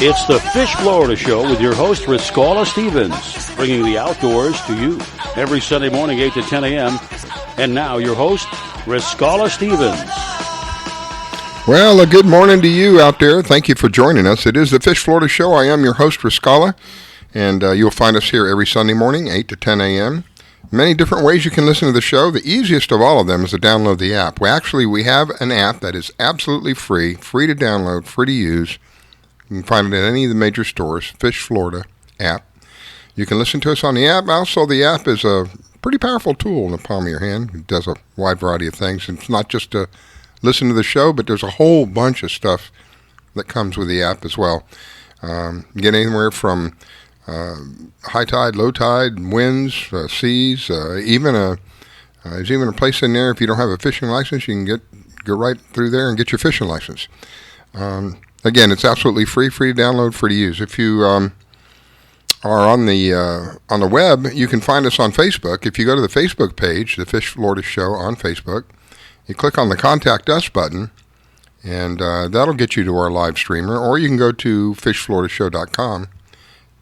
It's the Fish Florida Show with your host, Riscala Stevens, bringing the outdoors to you every Sunday morning, 8 to 10 a.m. And now your host, Riscala Stevens. Well, a good morning to you out there. Thank you for joining us. It is the Fish Florida Show. I am your host, Riscala, and you'll find us here every Sunday morning, 8 to 10 a.m. Many different ways you can listen to the show. The easiest of all of them is to download the app. We have an app that is absolutely free to download, free to use. You can find it at any of the major stores, Fish Florida app. You can listen to us on the app. Also, the app is a pretty powerful tool in the palm of your hand. It does a wide variety of things. It's not just to listen to the show, but there's a whole bunch of stuff that comes with the app as well. You get anywhere from high tide, low tide, winds, seas, there's even a place in there if you don't have a fishing license, you can go right through there and get your fishing license. Again, it's absolutely free to download, free to use. If you are on the web, you can find us on Facebook. If you go to the Facebook page, the Fish Florida Show on Facebook, you click on the Contact Us button, and that'll get you to our live streamer. Or you can go to fishfloridashow.com,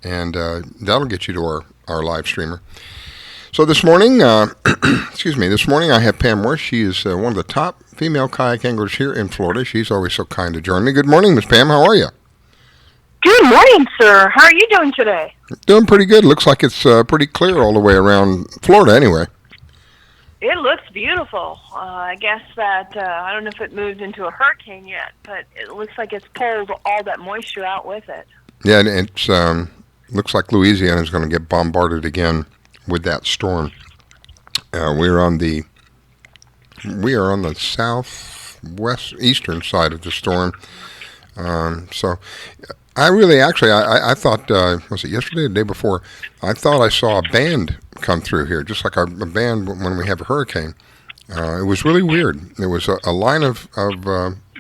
and that'll get you to our live streamer. So this morning, this morning I have Pam Worth. She is one of the top female kayak anglers here in Florida. She's always so kind to join me. Good morning, Miss Pam. How are you? Good morning, sir. How are you doing today? Doing pretty good. Looks like it's pretty clear all the way around Florida anyway. It looks beautiful. I guess that, I don't know if it moved into a hurricane yet, but it looks like it's pulled all that moisture out with it. Yeah, and it's looks like Louisiana is going to get bombarded again with that storm. We are on the southwest eastern side of the storm. So I really I thought, was it yesterday or the day before, I thought I saw a band come through here, just like a band when we have a hurricane. It was really weird. There was a line of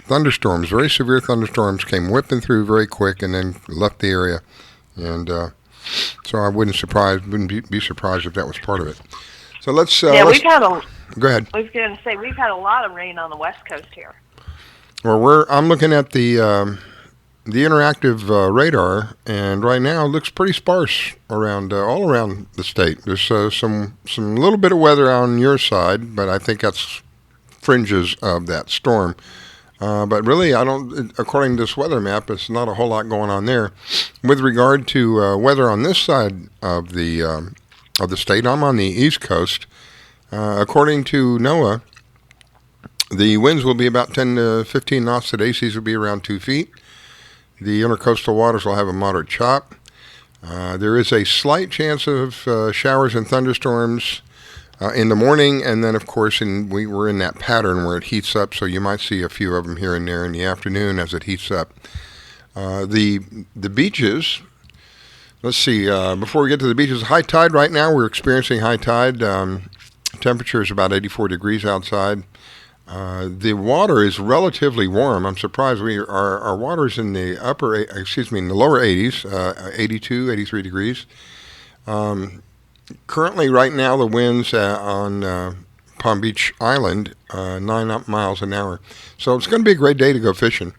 thunderstorms, very severe thunderstorms, came whipping through very quick and then left the area. And so I wouldn't be surprised if that was part of it. So let's... we've had a... Go ahead. I was going to say, we've had a lot of rain on the West Coast here. Well, I'm looking at the interactive radar, and right now it looks pretty sparse around all around the state. There's some little bit of weather on your side, but I think that's fringes of that storm. But really, according to this weather map, it's not a whole lot going on there. With regard to weather on this side of the state, I'm on the East Coast. According to NOAA, the winds will be about 10 to 15 knots today. Seas will be around 2 feet. The intercoastal waters will have a moderate chop. There is a slight chance of showers and thunderstorms in the morning, and then, of course, we're in that pattern where it heats up, so you might see a few of them here and there in the afternoon as it heats up. The beaches, let's see, before we get to the beaches, high tide right now, we're experiencing high tide. Temperature is about 84 degrees outside. The water is relatively warm. I'm surprised our water's in the in the lower 80s, 82, 83 degrees. Currently, right now, the winds on Palm Beach Island, 9 miles an hour. So it's going to be a great day to go fishing.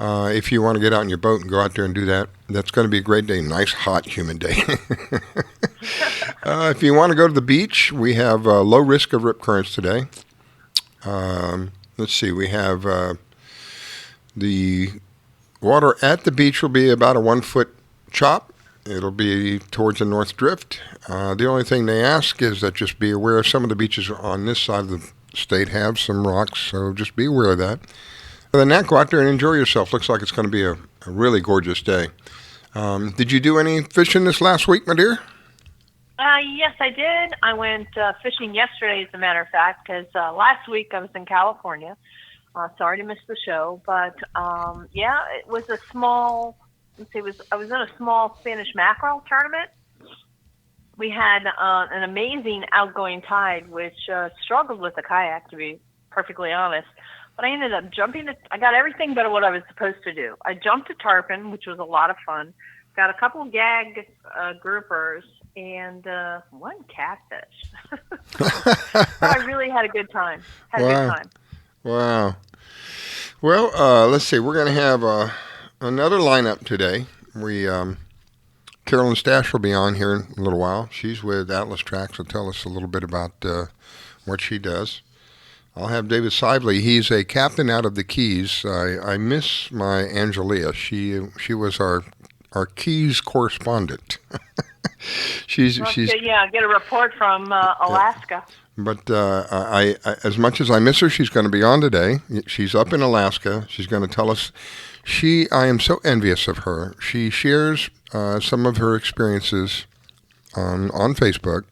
If you want to get out in your boat and go out there and do that, that's going to be a great day. Nice, hot, humid day. If you want to go to the beach, we have low risk of rip currents today. Let's see, we have the water at the beach will be about a 1 foot chop. It'll be towards the North Drift. The only thing they ask is that just be aware some of the beaches on this side of the state have some rocks, so just be aware of that. Other than that, go out there and enjoy yourself. Looks like it's going to be a really gorgeous day. Did you do any fishing this last week, my dear? Yes, I did. I went fishing yesterday, as a matter of fact, because last week I was in California. Sorry to miss the show, but it was a small. I was in a small Spanish mackerel tournament. We had an amazing outgoing tide, which struggled with the kayak, to be perfectly honest. But I ended up jumping. I got everything but what I was supposed to do. I jumped a tarpon, which was a lot of fun. Got a couple gag groupers and one catfish. I really had a good time. Had a good time. Wow. Well, let's see. We're going to have another lineup today. Carolyn Stash will be on here in a little while. She's with Atlas Trax. Will tell us a little bit about what she does. I'll have David Sivley. He's a captain out of the Keys. I miss my Angelia. She was our Keys correspondent. she's get a report from Alaska. But I as much as I miss her, she's going to be on today. She's up in Alaska. She's going to tell us. I am so envious of her. She shares some of her experiences on Facebook.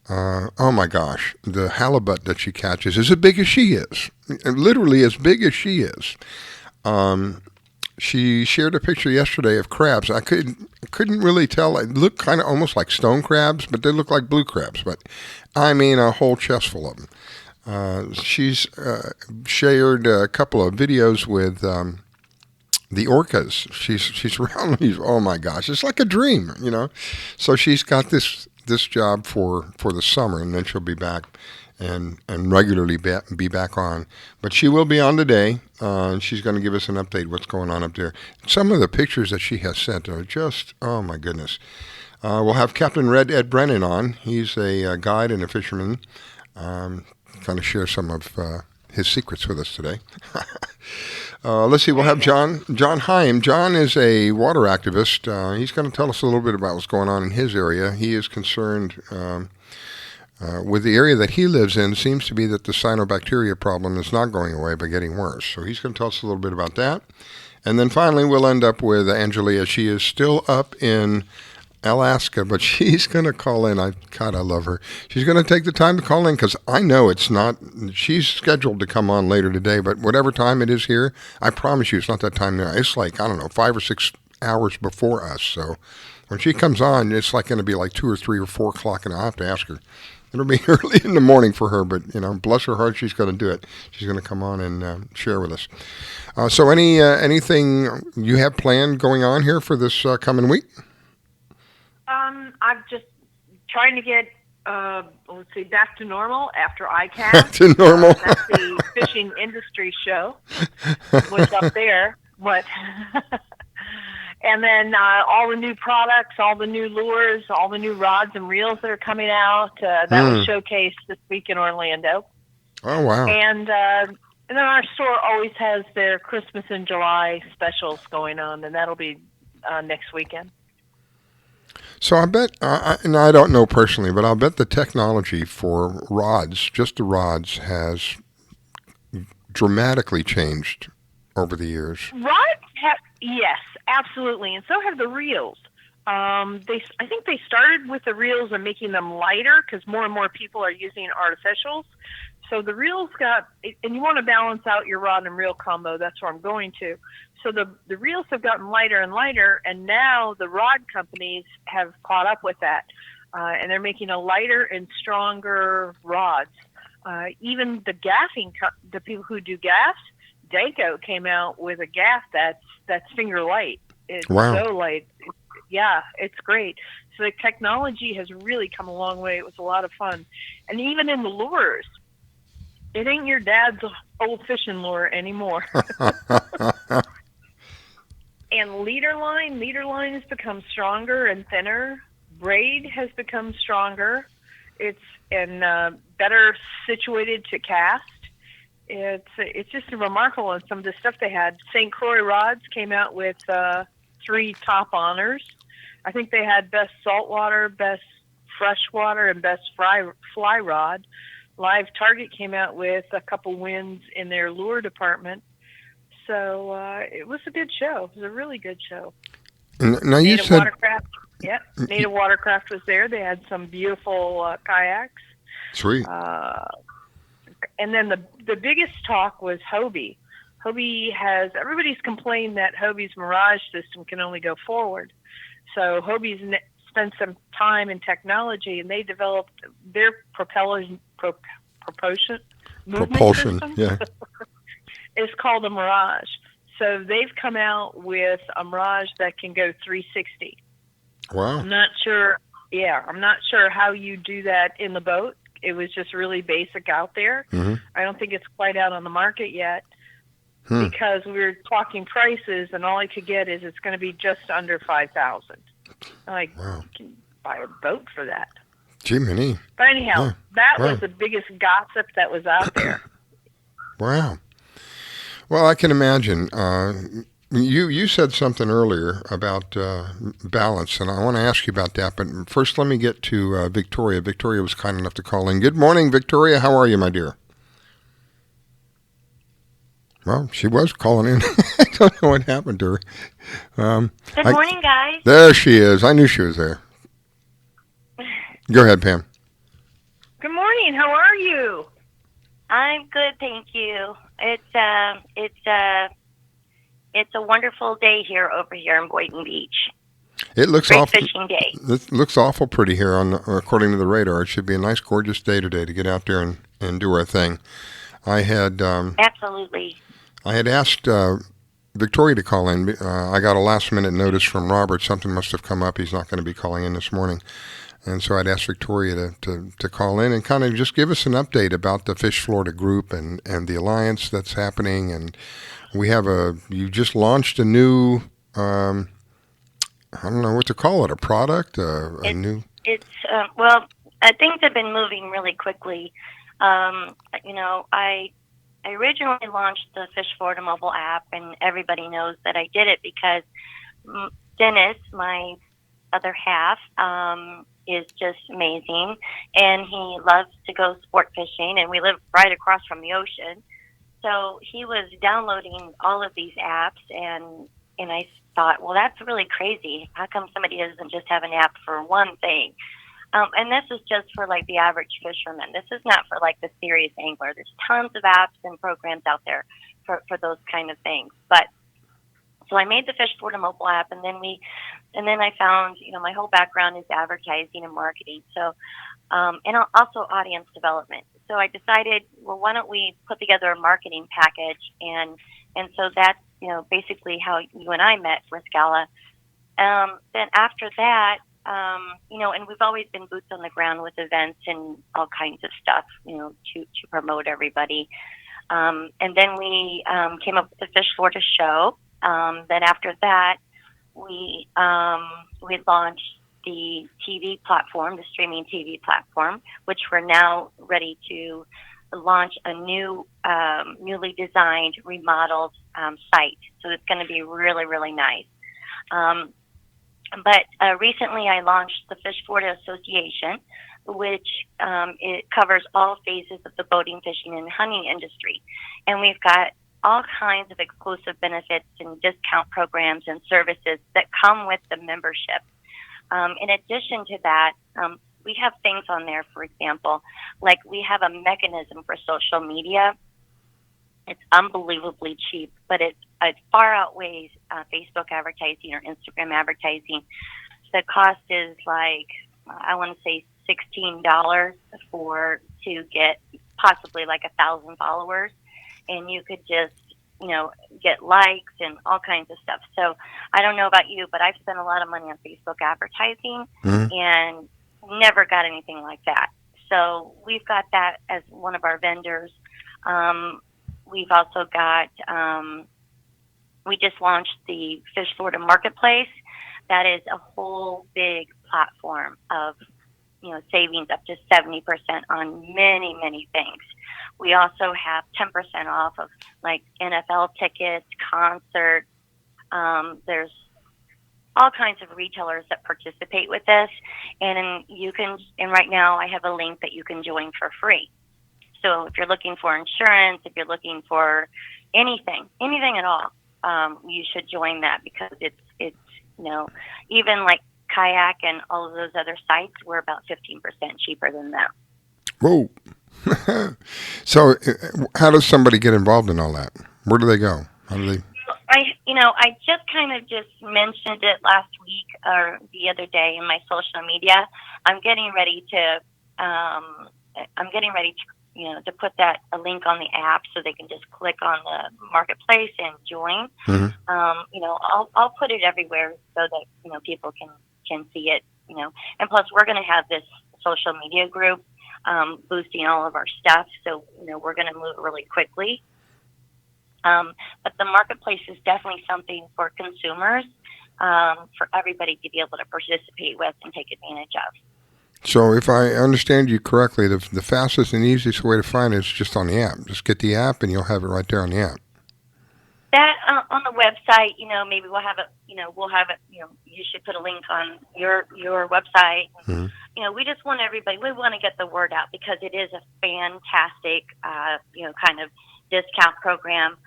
Oh my gosh, the halibut that she catches is as big as she is, literally as big as she is. She shared a picture yesterday of crabs. I couldn't really tell. It looked kind of almost like stone crabs, but they look like blue crabs. But I mean, a whole chest full of them. She's shared a couple of videos with the orcas. She's around these. Oh my gosh, it's like a dream, you know. So she's got this job for the summer, and then she'll be back and regularly be back on. But she will be on today, and she's going to give us an update what's going on up there. Some of the pictures that she has sent are just, oh my goodness. We'll have Captain Red Ed Brennen on. He's a guide and a fisherman. Kind of share some of his secrets with us today. Let's see, we'll have John Heim. John is a water activist. He's going to tell us a little bit about what's going on in his area. He is concerned with the area that he lives in. Seems to be that the cyanobacteria problem is not going away but getting worse. So he's going to tell us a little bit about that. And then finally we'll end up with Angelia. She is still up in Alaska, but she's going to call in. I love her. She's going to take the time to call in because I know it's not, she's scheduled to come on later today, but whatever time it is here, I promise you it's not that time there. It's like, I don't know, 5 or 6 hours before us. So when she comes on, it's like going to be like 2 or 3 or 4 o'clock, and I'll have to ask her. It'll be early in the morning for her, but, you know, bless her heart, she's going to do it. She's going to come on and share with us. So anything you have planned going on here for this coming week? I'm just trying to get, back to normal after ICAST. Back to normal. That's the fishing industry show. What's up there? What? And then all the new products, all the new lures, all the new rods and reels that are coming out. That was showcased this week in Orlando. Oh, wow. And then our store always has their Christmas in July specials going on, and that'll be next weekend. So I bet, and I don't know personally, but I'll bet the technology for rods, just the rods, has dramatically changed over the years. Yes, absolutely, and so have the reels. I think they started with the reels and making them lighter because more and more people are using artificials. So the reels and you want to balance out your rod and reel combo. That's where I'm going to. So the reels have gotten lighter and lighter, and now the rod companies have caught up with that, and they're making a lighter and stronger rods. Even the gaffing, the people who do gaffs, Daco came out with a gaff that's finger light. It's so light. It's great. So the technology has really come a long way. It was a lot of fun. And even in the lures, it ain't your dad's old fishing lure anymore. And leader line has become stronger and thinner. Braid has become stronger. It's better situated to cast. It's just remarkable. And some of the stuff they had. St. Croix Rods came out with 3 top honors. I think they had best saltwater, best freshwater, and best fly rod. Live Target came out with a couple wins in their lure department. So it was a good show. It was a really good show. Now you said Watercraft. Yeah, Native Watercraft was there. They had some beautiful kayaks. Sweet. And then the biggest talk was Hobie. Everybody's complained that Hobie's Mirage system can only go forward. So Hobie's spent some time in technology, and they developed their propulsion system. Yeah. It's called a Mirage. So they've come out with a Mirage that can go 360. Wow. I'm not sure how you do that in the boat. It was just really basic out there. Mm-hmm. I don't think it's quite out on the market yet. because we were talking prices, and all I could get is it's going to be just under 5,000. Like, Wow. you can buy a boat for that. Jiminy. But anyhow, Yeah. that Wow. was the biggest gossip that was out there. Wow. Well, I can imagine. You said something earlier about balance, and I want to ask you about that. But first, let me get to Victoria. Victoria was kind enough to call in. Good morning, Victoria. How are you, my dear? Well, she was calling in. I don't know what happened to her. Good morning, guys. There she is. I knew she was there. Go ahead, Pam. Good morning. How are you? I'm good, thank you. It's a wonderful day over here in Boynton Beach. It looks Great awful. fishing day. It looks awful pretty here, according to the radar. It should be a nice, gorgeous day today to get out there and do our thing. I had Absolutely. I had asked Victoria to call in. I got a last-minute notice from Robert. Something must have come up. He's not going to be calling in this morning. And so I'd asked Victoria to call in and kind of just give us an update about the Fish Florida group and the alliance that's happening. And we have you just launched a new, I don't know what to call it, a product, new. Well, things have been moving really quickly. I originally launched the Fish Florida mobile app, and everybody knows that I did it because Dennis, my other half, is just amazing, and he loves to go sport fishing, and we live right across from the ocean. So he was downloading all of these apps, and I thought, well, that's really crazy. How come somebody doesn't just have an app for one thing? And this is just for like the average fisherman. This is not for like the serious angler. There's tons of apps and programs out there for those kind of things. But so I made the Fish Florida mobile app, and then I found, my whole background is advertising and marketing. So, and also audience development. So I decided, well, why don't we put together a marketing package? And so that's, basically how you and I met with Scala. Then after that, and we've always been boots on the ground with events and all kinds of stuff, to promote everybody. And then we came up with the Fish Florida show. Then after that, we launched the TV platform, the streaming TV platform, which we're now ready to launch a new, newly designed, remodeled site. So it's going to be really, really nice. But recently I launched the Fish Florida Association, which it covers all phases of the boating, fishing, and hunting industry. And we've got all kinds of exclusive benefits and discount programs and services that come with the membership. In addition to that, we have things on there, for example, like we have a mechanism for social media. It's unbelievably cheap, but it far outweighs Facebook advertising or Instagram advertising. The cost is like, I want to say $16 to get possibly like 1,000 followers. And you could just, get likes and all kinds of stuff. So I don't know about you, but I've spent a lot of money on Facebook advertising and never got anything like that. So we've got that as one of our vendors. We've also got, we just launched the Fish Florida Marketplace. That is a whole big platform of, savings up to 70% on many, many things. We also have 10% off of like NFL tickets, concerts. There's all kinds of retailers that participate with this. And right now I have a link that you can join for free. So if you're looking for insurance, if you're looking for anything at all, you should join that because it's even like Kayak and all of those other sites, we're about 15% cheaper than them. Whoa. So how does somebody get involved in all that? Where do they go? How do they? I just kind of just mentioned it last week or the other day in my social media. I'm getting ready to to put a link on the app so they can just click on the marketplace and join. I'll put it everywhere so that people can see it. And plus we're going to have this social media group boosting all of our stuff. So we're going to move really quickly. But the marketplace is definitely something for consumers, for everybody to be able to participate with and take advantage of. So if I understand you correctly, the fastest and easiest way to find it is just on the app. Just get the app and you'll have it right there on the app. That on the website, maybe we'll have it. You should put a link on your website. Mm-hmm. We just want everybody. We want to get the word out because it is a fantastic, kind of discount program.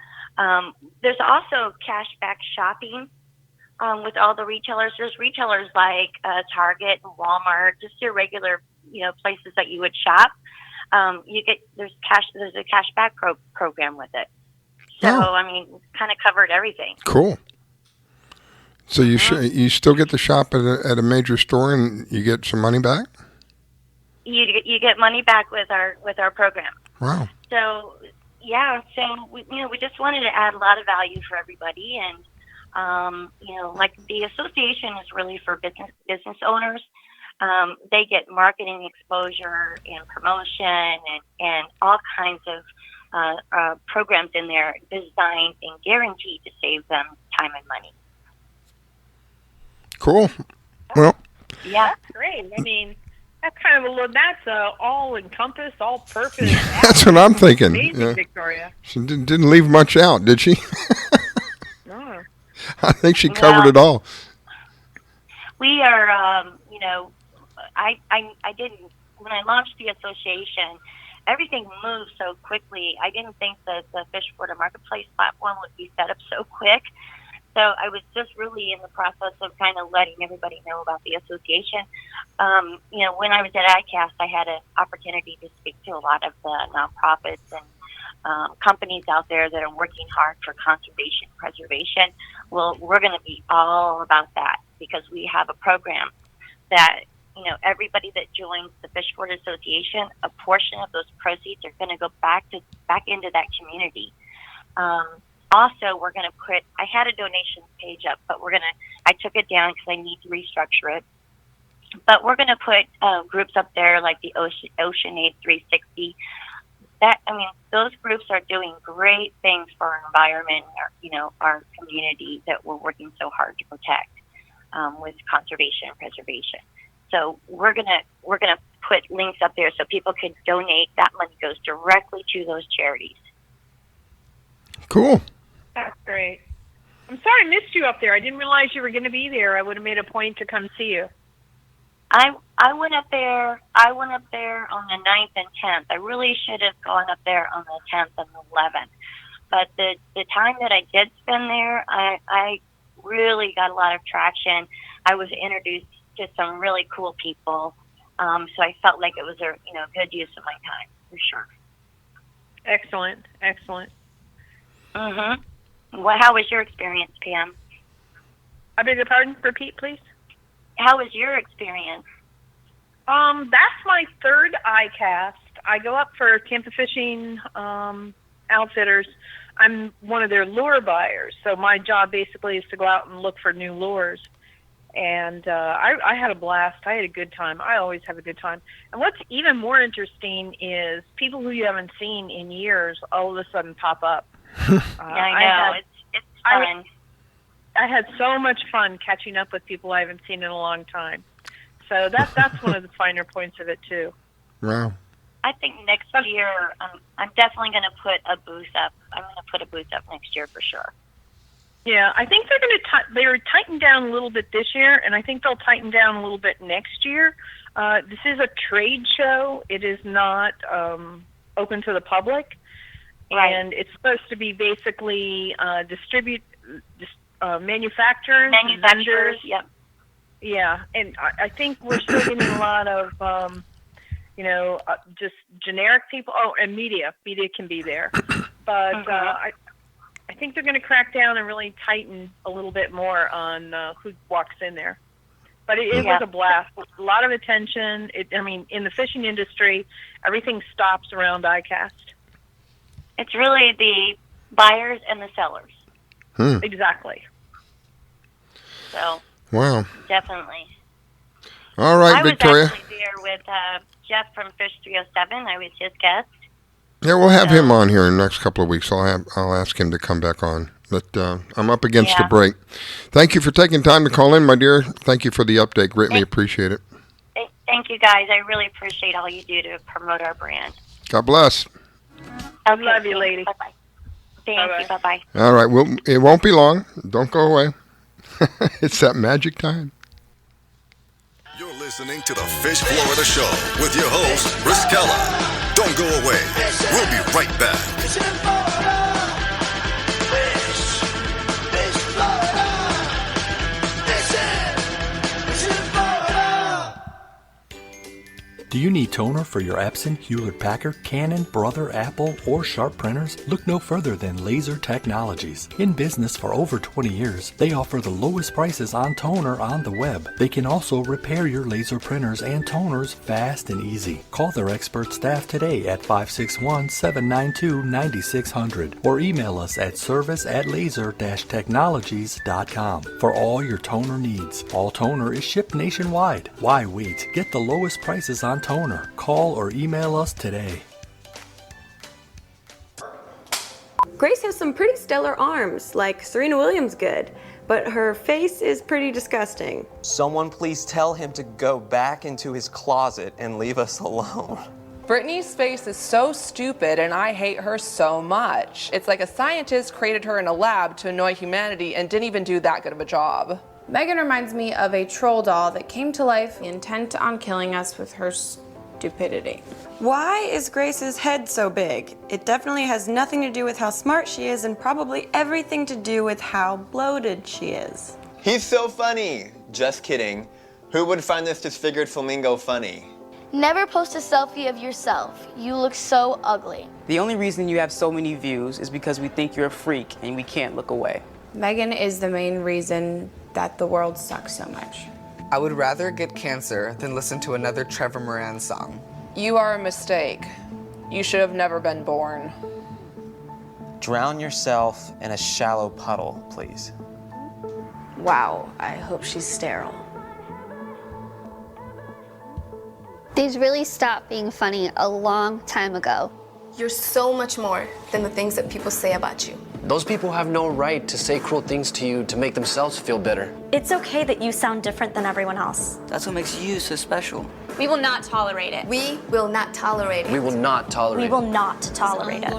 There's also cashback shopping with all the retailers. There's retailers like Target and Walmart, just your regular, places that you would shop. There's a cashback program with it. So, kind of covered everything. Cool. So you still get to shop at a major store and you get some money back? You get money back with our program. Wow. So, yeah. So we just wanted to add a lot of value for everybody, and like the association is really for business owners. They get marketing exposure and promotion and all kinds of programs in there designed and guaranteed to save them time and money. Cool. Well, yeah, that's great. That's kind of that's all encompass, all purpose. That's what I'm thinking. Amazing, Victoria. She didn't leave much out, did she? No. I think she covered it all. We are, I didn't, when I launched the association, everything moved so quickly. I didn't think that the Fish Florida Marketplace platform would be set up so quick. So I was just really in the process of kind of letting everybody know about the association. When I was at ICAST, I had an opportunity to speak to a lot of the nonprofits and companies out there that are working hard for conservation preservation. Well, we're going to be all about that because we have a program that, everybody that joins the Fish Florida Association, a portion of those proceeds are going to go back into that community. Also, we're going to I had a donations page up, but I took it down because I need to restructure it. But we're going to put groups up there like the Ocean Aid 360. Those groups are doing great things for our environment, our community that we're working so hard to protect with conservation and preservation. So we're gonna put links up there so people can donate. That money goes directly to those charities. Cool. That's great. I'm sorry I missed you up there. I didn't realize you were going to be there. I would have made a point to come see you. I went up there. On the 9th and 10th. I really should have gone up there on the 10th and the 11th. But the time that I did spend there, I really got a lot of traction. I was introduced to some really cool people. So I felt like it was a good use of my time for sure. Excellent. Mhm. Well, how was your experience, Pam? I beg your pardon? Repeat, please. How was your experience? That's my third ICAST. I go up for Tampa Fishing Outfitters. I'm one of their lure buyers, so my job basically is to go out and look for new lures. And I had a blast. I had a good time. I always have a good time. And what's even more interesting is people who you haven't seen in years all of a sudden pop up. I know. It's fun. I had so much fun catching up with people I haven't seen in a long time. So that's one of the finer points of it, too. Wow. I think next year I'm definitely going to put a booth up. I'm going to put a booth up next year for sure. Yeah, I think they're going to they're tightened down a little bit this year, and I think they'll tighten down a little bit next year. This is a trade show. It is not open to the public. Right. And it's supposed to be basically manufacturers, vendors. Yep. Yeah, and I think we're still getting a lot of, just generic people. Oh, and media. Media can be there. But I think they're going to crack down and really tighten a little bit more on who walks in there. But it was a blast. A lot of attention. In the fishing industry, everything stops around ICAST. It's really the buyers and the sellers. Exactly. So. Wow. Definitely. All right, Victoria. I was actually there with Jeff from Fish 307. I was his guest. Yeah, we'll have him on here in the next couple of weeks. I'll ask him to come back on. But I'm up against a break. Thank you for taking time to call in, my dear. Thank you for the update. Greatly appreciate it. Thank you, guys. I really appreciate all you do to promote our brand. God bless. I love you, lady. Bye-bye. Thank you. Bye-bye. All right. Well, it won't be long. Don't go away. It's that magic time. You're listening to the Fish Florida Show with your host, Riscala. Don't go away. We'll be right back. Do you need toner for your Epson, Hewlett-Packard, Canon, Brother, Apple, or Sharp printers? Look no further than Laser Technologies. In business for over 20 years, they offer the lowest prices on toner on the web. They can also repair your laser printers and toners fast and easy. Call their expert staff today at 561-792-9600 or email us at service@laser-technologies.com for all your toner needs. All toner is shipped nationwide. Why wait? Get the lowest prices on toner. Call or email us today. Grace has some pretty stellar arms, like Serena Williams good, but her face is pretty disgusting. Someone please tell him to go back into his closet and leave us alone. Brittany's face is so stupid and I hate her so much. It's like a scientist created her in a lab to annoy humanity and didn't even do that good of a job. Megan reminds me of a troll doll that came to life intent on killing us with her stupidity. Why is Grace's head so big? It definitely has nothing to do with how smart she is and probably everything to do with how bloated she is. He's so funny. Just kidding. Who would find this disfigured flamingo funny? Never post a selfie of yourself. You look so ugly. The only reason you have so many views is because we think you're a freak and we can't look away. Megan is the main reason that the world sucks so much. I would rather get cancer than listen to another Trevor Moran song. You are a mistake. You should have never been born. Drown yourself in a shallow puddle, please. Wow, I hope she's sterile. These really stopped being funny a long time ago. You're so much more than the things that people say about you. Those people have no right to say cruel things to you to make themselves feel better. It's okay that you sound different than everyone else. That's what makes you so special. We will not tolerate it. We will not tolerate it. We will not tolerate it. We will not tolerate it.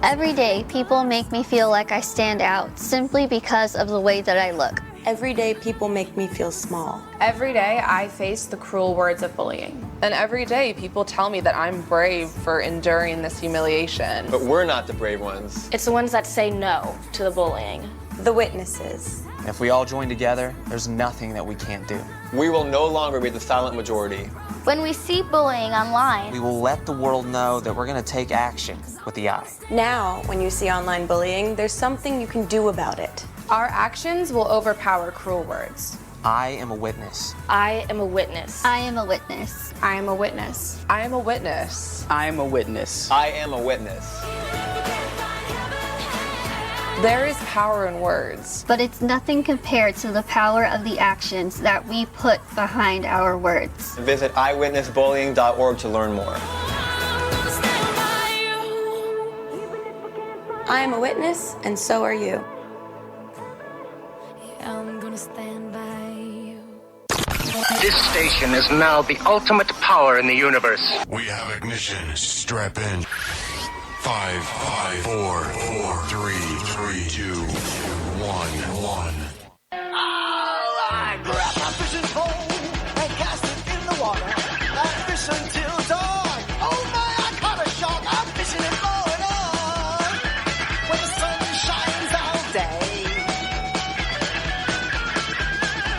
Every day, people make me feel like I stand out simply because of the way that I look. Every day, people make me feel small. Every day, I face the cruel words of bullying. And every day, people tell me that I'm brave for enduring this humiliation. But we're not the brave ones. It's the ones that say no to the bullying. The witnesses. If we all join together, there's nothing that we can't do. We will no longer be the silent majority. When we see bullying online, We will let the world know that we're going to take action with the eye. Now, when you see online bullying, there's something you can do about it. Our actions will overpower cruel words. I am a witness. I am a witness. I am a witness. I am a witness. I am a witness. I am a witness. I am a witness. There is power in words. But it's nothing compared to the power of the actions that we put behind our words. Visit eyewitnessbullying.org to learn more. I am a witness, and so are you. I'm gonna stand by you. This station is now the ultimate power in the universe. We have ignition. Strap in. 5, 4, 3, 2, 1. I grab my fishing pole and cast it in the water. I fish until dawn. Oh my, I caught a shark. I'm fishing and blowing on. When the sun shines all day.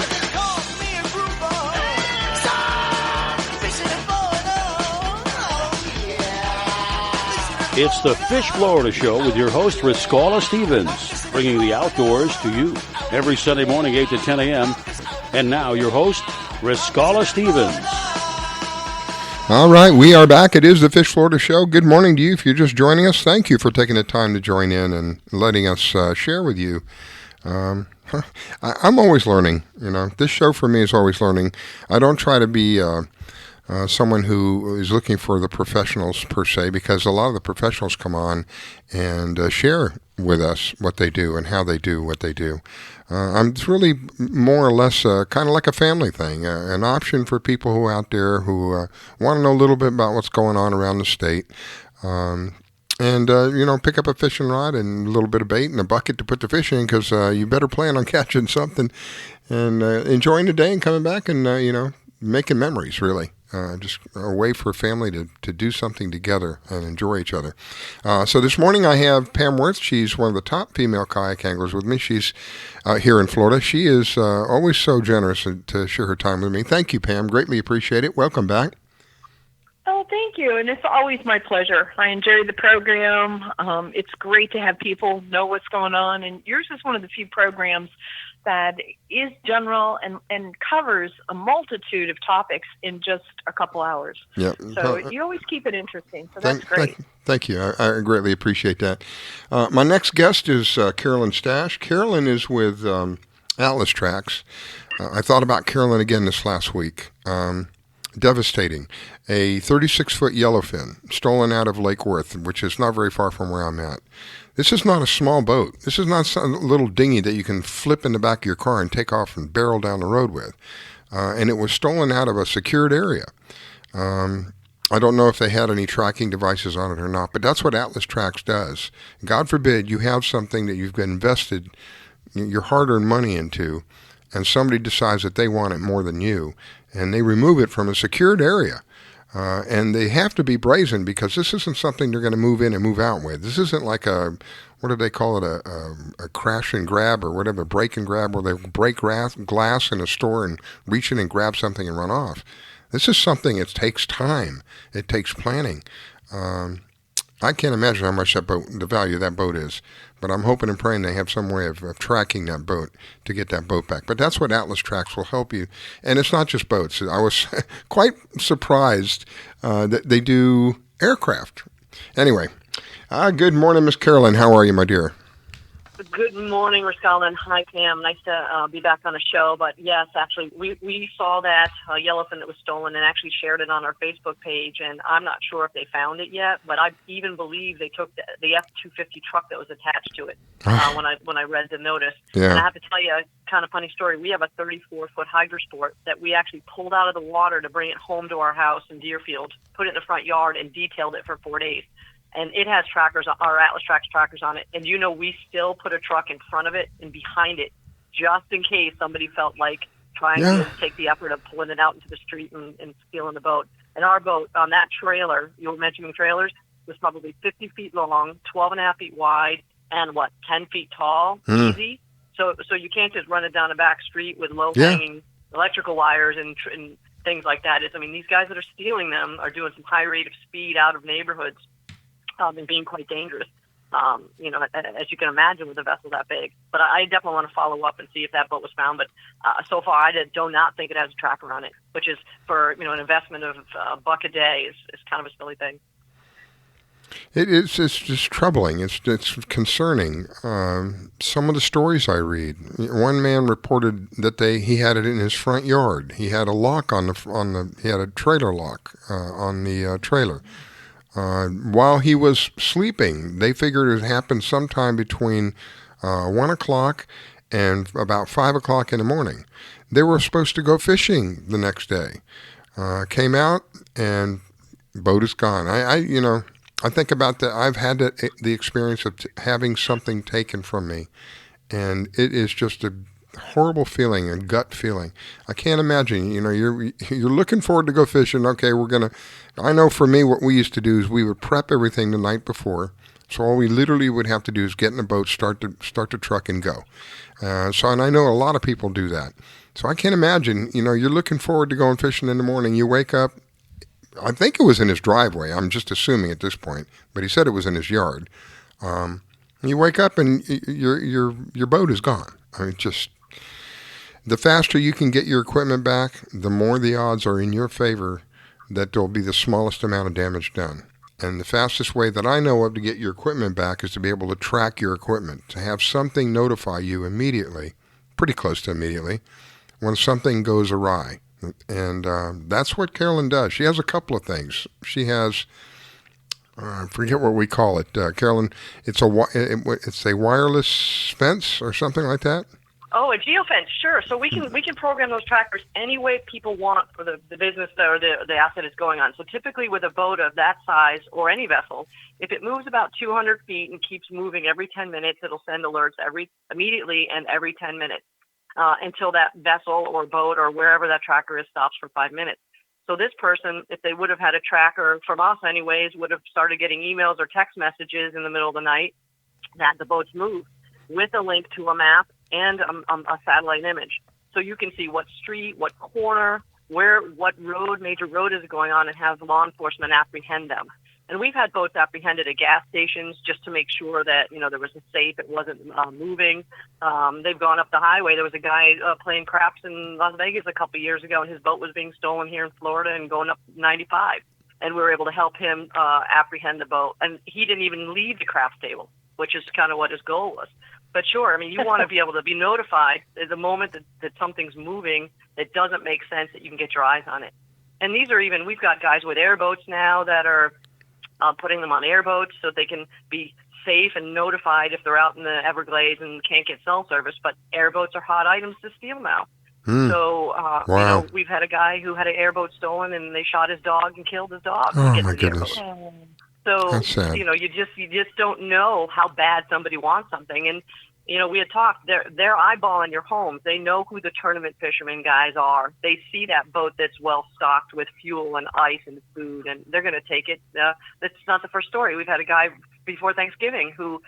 They call me a grouper. So I'm fishing and blowing on. Oh yeah. It's the Fish Florida Show with your host, Riscala Stevens, bringing the outdoors to you every Sunday morning, 8 to 10 a.m. And now your host, Riscala Stevens. All right, we are back. It is the Fish Florida Show. Good morning to you. If you're just joining us, thank you for taking the time to join in and letting us share with you. I'm always learning. You know, this show for me is always learning. I don't try to be someone who is looking for the professionals per se, because a lot of the professionals come on and share with us what they do and how they do what they do. It's really more or less kind of like a family thing, an option for people who are out there who want to know a little bit about what's going on around the state. And pick up a fishing rod and a little bit of bait and a bucket to put the fish in, because you better plan on catching something and enjoying the day and coming back and, making memories, really. Just a way for a family to do something together and enjoy each other. So this morning I have Pam Worth. She's one of the top female kayak anglers with me. She's here in Florida. She is always so generous to share her time with me. Thank you, Pam. Greatly appreciate it. Welcome back. Oh, thank you. And it's always my pleasure. I enjoy the program. It's great to have people know what's going on. And yours is one of the few programs that is general and covers a multitude of topics in just a couple hours. Yeah. So you always keep it interesting. So that's great. Thank you. I greatly appreciate that. My next guest is Carolyn Stash. Carolyn is with Atlas Trax. I thought about Carolyn again this last week. Devastating. A 36-foot yellowfin stolen out of Lake Worth, which is not very far from where I'm at. This is not a small boat. This is not some little dinghy that you can flip in the back of your car and take off and barrel down the road with. And it was stolen out of a secured area. I don't know if they had any tracking devices on it or not, but that's what Atlas Trax does. God forbid you have something that you've invested your hard-earned money into, and somebody decides that they want it more than you, and they remove it from a secured area. And they have to be brazen, because this isn't something they're going to move in and move out with. This isn't like what do they call it, a crash and grab or whatever, break and grab, where they break glass in a store and reach in and grab something and run off. This is something, it takes time. It takes planning. I can't imagine how much the value of that boat is, but I'm hoping and praying they have some way of tracking that boat to get that boat back. But that's what Atlas Trax will help you. And it's not just boats. I was quite surprised that they do aircraft. Anyway, good morning, Miss Carolyn. How are you, my dear? Good morning, Rascal, and hi, Pam. Nice to be back on the show. But yes, actually, we saw that yellowfin that was stolen and actually shared it on our Facebook page. And I'm not sure if they found it yet, but I even believe they took the F-250 truck that was attached to it when I read the notice. Yeah. And I have to tell you a kind of funny story. We have a 34-foot hydrosport that we actually pulled out of the water to bring it home to our house in Deerfield, put it in the front yard, and detailed it for 4 days. And it has trackers, our Atlas Trax trackers on it. And we still put a truck in front of it and behind it, just in case somebody felt like trying to take the effort of pulling it out into the street and stealing the boat. And our boat on that trailer, you were mentioning trailers, was probably 50 feet long, 12 and a half feet wide, and 10 feet tall, easy. So you can't just run it down a back street with low-hanging electrical wires and things like that. These guys that are stealing them are doing some high rate of speed out of neighborhoods. And being quite dangerous, as you can imagine with a vessel that big. But I definitely want to follow up and see if that boat was found. But so far, I do not think it has a tracker on it, which is for an investment of $1 a day is kind of a silly thing. It's just troubling. It's concerning. Some of the stories I read. One man reported that he had it in his front yard. He had a lock he had a trailer lock on the trailer. While he was sleeping, they figured it happened sometime between 1 o'clock and about 5 o'clock in the morning. They were supposed to go fishing the next day. Came out and boat is gone. I think about that. I've had the experience of having something taken from me, and it is just a horrible feeling, a gut feeling. I can't imagine. You're looking forward to go fishing. Okay, I know for me, what we used to do is we would prep everything the night before. So all we literally would have to do is get in a boat, start the truck, and go. And I know a lot of people do that. So I can't imagine. You're looking forward to going fishing in the morning. You wake up. I think it was in his driveway. I'm just assuming at this point, but he said it was in his yard. You wake up and your boat is gone. The faster you can get your equipment back, the more the odds are in your favor that there'll be the smallest amount of damage done. And the fastest way that I know of to get your equipment back is to be able to track your equipment, to have something notify you immediately, pretty close to immediately, when something goes awry, And that's what Carolyn does. She has a couple of things. She has, I forget what we call it, Carolyn. It's a wireless fence or something like that. Oh, a geofence, sure. So we can program those trackers any way people want for the business or the asset is going on. So typically with a boat of that size or any vessel, if it moves about 200 feet and keeps moving every 10 minutes, it'll send alerts immediately and every 10 minutes until that vessel or boat or wherever that tracker is stops for 5 minutes. So this person, if they would have had a tracker from us anyways, would have started getting emails or text messages in the middle of the night that the boat's moved with a link to a map and a satellite image. So you can see what street, what corner, what major road is going on, and have law enforcement apprehend them. And we've had boats apprehended at gas stations just to make sure that, there was a safe, it wasn't moving. They've gone up the highway. There was a guy playing craps in Las Vegas a couple of years ago, and his boat was being stolen here in Florida and going up 95. And we were able to help him apprehend the boat. And he didn't even leave the craps table, which is kind of what his goal was. But sure, you want to be able to be notified at the moment that something's moving that doesn't make sense, that you can get your eyes on it. And we've got guys with airboats now that are putting them on airboats so they can be safe and notified if they're out in the Everglades and can't get cell service. But airboats are hot items to steal now. So, wow. We've had a guy who had an airboat stolen, and they shot his dog and killed his dog. Oh, my goodness. So, that's sad. you just don't know how bad somebody wants something. And, we had talked, they're eyeballing your homes. They know who the tournament fishermen guys are. They see that boat that's well stocked with fuel and ice and food, and they're going to take it. That's not the first story. We've had a guy before Thanksgiving who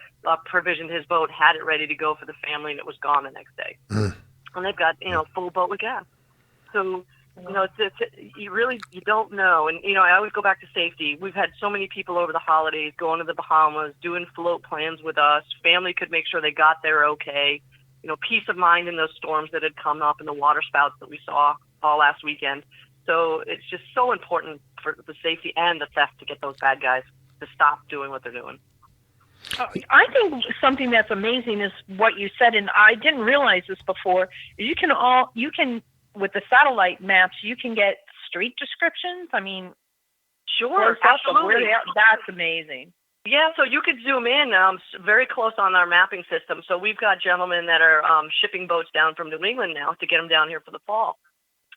provisioned his boat, had it ready to go for the family, and it was gone the next day. And they've got, full boat with gas. So, you don't know. And, I always go back to safety. We've had so many people over the holidays going to the Bahamas, doing float plans with us. Family could make sure they got there okay. Peace of mind in those storms that had come up and the water spouts that we saw all last weekend. So it's just so important for the safety and the theft to get those bad guys to stop doing what they're doing. I think something that's amazing is what you said, and I didn't realize this before. You can with the satellite maps, you can get street descriptions. Sure, absolutely. That's amazing. Yeah, so you could zoom in very close on our mapping system. So we've got gentlemen that are shipping boats down from New England now to get them down here for the fall.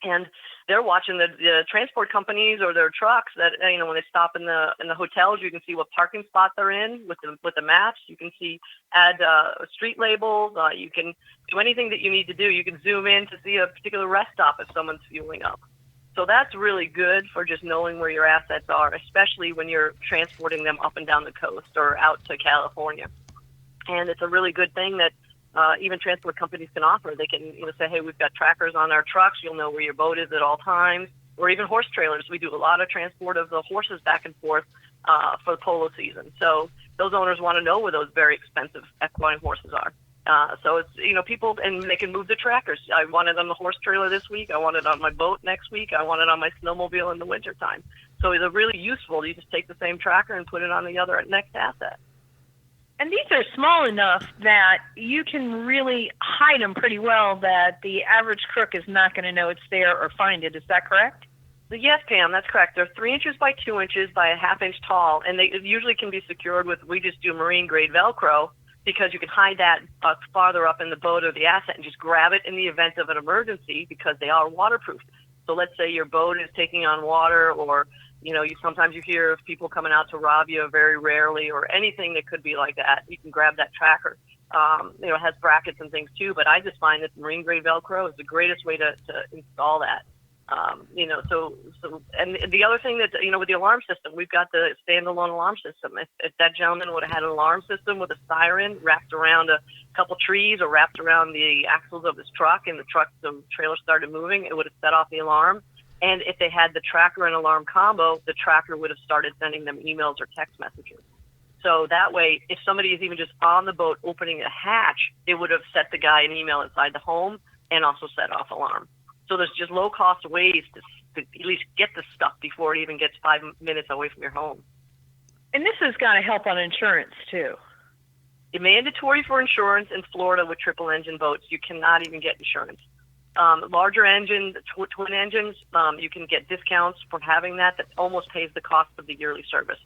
And they're watching the transport companies or their trucks that, when they stop in the hotels, you can see what parking spot they're in with the maps. You can add street labels. You can do anything that you need to do. You can zoom in to see a particular rest stop if someone's fueling up. So that's really good for just knowing where your assets are, especially when you're transporting them up and down the coast or out to California. And it's a really good thing that even transport companies can offer. They can say, hey, we've got trackers on our trucks. You'll know where your boat is at all times. Or even horse trailers. We do a lot of transport of the horses back and forth for the polo season. So those owners want to know where those very expensive equine horses are. So it's, people, and they can move the trackers. I want it on the horse trailer this week. I want it on my boat next week. I want it on my snowmobile in the wintertime. So they're really useful. You just take the same tracker and put it on the other next asset. And these are small enough that you can really hide them pretty well, that the average crook is not going to know it's there or find it. Is that correct? Yes, Pam, that's correct. They're 3 inches by 2 inches by a ½ inch tall, and they usually can be secured we just do marine grade Velcro, because you can hide that farther up in the boat or the asset and just grab it in the event of an emergency, because they are waterproof. So let's say your boat is taking on water, or sometimes you hear of people coming out to rob you, very rarely, or anything that could be like that. You can grab that tracker. It has brackets and things too, but I just find that marine grade Velcro is the greatest way to install that. And the other thing that, with the alarm system, we've got the standalone alarm system. If that gentleman would have had an alarm system with a siren wrapped around a couple trees or wrapped around the axles of his truck, and the trailer started moving, it would have set off the alarm. And if they had the tracker and alarm combo, the tracker would have started sending them emails or text messages. So that way, if somebody is even just on the boat opening a hatch, it would have set the guy an email inside the home and also set off alarm. So there's just low-cost ways to at least get the stuff before it even gets 5 minutes away from your home. And this has got to help on insurance, too. It's mandatory for insurance in Florida with triple-engine boats. You cannot even get insurance. Larger engines, twin engines, you can get discounts for having that almost pays the cost of the yearly service.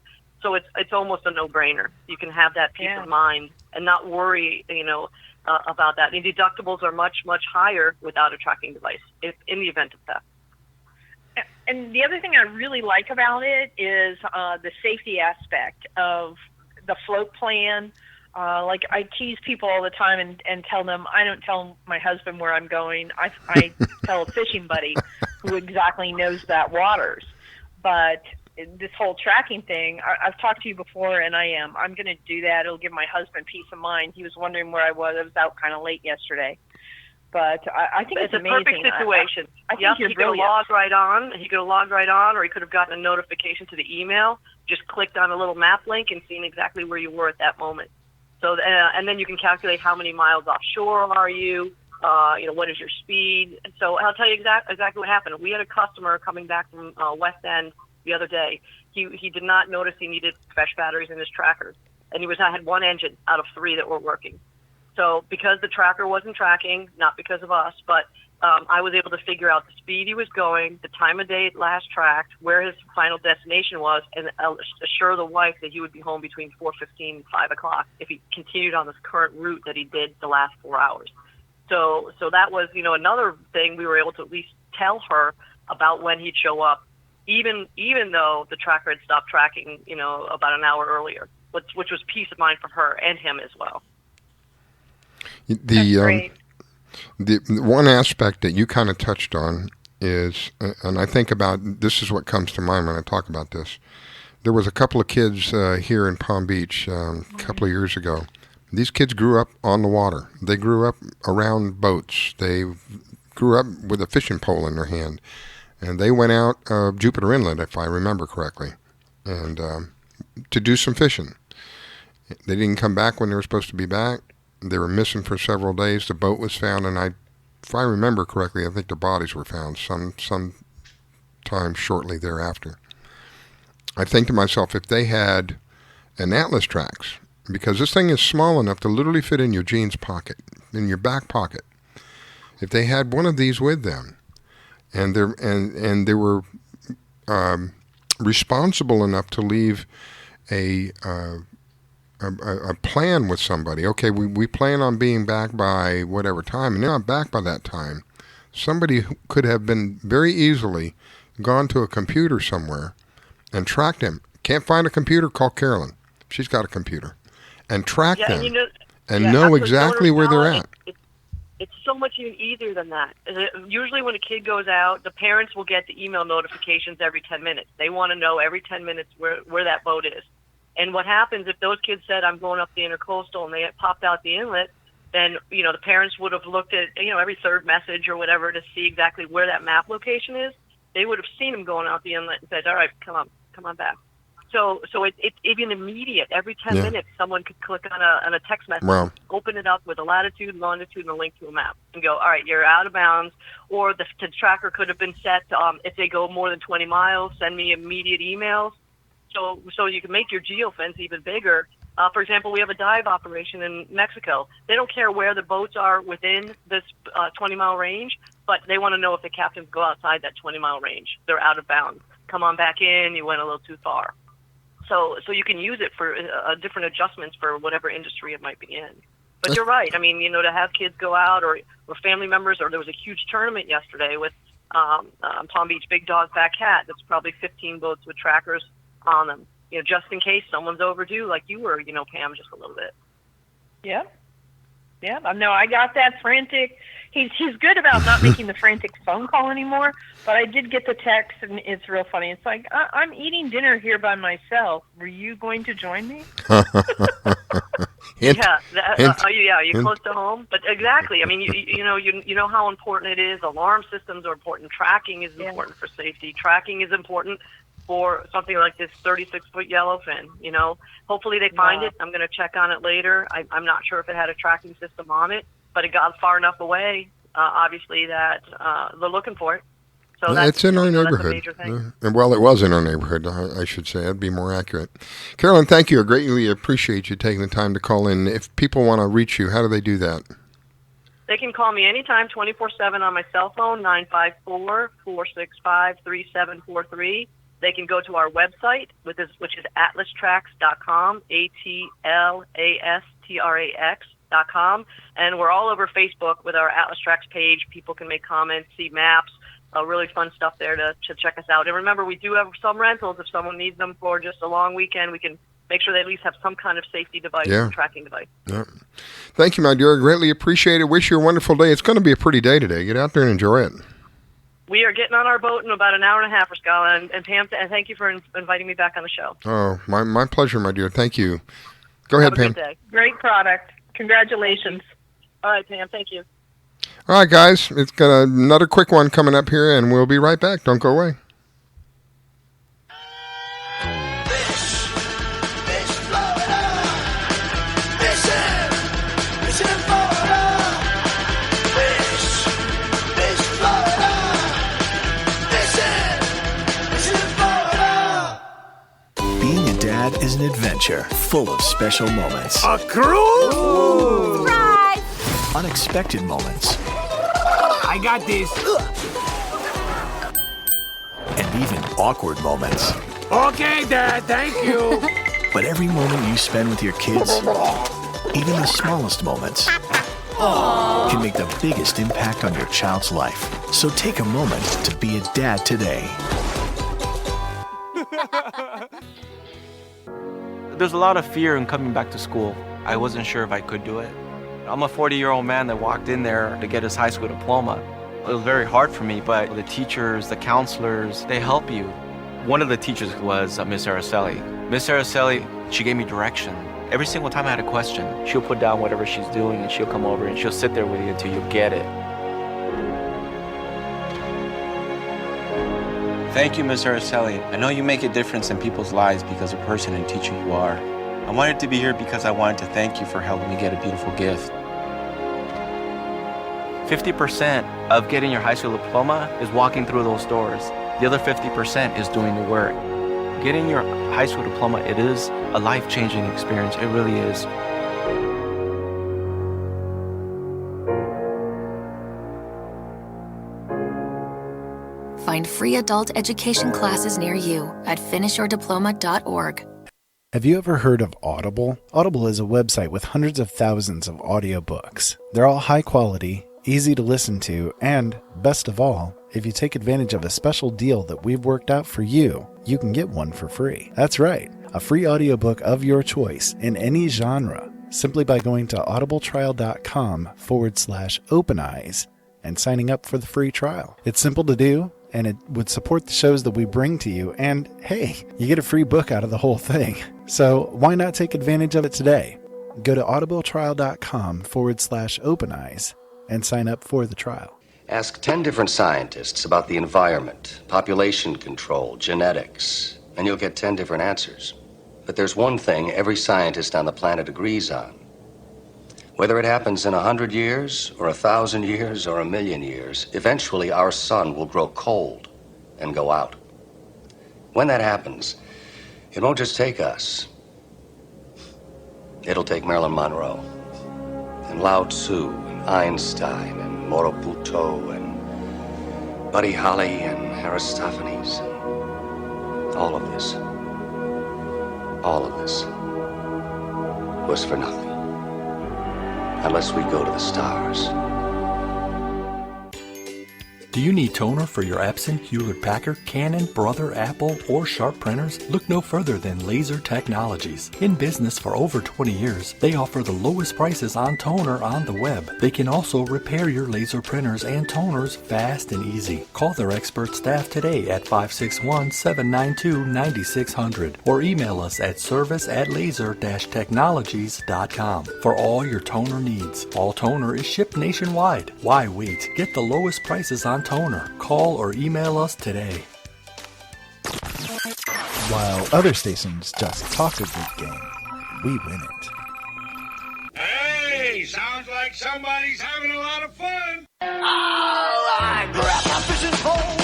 So it's almost a no-brainer. You can have that peace of mind and not worry, about that. And deductibles are much, much higher without a tracking device in the event of theft. And the other thing I really like about it is the safety aspect of the float plan. Like I tease people all the time and tell them, I don't tell my husband where I'm going. I tell a fishing buddy who exactly knows that waters. But this whole tracking thing, I've talked to you before, and I'm going to do that. It'll give my husband peace of mind. He was wondering where I was. I was out kind of late yesterday. But I think it's amazing. A perfect situation. I think you're he could have logged right on. He could have logged right on, or he could have gotten a notification to the email, just clicked on a little map link and seen exactly where you were at that moment. So, and then you can calculate how many miles offshore are you, what is your speed. And so I'll tell you exactly what happened. We had a customer coming back from West End the other day. He did not notice he needed fresh batteries in his trackers, and I had one engine out of 3 that were working. So because the tracker wasn't tracking, not because of us, but I was able to figure out the speed he was going, the time of day it last tracked, where his final destination was, and assure the wife that he would be home between 4:15 and 5 o'clock if he continued on this current route that he did the last 4 hours. So that was, another thing we were able to at least tell her about when he'd show up, even though the tracker had stopped tracking, about an hour earlier, which was peace of mind for her and him as well. The one aspect that you kind of touched on is, and I think about, this is what comes to mind when I talk about this. There was a couple of kids here in Palm Beach a couple of years ago. These kids grew up on the water. They grew up around boats. They grew up with a fishing pole in their hand. And they went out of Jupiter Inlet, if I remember correctly, and to do some fishing. They didn't come back when they were supposed to be back. They were missing for several days. The boat was found, and if I remember correctly, I think the bodies were found some time shortly thereafter. I think to myself, if they had an Atlas Trax, because this thing is small enough to literally fit in your jeans pocket, in your back pocket, if they had one of these with them, and they were responsible enough to leave a plan with somebody. Okay, we plan on being back by whatever time, and they're not back by that time. Somebody could have been very easily gone to a computer somewhere and tracked them. Can't find a computer? Call Carolyn. She's got a computer. And track them and know exactly where they're at. It's so much even easier than that. Usually when a kid goes out, the parents will get the email notifications every 10 minutes. They want to know every 10 minutes where that boat is. And what happens if those kids said, I'm going up the intercoastal, and they popped out the inlet, then, the parents would have looked at, every third message or whatever to see exactly where that map location is. They would have seen them going out the inlet and said, all right, come on back. So it's even immediate. Every 10 minutes, someone could click on a text message, open it up with a latitude, longitude, and a link to a map, and go, all right, you're out of bounds. Or the tracker could have been set, if they go more than 20 miles, send me immediate emails. So you can make your geofence even bigger. For example, we have a dive operation in Mexico. They don't care where the boats are within this 20-mile range, but they want to know if the captains go outside that 20-mile range. They're out of bounds. Come on back in. You went a little too far. So you can use it for different adjustments for whatever industry it might be in. But you're right. I mean, to have kids go out or family members, or there was a huge tournament yesterday with Palm Beach Big Dog Fat Cat. That's probably 15 boats with trackers on them, just in case someone's overdue, like you were, Pam, just a little bit. Yeah. No, I got that frantic. He's good about not making the frantic phone call anymore, but I did get the text, and it's real funny. It's like, I'm eating dinner here by myself. Were you going to join me? Hint. You're close to home. But exactly. I mean, you know how important it is. Alarm systems are important. Tracking is important for safety. Tracking is important for something like this 36-foot yellowfin. Hopefully they find it. I'm going to check on it later. I'm not sure if it had a tracking system on it, but it got far enough away, obviously, that they're looking for it. So it's in our neighborhood. That's a major thing. Well, it was in our neighborhood, I should say. That'd be more accurate. Carolyn, thank you. I greatly appreciate you taking the time to call in. If people want to reach you, how do they do that? They can call me anytime, 24/7 on my cell phone, 954-465-3743. They can go to our website, which is atlastrax.com, ATLASTRAX.com. And we're all over Facebook with our Atlas Trax page. People can make comments, see maps, really fun stuff there to check us out. And remember, we do have some rentals. If someone needs them for just a long weekend, we can make sure they at least have some kind of safety device, tracking device. Yeah. Thank you, my dear. I greatly appreciate it. Wish you a wonderful day. It's going to be a pretty day today. Get out there and enjoy it. We are getting on our boat in about an hour and a half, Scala. And Pam, thank you for inviting me back on the show. Oh, my pleasure, my dear. Thank you. Go ahead, Pam. Good day. Great product. Congratulations. All right, Pam. Thank you. All right, guys. It's got another quick one coming up here, and we'll be right back. Don't go away. Is an adventure full of special moments. A cruise? Surprise! Unexpected moments. I got this. And even awkward moments. Okay, Dad, thank you. But every moment you spend with your kids, even the smallest moments, can make the biggest impact on your child's life. So take a moment to be a dad today. There's a lot of fear in coming back to school. I wasn't sure if I could do it. I'm a 40-year-old man that walked in there to get his high school diploma. It was very hard for me, but the teachers, the counselors, they help you. One of the teachers was Miss Araceli. Miss Araceli, she gave me direction. Every single time I had a question, she'll put down whatever she's doing and she'll come over and she'll sit there with you until you get it. Thank you, Miss Araceli. I know you make a difference in people's lives because of the person and teacher you are. I wanted to be here because I wanted to thank you for helping me get a beautiful gift. 50% of getting your high school diploma is walking through those doors. The other 50% is doing the work. Getting your high school diploma, it is a life-changing experience. It really is. Find free adult education classes near you at finishyourdiploma.org. Have you ever heard of Audible? Audible is a website with hundreds of thousands of audiobooks. They're all high quality, easy to listen to, and, best of all, if you take advantage of a special deal that we've worked out for you, you can get one for free. That's right, a free audiobook of your choice in any genre, simply by going to audibletrial.com/openeyes and signing up for the free trial. It's simple to do, and it would support the shows that we bring to you, and hey, you get a free book out of the whole thing. So why not take advantage of it today? Go to audibletrial.com/openeyes and sign up for the trial. Ask 10 different scientists about the environment, population control, genetics, and you'll get 10 different answers. But there's one thing every scientist on the planet agrees on. Whether it happens in 100 years, or 1,000 years, or 1,000,000 years, eventually our sun will grow cold and go out. When that happens, it won't just take us. It'll take Marilyn Monroe, and Lao Tzu, and Einstein, and Morobuto, and Buddy Holly, and Aristophanes. All of this was for nothing. Unless we go to the stars. Do you need toner for your Epson, Hewlett-Packard, Canon, Brother, Apple, or Sharp printers? Look no further than Laser Technologies. In business for over 20 years, they offer the lowest prices on toner on the web. They can also repair your laser printers and toners fast and easy. Call their expert staff today at 561-792-9600 or email us at service@laser-technologies.com for all your toner needs. All toner is shipped nationwide. Why wait? Get the lowest prices on toner. Call or email us today. While other stations just talk a good game, we win it. Hey, sounds like somebody's having a lot of fun. I grab my fishing pole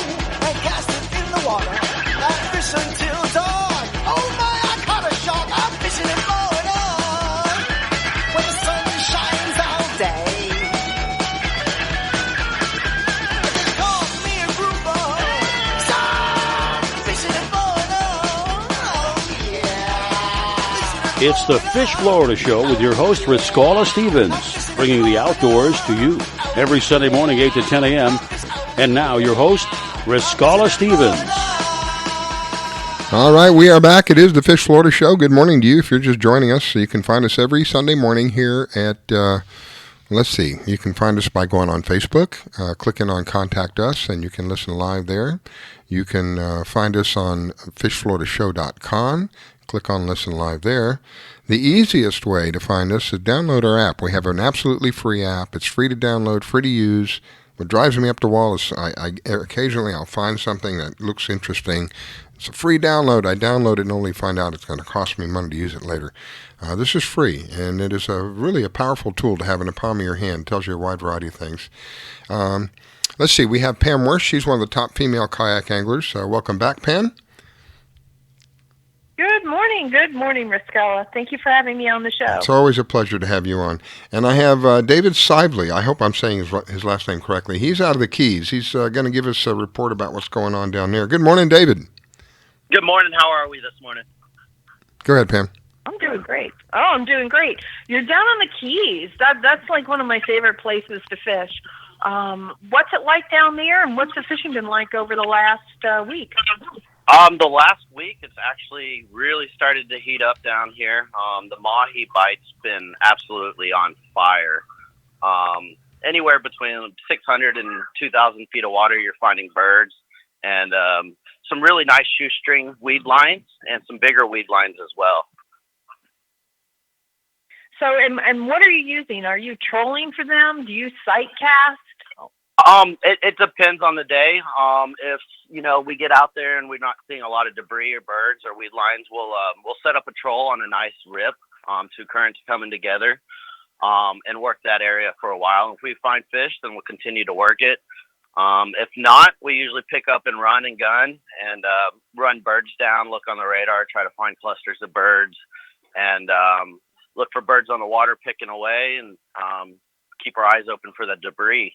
and cast it in the water. I fish until dawn. Oh my, I caught a shark. I'm fishing and blowing on. When the sun shines all day, It's the Fish Florida Show with your host, Riscala Stevens, bringing the outdoors to you every Sunday morning, 8 to 10 a.m. And now your host, Riscala Stevens. All right, we are back. It is the Fish Florida Show. Good morning to you if you're just joining us. So you can find us every Sunday morning here at, let's see, you can find us by going on Facebook, clicking on Contact Us, and you can listen live there. You can find us on fishfloridashow.com. Click on Listen Live there. The easiest way to find us is download our app. We have an absolutely free app. It's free to download, free to use. What drives me up the wall is occasionally I'll find something that looks interesting. It's a free download. I download it and only find out it's going to cost me money to use it later. This is free, and it is really a powerful tool to have in the palm of your hand. It tells you a wide variety of things. Let's see. We have Pam Worth. She's one of the top female kayak anglers. Welcome back, Pam. Good morning, Riscala. Thank you for having me on the show. It's always a pleasure to have you on. And I have David Sivley. I hope I'm saying his last name correctly. He's out of the Keys. He's going to give us a report about what's going on down there. Good morning, David. Good morning. How are we this morning? Go ahead, Pam. I'm doing great. I'm doing great. You're down on the Keys. That's like one of my favorite places to fish. What's it like down there, and what's the fishing been like over the last week? The last week, it's actually really started to heat up down here. The mahi bite's been absolutely on fire. Anywhere between 600 and 2,000 feet of water, you're finding birds, and some really nice shoestring weed lines, and some bigger weed lines as well. So, and what are you using? Are you trolling for them? Do you sight cast? It depends on the day. If we get out there and we're not seeing a lot of debris or birds or weed lines, we'll set up a troll on a nice rip, two currents coming together, and work that area for a while. If we find fish, then we'll continue to work it. If not, we usually pick up and run and gun and run birds down, look on the radar, try to find clusters of birds, and look for birds on the water picking away, and keep our eyes open for the debris.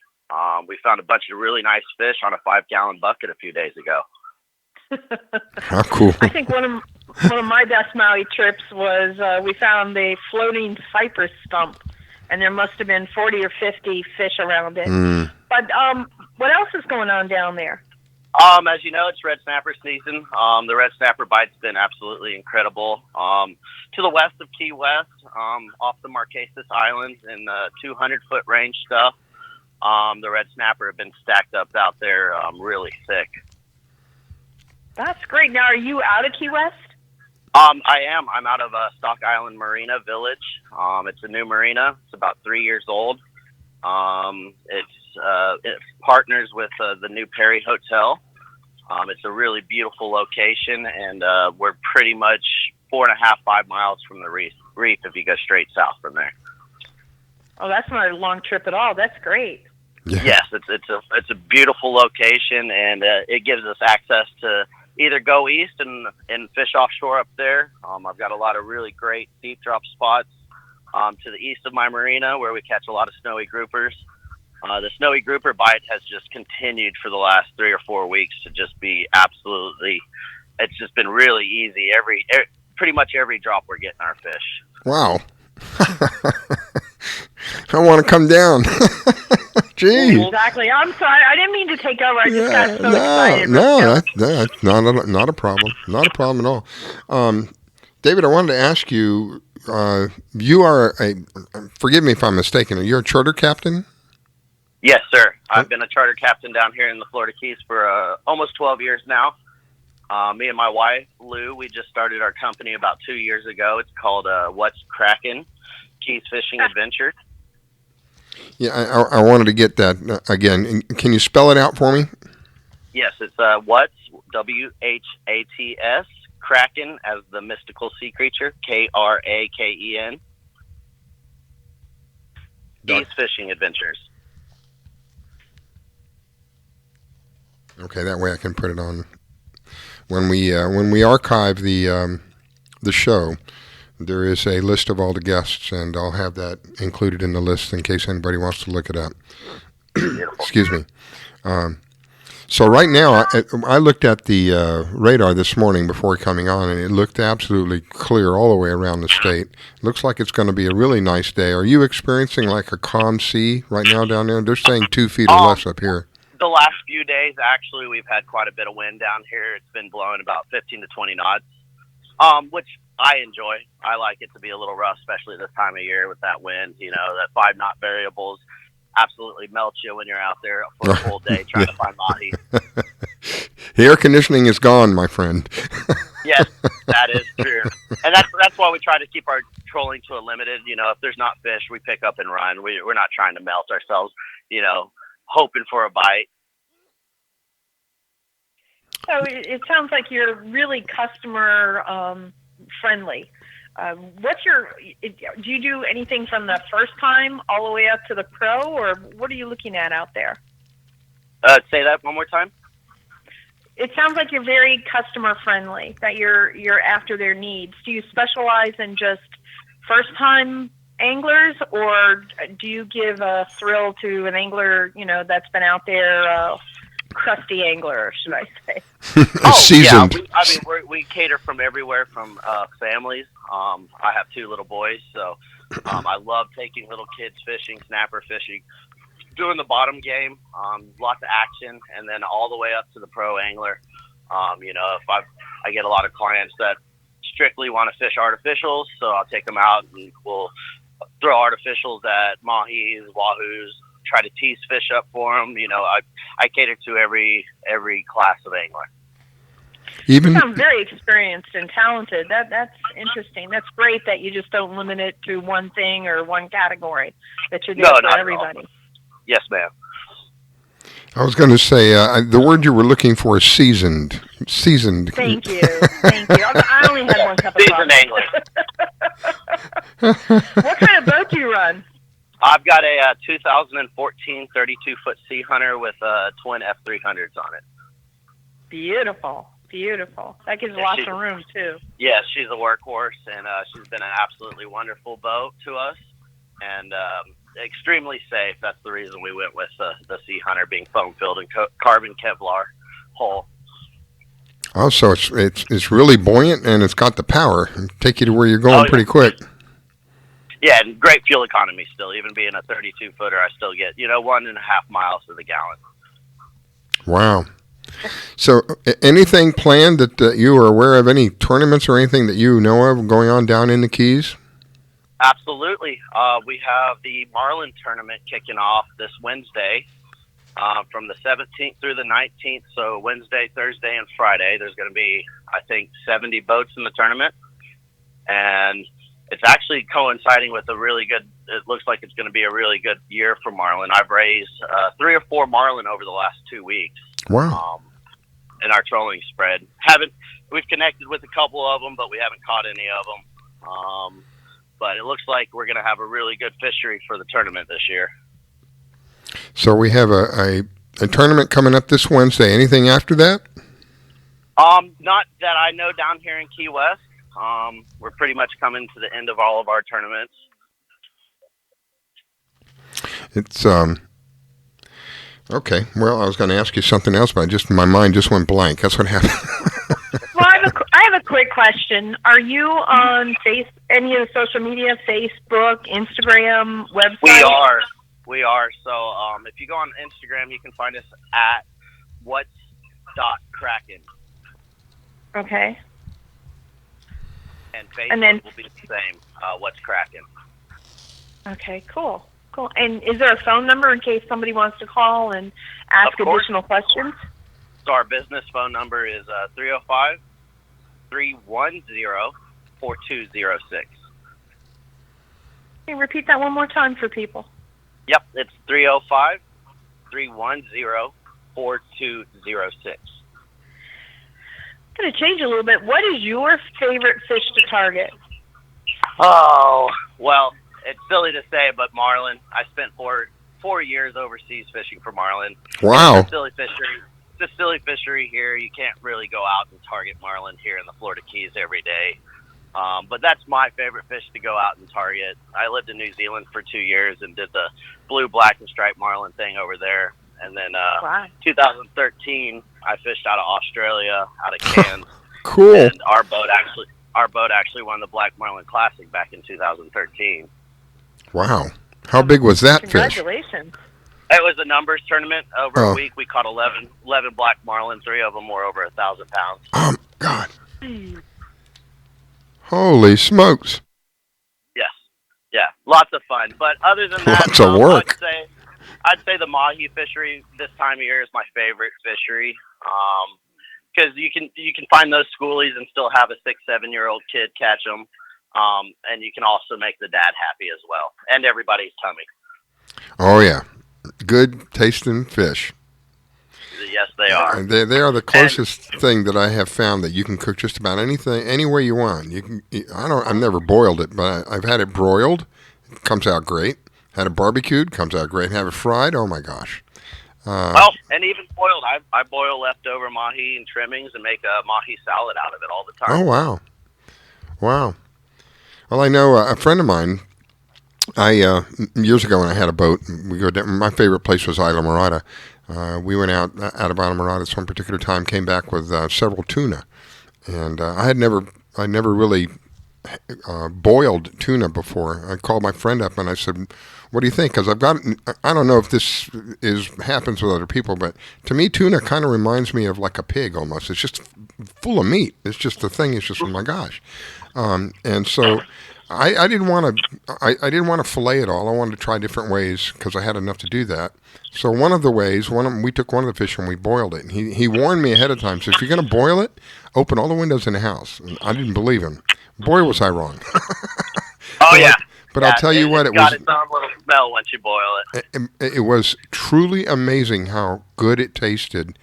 We found a bunch of really nice fish on a 5-gallon bucket a few days ago. How cool. I think one of my best Maui trips was we found a floating cypress stump, and there must have been 40 or 50 fish around it. But what else is going on down there? As you know, it's red snapper season. The red snapper bite's been absolutely incredible. To the west of Key West, off the Marquesas Islands in the 200-foot range stuff, the red snapper have been stacked up out there really thick. That's great. Now, are you out of Key West? I am. I'm out of Stock Island Marina Village. It's a new marina. It's about 3 years old. It partners with the new Perry Hotel. It's a really beautiful location, and we're pretty much 4.5-5 miles from the reef if you go straight south from there. Oh, that's not a long trip at all. That's great. Yeah. Yes, it's a beautiful location, and it gives us access to either go east and fish offshore up there. I've got a lot of really great deep drop spots to the east of my marina where we catch a lot of snowy groupers. The snowy grouper bite has just continued for the last 3 or 4 weeks to just be absolutely, it's just been really easy. Pretty much every drop we're getting our fish. Wow. I want to come down. Jeez. Exactly. I'm sorry. I didn't mean to take over. I just got so excited. That's not a problem. Not a problem at all. David, I wanted to ask you, you are forgive me if I'm mistaken, you're a charter captain? Yes, sir. I've been a charter captain down here in the Florida Keys for almost 12 years now. Me and my wife, Lou, we just started our company about 2 years ago. It's called What's Crackin'? Keys Fishing Adventure. Yeah, I wanted to get that again. Can you spell it out for me? Yes, it's What's, W-H-A-T-S, Kraken as the mystical sea creature, K-R-A-K-E-N. Keys Fishing Adventures. Okay, that way I can put it on when we archive the show. There is a list of all the guests, and I'll have that included in the list in case anybody wants to look it up. Excuse me. So right now, I looked at the radar this morning before coming on, and it looked absolutely clear all the way around the state. Looks like it's going to be a really nice day. Are you experiencing like a calm sea right now down there? They're saying 2 feet or less up here. The last few days, actually, we've had quite a bit of wind down here. It's been blowing about 15 to 20 knots, which I enjoy. I like it to be a little rough, especially this time of year with that wind. You know, that 5-knot variables absolutely melts you when you're out there for a full day trying to find mahi. The air conditioning is gone, my friend. Yes, that is true. And that's why we try to keep our trolling to a limited. You know, if there's not fish, we pick up and run. We're not trying to melt ourselves, you know, hoping for a bite. So it sounds like you're really customer friendly. Do you do anything from the first time all the way up to the pro, or what are you looking at out there? Say that one more time. It sounds like you're very customer friendly, that you're after their needs. Do you specialize in just first time anglers, or do you give a thrill to an angler, you know, that's been out there, crusty angler, should I say? Seasoned. Yeah, we cater from everywhere from families. I have 2 little boys, so I love taking little kids fishing, snapper fishing, doing the bottom game, lots of action, and then all the way up to the pro angler. You know, if I get a lot of clients that strictly want to fish artificials, so I'll take them out and we'll throw artificials at mahis, wahoos, try to tease fish up for them. You know, I cater to every class of angler. You sound very experienced and talented. That's interesting. That's great that you just don't limit it to one thing or one category, that you're there for everybody. Yes, ma'am. I was going to say, the word you were looking for is seasoned. Seasoned. Thank you. Thank you. I only had one cup of Seasoned angler. What kind of boat do you run? I've got a 2014 32-foot Sea Hunter with twin F300s on it. Beautiful. Beautiful. That gives lots of room, too. Yes, she's a workhorse, and she's been an absolutely wonderful boat to us, and extremely safe. That's the reason we went with the Sea Hunter, being foam-filled and carbon Kevlar hull. Oh, so it's really buoyant, and it's got the power. Take you to where you're going pretty quick. Yeah, and great fuel economy still. Even being a 32-footer, I still get, 1.5 miles to the gallon. Wow. So anything planned that you are aware of, any tournaments or anything that you know of going on down in the Keys? Absolutely. We have the Marlin tournament kicking off this Wednesday from the 17th through the 19th. So Wednesday, Thursday, and Friday, there's going to be, I think, 70 boats in the tournament. And it's actually coinciding with a really good, it looks like it's going to be a really good year for Marlin. I've raised 3 or 4 Marlin over the last 2 weeks. Wow. In our trolling spread. We've connected with a couple of them, but we haven't caught any of them. But it looks like we're going to have a really good fishery for the tournament this year. So we have a tournament coming up this Wednesday. Anything after that? Not that I know down here in Key West. We're pretty much coming to the end of all of our tournaments. It's okay. Well, I was going to ask you something else, but my mind just went blank. That's what happened. Well, I have a quick question. Are you on any of the social media, Facebook, Instagram, website? We are. So if you go on Instagram, you can find us at what's.kraken. Okay. And Facebook will be the same, What's Kraken. Okay, cool. And is there a phone number in case somebody wants to call and ask additional questions? So our business phone number is 305-310-4206. Can you repeat that one more time for people? Yep, it's 305-310-4206. I'm going to change a little bit. What is your favorite fish to target? Oh, well, it's silly to say, but marlin. I spent 4 years overseas fishing for marlin. Wow. It's a silly fishery here. You can't really go out and target marlin here in the Florida Keys every day. But that's my favorite fish to go out and target. I lived in New Zealand for 2 years and did the blue, black, and striped marlin thing over there. And then 2013, I fished out of Australia, out of Cairns. Cool. And our boat actually won the Black Marlin Classic back in 2013. Wow. How big was that fish? Congratulations. It was a numbers tournament. Over Oh. a week, we caught 11 black marlin. 3 of them were over 1,000 pounds. God. Holy smokes. Yes. Yeah. Lots of fun. But other than that, Lots of work. I'd say the mahi fishery this time of year is my favorite fishery. Because you can find those schoolies and still have a 6-7-year-old kid catch them. And you can also make the dad happy as well. And everybody's tummy. Oh, yeah. Good tasting fish. Yes, they are. They are the closest thing that I have found that you can cook just about anything, any way you want. I've never boiled it, but I've had it broiled. It comes out great. Had it barbecued, comes out great. Have it fried, oh my gosh. Well, and even boiled. I boil leftover mahi and trimmings and make a mahi salad out of it all the time. Oh, wow. Wow. Well, I know a friend of mine, years ago when I had a boat, we go down, my favorite place was Isla Morada. We went out of Isla Morada at some particular time, came back with several tuna. And I never really boiled tuna before. I called my friend up and I said, what do you think? Because I don't know if this happens with other people, but to me, tuna kind of reminds me of like a pig almost. It's just full of meat. It's just the thing is just, oh my gosh. And so I didn't want to fillet it all. I wanted to try different ways because I had enough to do that. So one of the ways, we took one of the fish and we boiled it. And he warned me ahead of time. So if you're going to boil it, open all the windows in the house. And I didn't believe him. Boy, was I wrong. But I'll tell you what, it got its own little smell once you boil it. It was truly amazing how good it tasted.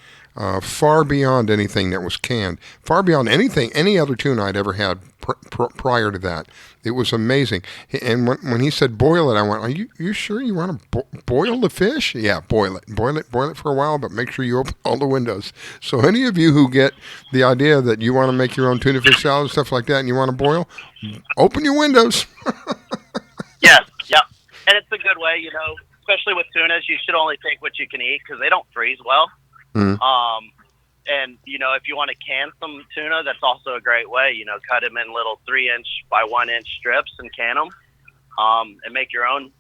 Far beyond anything that was canned, far beyond any other tuna I'd ever had prior to that. It was amazing. And when he said boil it, I went, are you sure you want to boil the fish? Yeah, boil it for a while, but make sure you open all the windows. So any of you who get the idea that you want to make your own tuna fish salad and stuff like that and you want to boil, open your windows. Yes, yep. And it's a good way, especially with tunas, you should only take what you can eat because they don't freeze well. Mm. And if you want to can some tuna, that's also a great way. Cut them in little 3-inch by 1-inch strips and can them, and make your own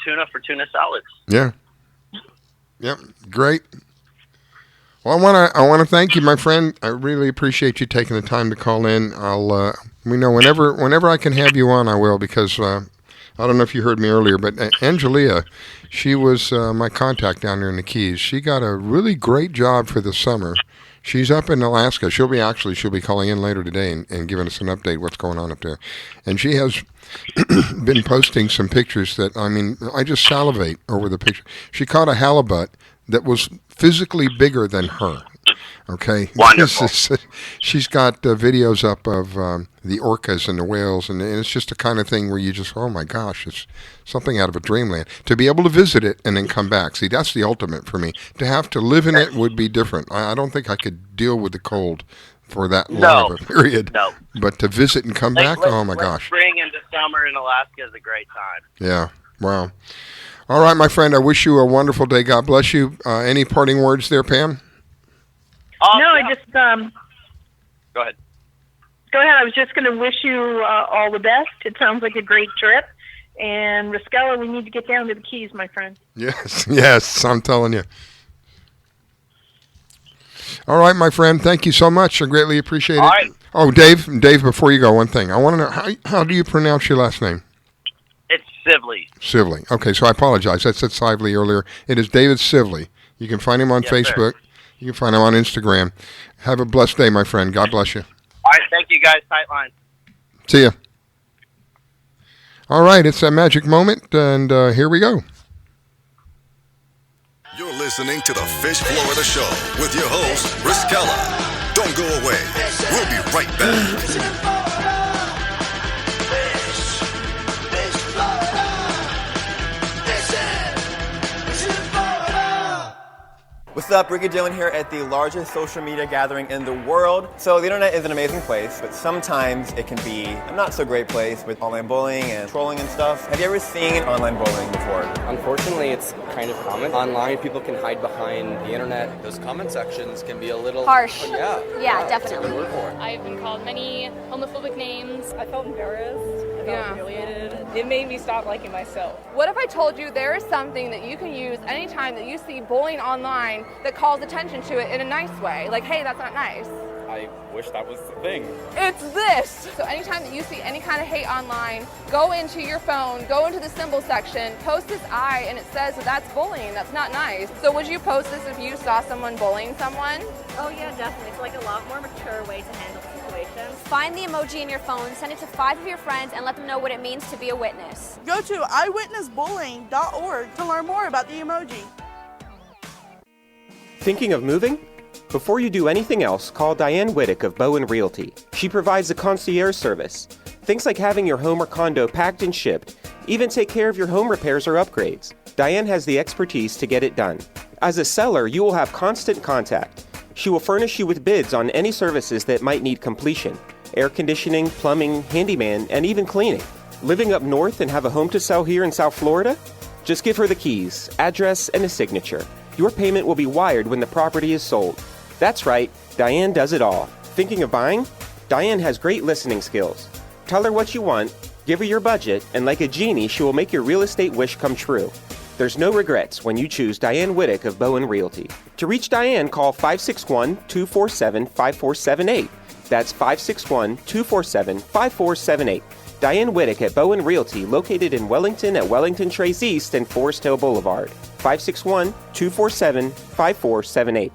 tuna for tuna salads. Yeah. Yep. Great. Well, I want to thank you, my friend. I really appreciate you taking the time to call in. Whenever I can have you on, I will, because I don't know if you heard me earlier, but Angelia, she was my contact down there in the Keys. She got a really great job for the summer. She's up in Alaska. She'll be calling in later today and giving us an update what's going on up there. And she has been posting some pictures that, I just salivate over the picture. She caught a halibut that was physically bigger than her. Okay. Wonderful. She's got videos up of the orcas and the whales, and it's just the kind of thing where you just, oh my gosh, it's something out of a dreamland. To be able to visit it and then come back, see, that's the ultimate for me. To have to live in it would be different. I don't think I could deal with the cold for that long of a period. No. But to visit and come back, oh my gosh. Spring into summer in Alaska is a great time. Yeah. Wow. All right, my friend, I wish you a wonderful day. God bless you. Any parting words there, Pam? I just Go ahead. Go ahead. I was just going to wish you all the best. It sounds like a great trip. And Riscella, we need to get down to the Keys, my friend. Yes, I'm telling you. All right, my friend. Thank you so much. I greatly appreciate it. All right. Oh, Dave, before you go, one thing. I want to know, how do you pronounce your last name? It's Sivley. Sivley. Okay, so I apologize. I said Sivley earlier. It is David Sivley. You can find him on Facebook. Sir. You can find him on Instagram. Have a blessed day, my friend. God bless you. All right, thank you guys. Tight line. See ya. All right, it's that magic moment, and here we go. You're listening to the Fish Florida Show with your host, Riscella. Don't go away. We'll be right back. With What's up, Ricky Dillon here at the largest social media gathering in the world. So the internet is an amazing place, but sometimes it can be a not so great place with online bullying and trolling and stuff. Have you ever seen online bullying before? Unfortunately, it's kind of common. Online, people can hide behind the internet. Those comment sections can be a little harsh. Yeah, definitely. That's a good word for it. I've been called many homophobic names. I felt embarrassed. I felt humiliated. It made me stop liking myself. What if I told you there is something that you can use anytime that you see bullying online that calls attention to it in a nice way? Like, hey, that's not nice. I wish that was the thing. It's this! So anytime that you see any kind of hate online, go into your phone, go into the symbol section, post this I, and it says that that's bullying. That's not nice. So would you post this if you saw someone bullying someone? Oh yeah, definitely. It's like a lot more mature way to handle situations. Find the emoji in your phone, send it to 5 of your friends, and let them know what it means to be a witness. Go to eyewitnessbullying.org to learn more about the emoji. Thinking of moving? Before you do anything else, call Diane Whittick of Bowen Realty. She provides a concierge service. Things like having your home or condo packed and shipped, even take care of your home repairs or upgrades. Diane has the expertise to get it done. As a seller, you will have constant contact. She will furnish you with bids on any services that might need completion: air conditioning, plumbing, handyman, and even cleaning. Living up north and have a home to sell here in South Florida? Just give her the keys, address, and a signature. Your payment will be wired when the property is sold. That's right, Diane does it all. Thinking of buying? Diane has great listening skills. Tell her what you want, give her your budget, and like a genie, she will make your real estate wish come true. There's no regrets when you choose Diane Whittick of Bowen Realty. To reach Diane, call 561-247-5478. That's 561-247-5478. Diane Whittick at Bowen Realty, located in Wellington at Wellington Trace East and Forest Hill Boulevard. 561-247-5478.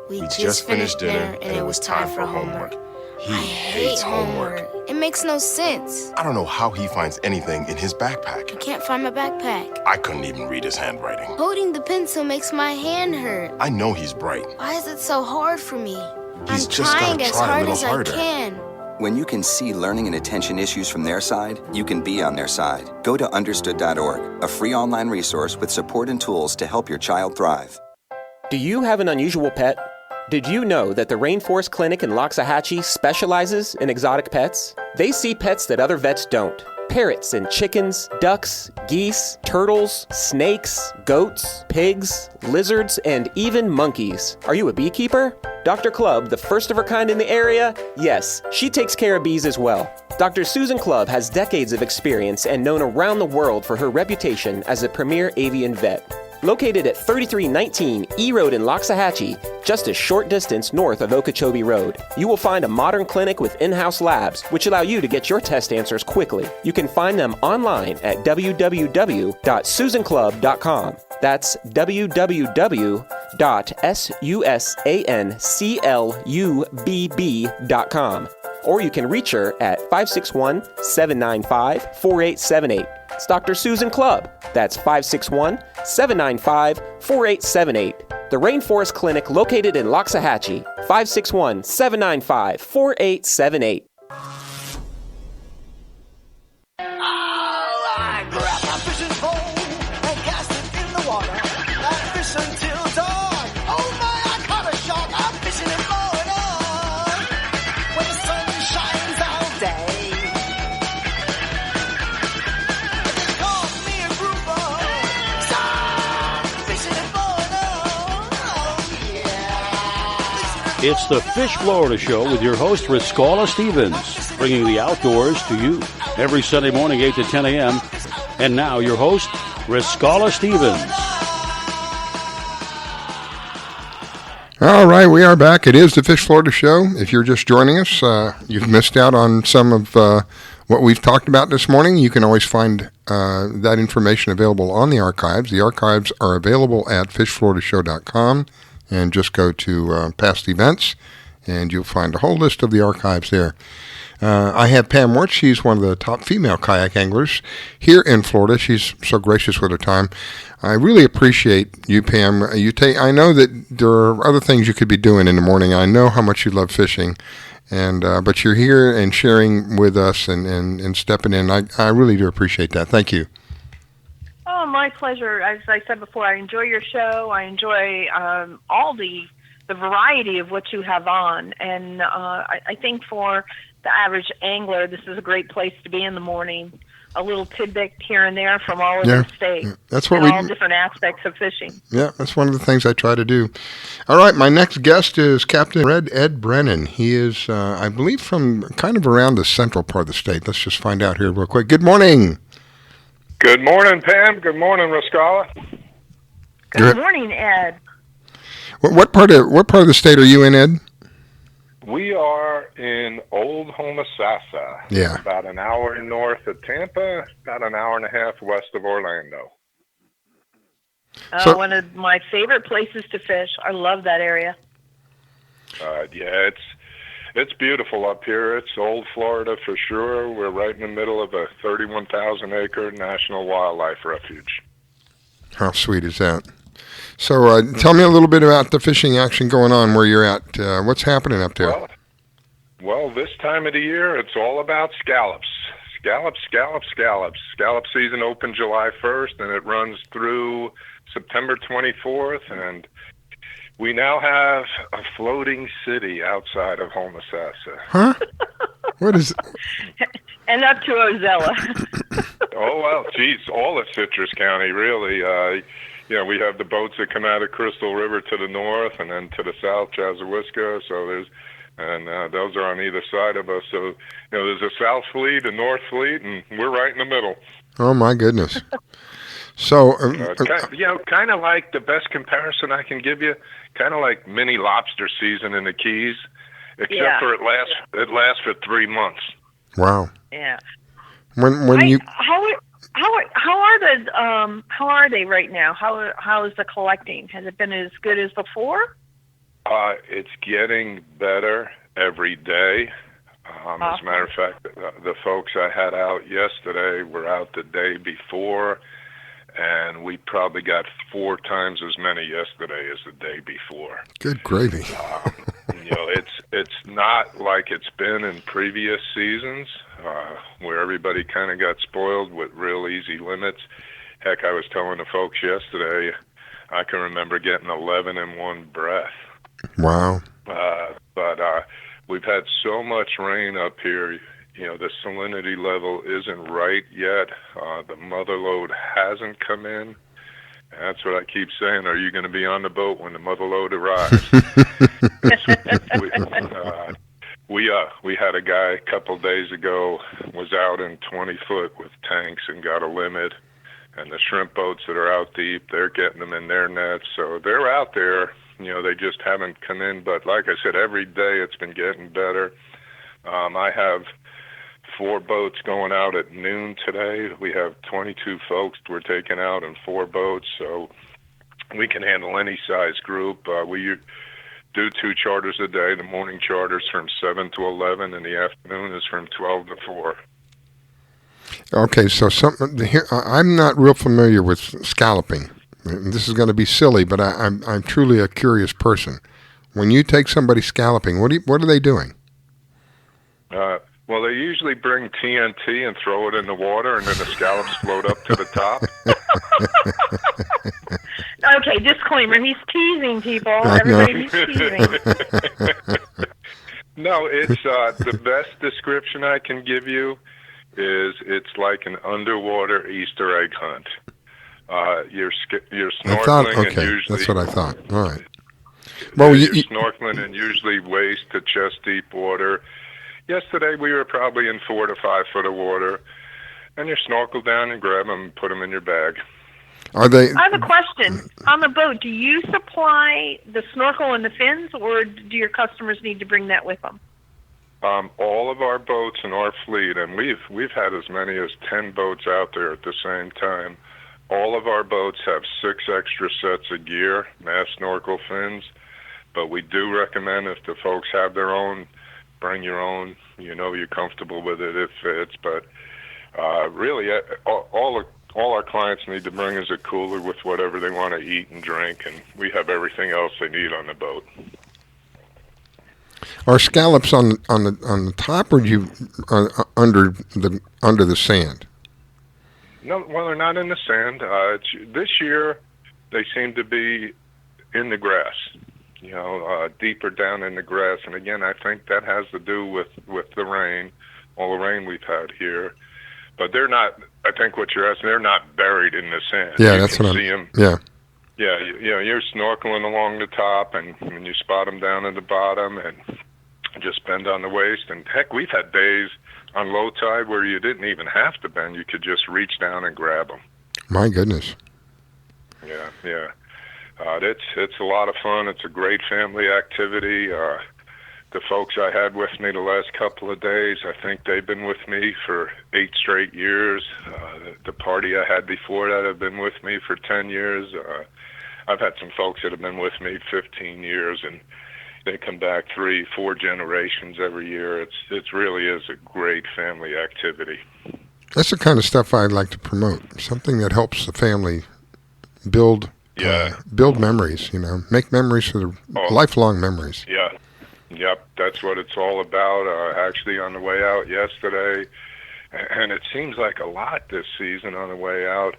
We just finished dinner and it was time for homework. He hates homework. It makes no sense. I don't know how he finds anything in his backpack. I can't find my backpack. I couldn't even read his handwriting. Holding the pencil makes my hand hurt. I know he's bright. Why is it so hard for me? He's I'm just trying gotta as try a hard little as harder. I can. When you can see learning and attention issues from their side, you can be on their side. Go to understood.org, a free online resource with support and tools to help your child thrive. Do you have an unusual pet? Did you know that the Rainforest Clinic in Loxahatchee specializes in exotic pets? They see pets that other vets don't. Parrots and chickens, ducks, geese, turtles, snakes, goats, pigs, lizards, and even monkeys. Are you a beekeeper? Dr. Clubb, the first of her kind in the area? Yes, she takes care of bees as well. Dr. Susan Clubb has decades of experience and known around the world for her reputation as a premier avian vet. Located at 3319 E Road in Loxahatchee, just a short distance north of Okeechobee Road, you will find a modern clinic with in-house labs, which allow you to get your test answers quickly. You can find them online at www.susanclub.com. That's www.susanclubb.com. Or you can reach her at 561-795-4878. It's Dr. Susan Clubb. That's 561-795-4878. The Rainforest Clinic located in Loxahatchee. 561-795-4878. I grab my fishing pole and cast it in the water. I fish until dawn. Oh my, I caught a shark. I'm fishing and blowing on when the sun shines all day. They call me a grouper. So I'm fishing and blowing on. Oh yeah. It's the Fish Florida Show with your host, Riscala Stevens, bringing the outdoors to you every Sunday morning, 8 to 10 a.m. And now your host, Riscala Stevens. All right, we are back. It is the Fish Florida Show. If you're just joining us, you've missed out on some of what we've talked about this morning. You can always find that information available on the archives. The archives are available at fishfloridashow.com, and just go to past events, and you'll find a whole list of the archives there. I have Pam Wirtz. She's one of the top female kayak anglers here in Florida. She's so gracious with her time. I really appreciate you, Pam. I know that there are other things you could be doing in the morning. I know how much you love fishing, and but you're here and sharing with us and stepping in. I really do appreciate that. Thank you. my pleasure. As I said before, I enjoy your show. I enjoy all the variety of what you have on, and I think for the average angler, this is a great place to be in the morning. A little tidbit here and there from all over the state. Yeah. That's what and all different aspects of fishing. Yeah, that's one of the things I try to do. All right, my next guest is Captain Ed Brennen. He is, I believe, from kind of around the central part of the state. Let's just find out here real quick. Good morning. Good morning, Pam. Good morning, Rascala. Good morning, Ed. What part of the state are you in, Ed? We are in Old Homosassa. Yeah. About an hour north of Tampa, about an hour and a half west of Orlando. One of my favorite places to fish. I love that area. Yeah, it's beautiful up here. It's old Florida for sure. We're right in the middle of a 31,000-acre national wildlife refuge. How sweet is that? So tell me a little bit about the fishing action going on where you're at. What's happening up there? Well, this time of the year, it's all about scallops. Scallops. Scallop season opened July 1st, and it runs through September 24th, and we now have a floating city outside of Homosassa. Huh? What is it? And up to Ozella. Oh, well, geez, all of Citrus County, really. We have the boats that come out of Crystal River to the north, and then to the south, Chazawiska. So those are on either side of us. So there's a South Fleet, a North Fleet, and we're right in the middle. Oh my goodness! So kind of like the best comparison I can give you, kind of like mini lobster season in the Keys, except for it lasts for 3 months. Wow. Yeah. How are they right now? How is the collecting? Has it been as good as before? It's getting better every day. As a matter of fact, the folks I had out yesterday were out the day before, and we probably got 4 times as many yesterday as the day before. Good gravy. It's not like it's been in previous seasons where everybody kind of got spoiled with real easy limits. Heck, I was telling the folks yesterday, I can remember getting 11 in one breath. Wow. But we've had so much rain up here, the salinity level isn't right yet. The mother lode hasn't come in. And that's what I keep saying. Are you going to be on the boat when the mother lode arrives? We had a guy a couple days ago was out in 20 foot with tanks and got a limit. And the shrimp boats that are out deep, they're getting them in their nets. So they're out there. They just haven't come in. But like I said, every day it's been getting better. I have 4 boats going out at noon today. We have 22 folks we're taking out in 4 boats. So we can handle any size group. We do 2 charters a day. The morning charter's from 7 to 11, and the afternoon is from 12 to 4. Okay, so I'm not real familiar with scalloping. This is going to be silly, but I'm truly a curious person. When you take somebody scalloping, what are they doing? Well, they usually bring TNT and throw it in the water, and then the scallops float up to the top. Okay, disclaimer, he's teasing people. Everybody's teasing. No, it's the best description I can give you is it's like an underwater Easter egg hunt. You're snorkeling and usually... That's what I thought. All right. Well, you're snorkeling in usually waist to chest deep water. Yesterday we were probably in 4 to 5 foot of water, and you snorkel down and grab them and put them in your bag. I have a question. On the boat, do you supply the snorkel and the fins, or do your customers need to bring that with them? All of our boats in our fleet, and we've had as many as 10 boats out there at the same time. All of our boats have 6 extra sets of gear, mask, snorkel, fins, but we do recommend if the folks have their own, bring your own. You're comfortable with it, it fits. But really, all our clients need to bring is a cooler with whatever they want to eat and drink, and we have everything else they need on the boat. Are scallops on the top, or under the sand? No, well, they're not in the sand. This year, they seem to be in the grass, deeper down in the grass. And again, I think that has to do with the rain, all the rain we've had here. But they're not, I think what you're asking, they're not buried in the sand. Yeah, you that's can what see I'm. them. Yeah. Yeah, you're snorkeling along the top, and you spot them down at the bottom, and just bend on the waist. And heck, we've had days on low tide where you didn't even have to bend; you could just reach down and grab them. My goodness. Yeah. It's a lot of fun. It's a great family activity. The folks I had with me the last couple of days, I think they've been with me for 8 straight years. The party I had before that have been with me for 10 years. I've had some folks that have been with me 15 years, and they come back 3-4 generations every year. It really is a great family activity. That's the kind of stuff I'd like to promote. Something that helps the family build memories. Make memories for the lifelong memories. Yeah. Yep, that's what it's all about. Actually, on the way out yesterday, and it seems like a lot this season on the way out,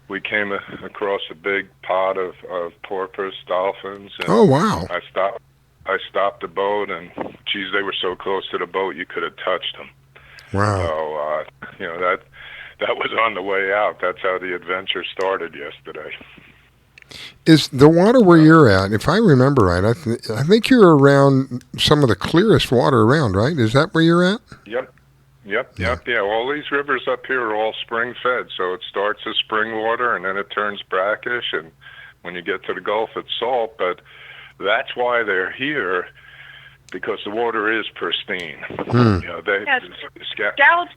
we came across a big pod of porpoise dolphins. And oh, wow. I stopped the boat, and, geez, they were so close to the boat you could have touched them. Wow. So, that was on the way out. That's how the adventure started yesterday. Is the water where you're at, if I remember right, I think you're around some of the clearest water around, right? Is that where you're at? Yep. Yeah, all these rivers up here are all spring-fed, so it starts as spring water, and then it turns brackish, and when you get to the Gulf, it's salt, but that's why they're here, because the water is pristine. Scallops.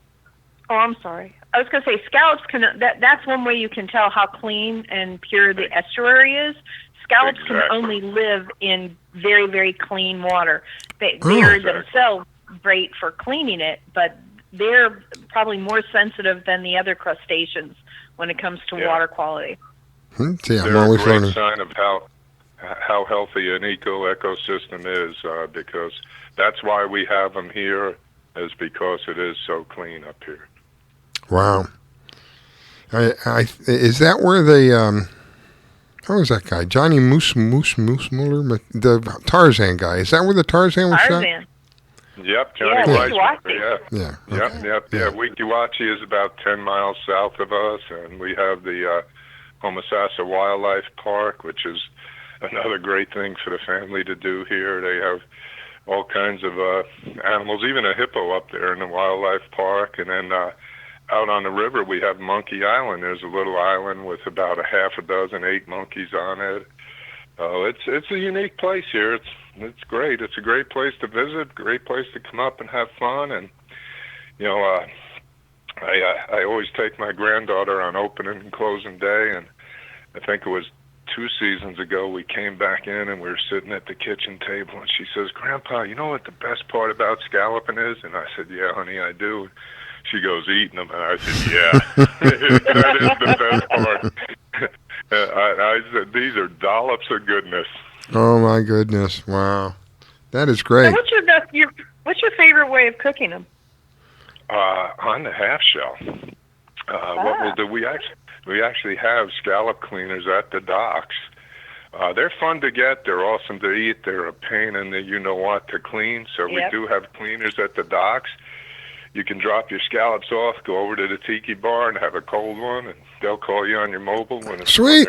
Oh, I'm sorry. I was going to say scallops that's one way you can tell how clean and pure the estuary is. Scallops can only live in very, very clean water. They are themselves great for cleaning it, but they're probably more sensitive than the other crustaceans when it comes to water quality. They're a great sign of how healthy an ecosystem is, because that's why we have them here, is because it is so clean up here. Wow. Is that where the how was that guy? Johnny Moose Muller, the Tarzan guy. Is that where the Tarzan was shot? Yep, Johnny Weissmuller. Yeah. Yeah. Wekiwachi is about 10 miles south of us, and we have the Homosassa Wildlife Park, which is another great thing for the family to do here. They have all kinds of animals, even a hippo up there in the wildlife park, and then out on the river, we have Monkey Island. There's a little island with about a half a dozen 8 monkeys on it. It's a unique place here. It's great. It's a great place to visit, great place to come up and have fun. And I always take my granddaughter on opening and closing day. And I think it was 2 seasons ago we came back in and we were sitting at the kitchen table, and she says, "Grandpa, you know what the best part about scalloping is?" And I said, "Yeah, honey, I do." She goes, "Eating them." And I said, "Yeah, that is the best part." I said, "These are dollops of goodness." Oh my goodness! Wow, that is great. So what's your favorite way of cooking them? On the half shell. What we'll do, we actually have scallop cleaners at the docks. They're fun to get. They're awesome to eat. They're a pain in the you-know-what to clean. So we do have cleaners at the docks. You can drop your scallops off, go over to the tiki bar and have a cold one, and they'll call you on your mobile when it's clean.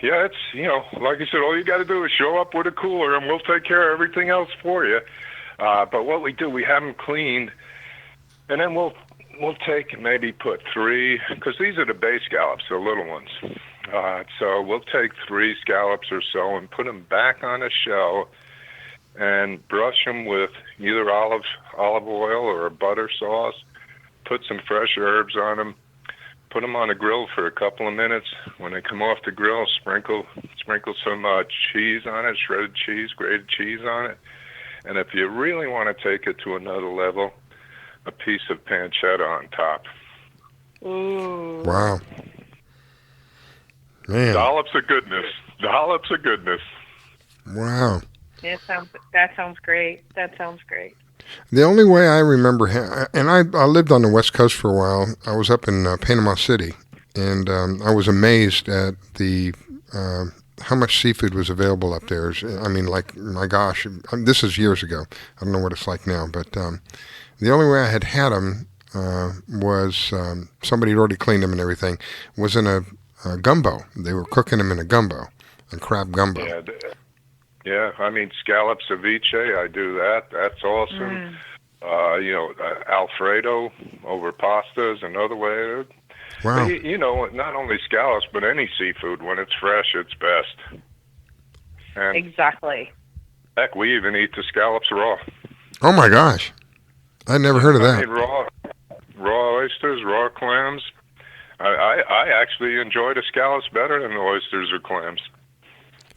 Yeah, it's, like I said, all you got to do is show up with a cooler, and we'll take care of everything else for you. But what we do, we have them cleaned, and then we'll take and maybe put 3, because these are the bay scallops, the little ones. So we'll take 3 scallops or so and put them back on a shell and brush them with either olive oil or a butter sauce. Put some fresh herbs on them. Put them on a grill for a couple of minutes. When they come off the grill, sprinkle some cheese on it, shredded cheese, grated cheese on it. And if you really want to take it to another level, a piece of pancetta on top. Ooh. Wow. Man. Dollops of goodness. Dollops of goodness. Wow. That sounds great. That sounds great. The only way I remember, and I lived on the West Coast for a while. I was up in Panama City, and I was amazed at the how much seafood was available up there. I mean, like, my gosh, this is years ago. I don't know what it's like now, but the only way I had them was somebody had already cleaned them and everything, was in a gumbo. They were cooking them in a gumbo, a crab gumbo. Yeah, I mean, scallop ceviche, I do that. That's awesome. Alfredo over pasta is another way. Wow. Not only scallops, but any seafood, when it's fresh, it's best. And exactly. Heck, we even eat the scallops raw. Oh, my gosh. I'd never heard of that. I mean, raw oysters, raw clams. I actually enjoy the scallops better than the oysters or clams.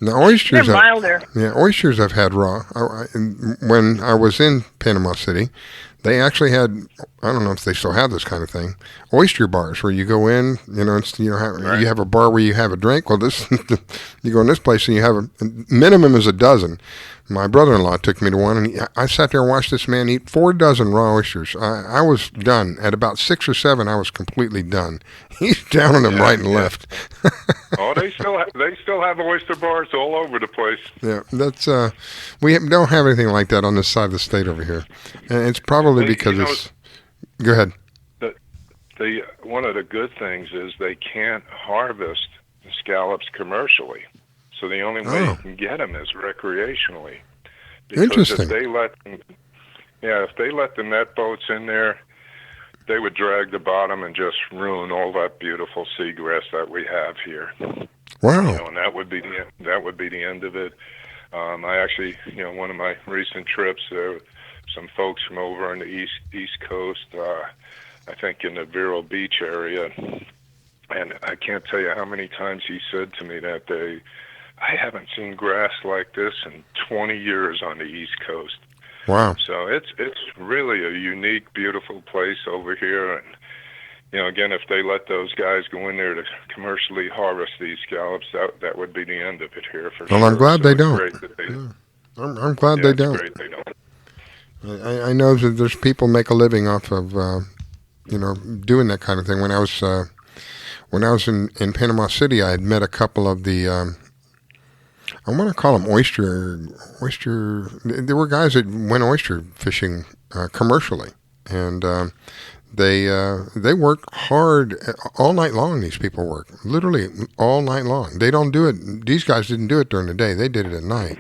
The oysters, they're milder. Oysters I've had raw. When I was in Panama City, they actually had, I don't know if they still have this kind of thing, oyster bars where you go in, you have a bar where you have a drink. Well, you go in this place and you have minimum is a dozen. My brother-in-law took me to one, and I sat there and watched this man eat 4 dozen raw oysters. I was done. At about 6 or 7, I was completely done. He's downing them right and left. Oh, they still have oyster bars all over the place. Yeah, that's we don't have anything like that on this side of the state over here, and it's probably because it's. Go ahead. One of the good things is they can't harvest scallops commercially. So the only way you can get them is recreationally. Because Interesting. If they let the net boats in there, they would drag the bottom and just ruin all that beautiful seagrass that we have here. Wow. And that would be the end of it. I actually, one of my recent trips, some folks from over on the East Coast, I think in the Vero Beach area, and I can't tell you how many times he said to me that day, I haven't seen grass like this in 20 years on the East Coast. Wow. So it's really a unique, beautiful place over here. And, again, if they let those guys go in there to commercially harvest these scallops, that would be the end of it here for sure. Well, I'm glad they don't. Great that they, I'm glad they don't. Great they don't. I know that there's people make a living off of, doing that kind of thing. When I was in Panama City, I had met a couple of the, I want to call them oyster. There were guys that went oyster fishing commercially, and they work hard all night long. These people work literally all night long. They don't do it. These guys didn't do it during the day. They did it at night,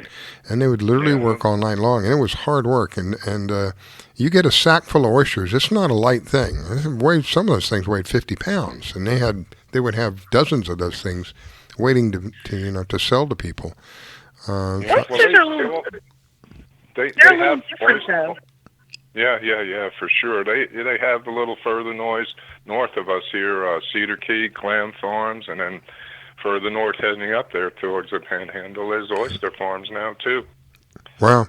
and they would literally work all night long. And it was hard work. And you get a sack full of oysters. It's not a light thing. Some of those things weighed 50 pounds, and they would have dozens of those things waiting to sell to people. Oysters are a little different, though. Yeah, for sure. They have a little further north of us here, Cedar Key, Clam Farms, and then further north heading up there towards the Panhandle, there's oyster farms now too. Wow.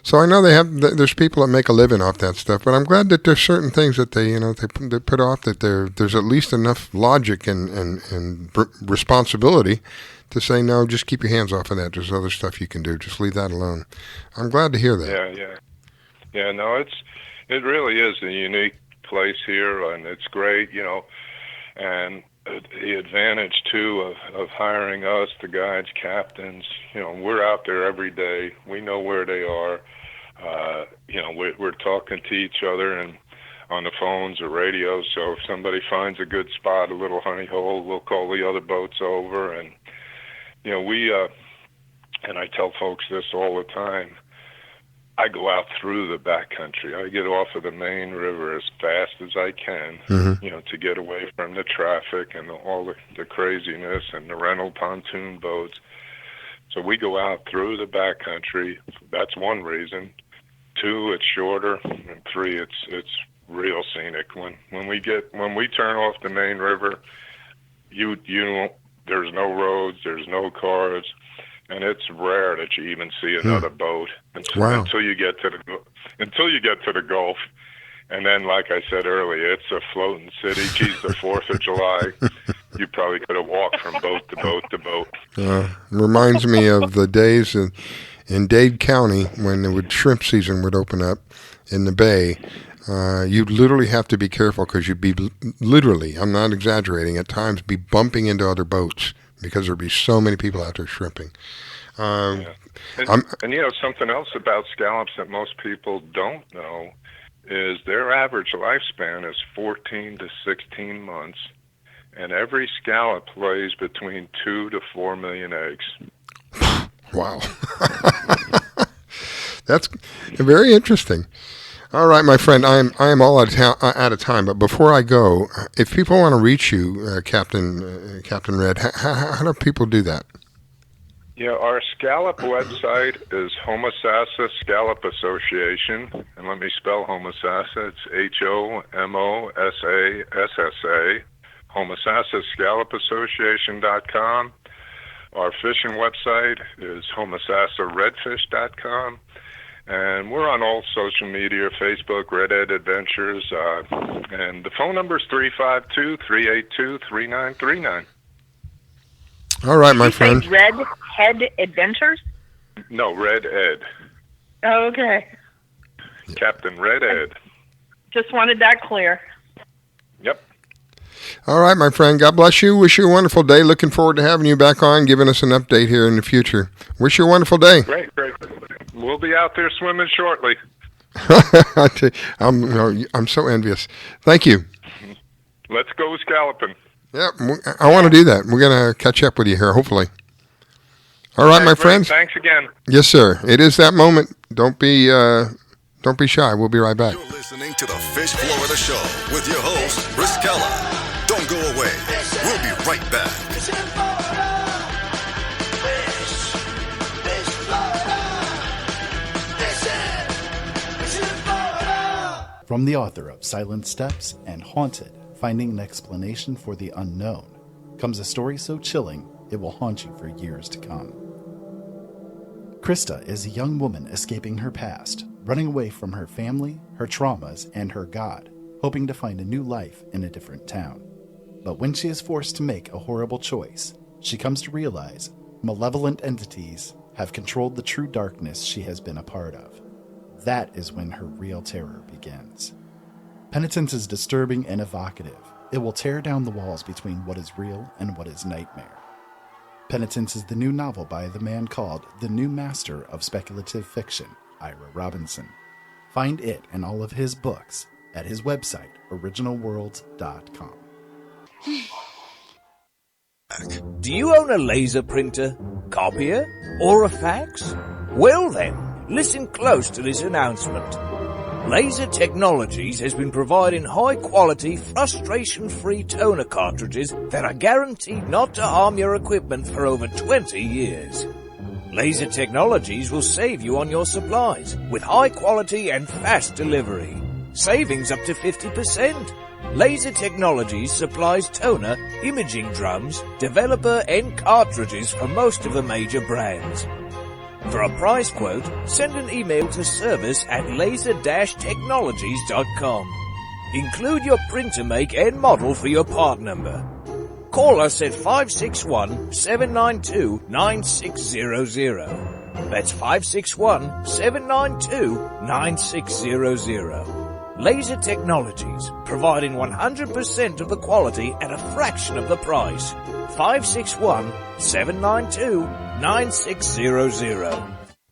So I know there's people that make a living off that stuff, but I'm glad that there's certain things that they put off, that there's at least enough logic and responsibility to say, no, just keep your hands off of that. There's other stuff you can do. Just leave that alone. I'm glad to hear that. Yeah. No, it really is a unique place here, and it's great, and the advantage too of hiring us, the guides, captains, we're out there every day. We know where they are. We're talking to each other and on the phones or radios. So if somebody finds a good spot, a little honey hole, we'll call the other boats over. And we and I tell folks this all the time. I go out through the backcountry. I get off of the main river as fast as I can, to get away from the traffic and all the craziness and the rental pontoon boats. So we go out through the backcountry. That's one reason. 2, it's shorter. And 3, it's real scenic. When we turn off the main river, there's no roads, there's no cars. And it's rare that you even see another boat until you get to the Gulf, and then, like I said earlier, it's a floating city. Geez, the 4th of July, you probably could have walked from boat to boat to boat. Reminds me of the days in in Dade County, when shrimp season would open up in the bay, you'd literally have to be careful because you'd be literally, I'm not exaggerating, at times be bumping into other boats because there'd be so many people out there shrimping. And something else about scallops that most people don't know is their average lifespan is 14 to 16 months, and every scallop lays between 2 to 4 million eggs. Wow. That's very interesting. All right, my friend, I am all out of time. But before I go, if people want to reach you, Captain Red, how do people do that? Yeah, our scallop website is Homosassa Scallop Association, and let me spell Homosassa. It's HOMOSASSA. Homosassa Scallop Association.com. Our fishing website is homosassaredfish.com. And we're on all social media, Facebook, Red Ed Adventures, and the phone number is 352-382-3939. All right, my friend. Red Head Adventures? No, Red Ed. Oh, okay. Captain Red Ed. Just wanted that clear. Yep. All right, my friend. God bless you. Wish you a wonderful day. Looking forward to having you back on, giving us an update here in the future. Wish you a wonderful day. Great. We'll be out there swimming shortly. I'm so envious. Thank you. Let's go scalloping. Yep, I want to do that. We're going to catch up with you here, hopefully. All right, my friends. Thanks again. Yes, sir. It is that moment. Don't be shy. We'll be right back. You're listening to the Fish Florida Show with your host, Riscella. Don't go away. We'll be right back. From the author of Silent Steps and Haunted, Finding an Explanation for the Unknown, comes a story so chilling it will haunt you for years to come. Krista is a young woman escaping her past, running away from her family, her traumas, and her God, hoping to find a new life in a different town. But when she is forced to make a horrible choice, she comes to realize malevolent entities have controlled the true darkness she has been a part of. That is when her real terror begins. Penitence is disturbing and evocative. It will tear down the walls between what is real and what is nightmare. Penitence is the new novel by the man called the new master of speculative fiction, Ira Robinson. Find it and all of his books at his website, originalworlds.com. Do you own a laser printer, copier, or a fax? Well then, listen close to this announcement. Laser Technologies has been providing high-quality, frustration-free toner cartridges that are guaranteed not to harm your equipment for over 20 years. Laser Technologies will save you on your supplies with high-quality and fast delivery. Savings up to 50%. Laser Technologies supplies toner, imaging drums, developer, and cartridges for most of the major brands. For a price quote, send an email to service@laser-technologies.com. Include your printer make and model for your part number. Call us at 561-792-9600. That's 561-792-9600. Laser Technologies, providing 100% of the quality at a fraction of the price. 561-792-9600.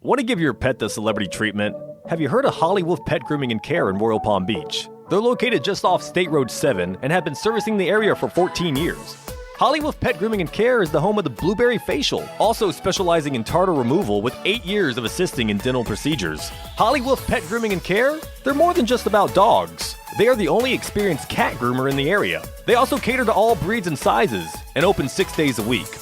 Want to give your pet the celebrity treatment? Have you heard of Holly Wolf Pet Grooming and Care in Royal Palm Beach? They're located just off State Road 7 and have been servicing the area for 14 years. Holly Wolf Pet Grooming and Care is the home of the Blueberry Facial, also specializing in tartar removal with 8 years of assisting in dental procedures. Holly Wolf Pet Grooming and Care? They're more than just about dogs. They are the only experienced cat groomer in the area. They also cater to all breeds and sizes and open 6 days a week.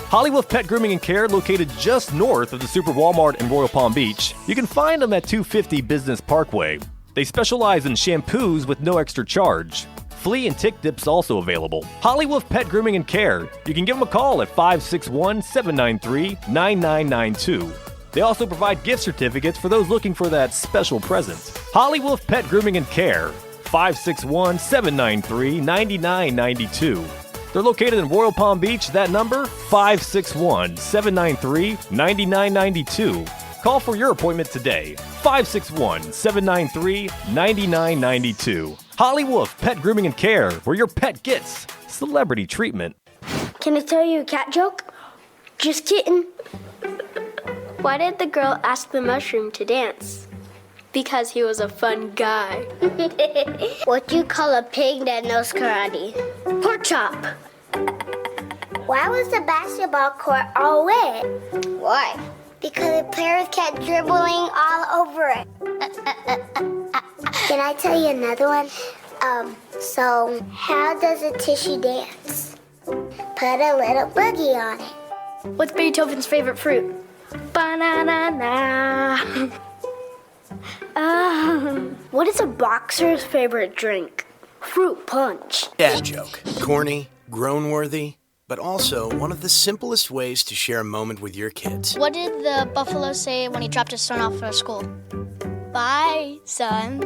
Holly Wolf Pet Grooming and Care, located just north of the Super Walmart in Royal Palm Beach. You can find them at 250 Business Parkway. They specialize in shampoos with no extra charge. Flea and tick dips also available. Holly Wolf Pet Grooming and Care. You can give them a call at 561-793-9992. They also provide gift certificates for those looking for that special present. Holly Wolf Pet Grooming and Care. 561-793-9992. They're located in Royal Palm Beach. That number, 561-793-9992. Call for your appointment today. 561-793-9992. Holly Wolf Pet Grooming and Care, where your pet gets celebrity treatment. Can I tell you a cat joke? Just kidding. Why did the girl ask the mushroom to dance? Because he was a fun guy. What do you call a pig that knows karate? Pork chop. Why was the basketball court all wet? Why? Because the players kept dribbling all over it. Can I tell you another one? So how does a tissue dance? Put a little boogie on it. What's Beethoven's favorite fruit? Banana. What is a boxer's favorite drink? Fruit punch. Dad joke. Corny, groan-worthy, but also one of the simplest ways to share a moment with your kids. What did the buffalo say when he dropped his son off at school? Bye, son.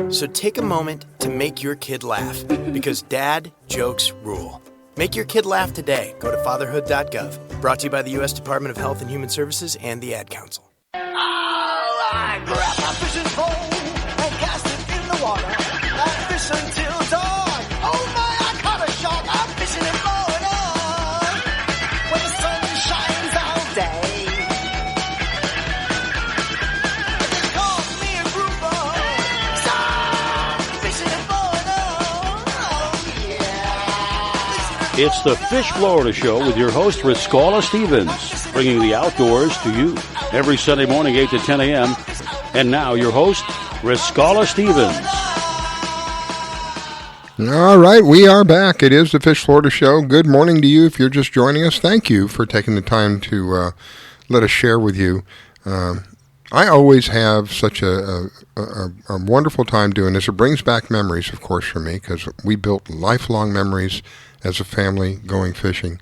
So take a moment to make your kid laugh, because dad jokes rule. Make your kid laugh today. Go to fatherhood.gov. Brought to you by the U.S. Department of Health and Human Services and the Ad Council. I grab my fishing pole and cast it in the water. I fish until dawn. Oh my, I caught a shark. I'm fishing and blowing on when the sun shines all day. They call me a grouper. So I'm fishing and blowing on. Oh yeah. It's the Fish Florida Show with your host, Riscala Stevens, bringing the outdoors to you every Sunday morning, 8 to 10 a.m. And now your host, Riscala Stevens. All right, we are back. It is the Fish Florida Show. Good morning to you if you're just joining us. Thank you for taking the time to let us share with you. I always have such a wonderful time doing this. It brings back memories, of course, for me, because we built lifelong memories as a family going fishing.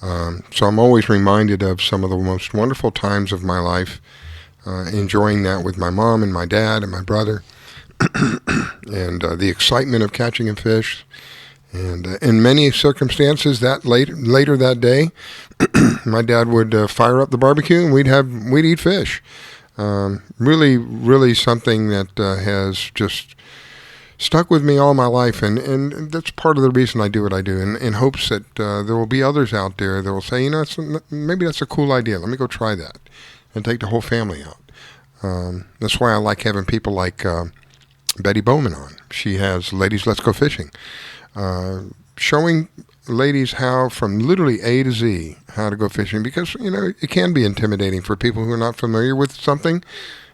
So I'm always reminded of some of the most wonderful times of my life, enjoying that with my mom and my dad and my brother, and the excitement of catching a fish. And in many circumstances, that later that day, my dad would fire up the barbecue and we'd eat fish. Really, really something that has just stuck with me all my life, and that's part of the reason I do what I do, in hopes that there will be others out there that will say, maybe that's a cool idea. Let me go try that, and take the whole family out. That's why I like having people like Betty Bowman on. She has Ladies Let's Go Fishing, showing ladies how, from literally A to Z, how to go fishing, because it can be intimidating for people who are not familiar with something.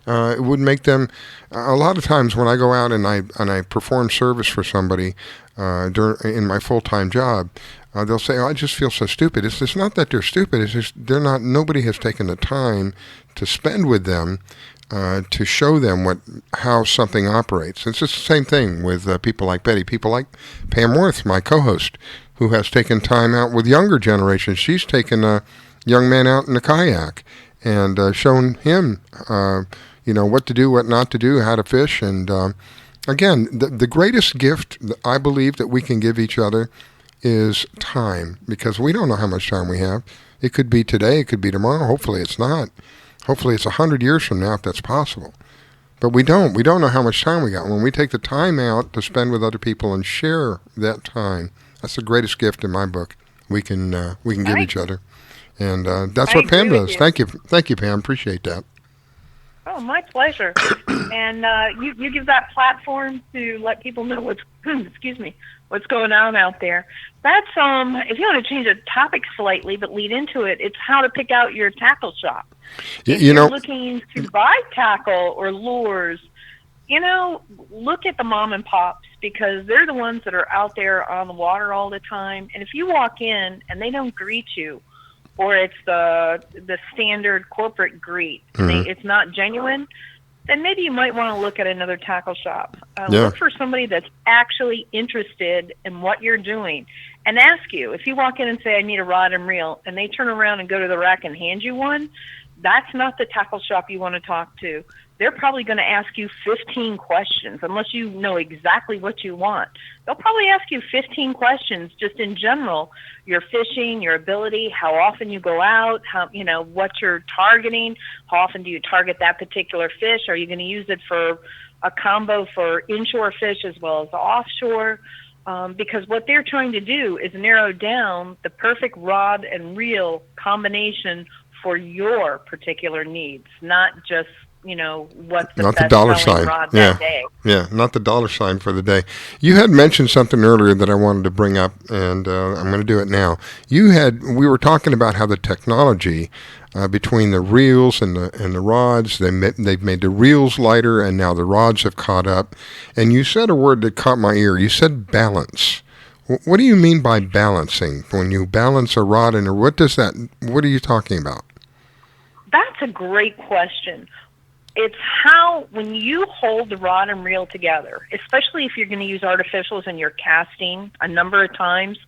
It would make them, a lot of times when I go out and I perform service for somebody in my full-time job, they'll say, I just feel so stupid. It's not that they're stupid, it's just nobody has taken the time to spend with them to show them how something operates. It's just the same thing with people like Betty, people like Pam Worth, my co-host, who has taken time out with younger generations. She's taken a young man out in a kayak and shown him what to do, what not to do, how to fish. And again, the greatest gift that I believe that we can give each other is time, because we don't know how much time we have. It could be today, it could be tomorrow. Hopefully it's not. Hopefully it's 100 years from now, if that's possible. But we don't know how much time we got. When we take the time out to spend with other people and share that time, that's the greatest gift in my book we can give each other. And that's what Pam does. Thank you, Pam. Appreciate that. Oh, my pleasure. And you give that platform to let people know what's going on out there. That's if you want to change the topic slightly, but lead into it, it's how to pick out your tackle shop. If you're looking to buy tackle or lures, look at the mom and pops, because they're the ones that are out there on the water all the time. And if you walk in and they don't greet you, or it's the standard corporate greet, it's not genuine, then maybe you might want to look at another tackle shop. Look for somebody that's actually interested in what you're doing, and ask you. If you walk in and say, I need a rod and reel, and they turn around and go to the rack and hand you one, that's not the tackle shop you want to talk to. they're probably going to ask you 15 questions, unless you know exactly what you want. They'll probably ask you 15 questions just in general, your fishing, your ability, how often you go out, how, what you're targeting, how often do you target that particular fish, are you going to use it for a combo for inshore fish as well as offshore, because what they're trying to do is narrow down the perfect rod and reel combination for your particular needs, not just what's the not best the dollar selling sign. rod that day. Yeah, not the dollar sign for the day. You had mentioned something earlier that I wanted to bring up, and I'm going to do it now. We were talking about how the technology between the reels and the rods, they've made the reels lighter, and now the rods have caught up. And you said a word that caught my ear. You said balance. What do you mean by balancing? When you balance a rod what are you talking about? That's a great question. It's how, when you hold the rod and reel together, especially if you're going to use artificials and you're casting a number of times,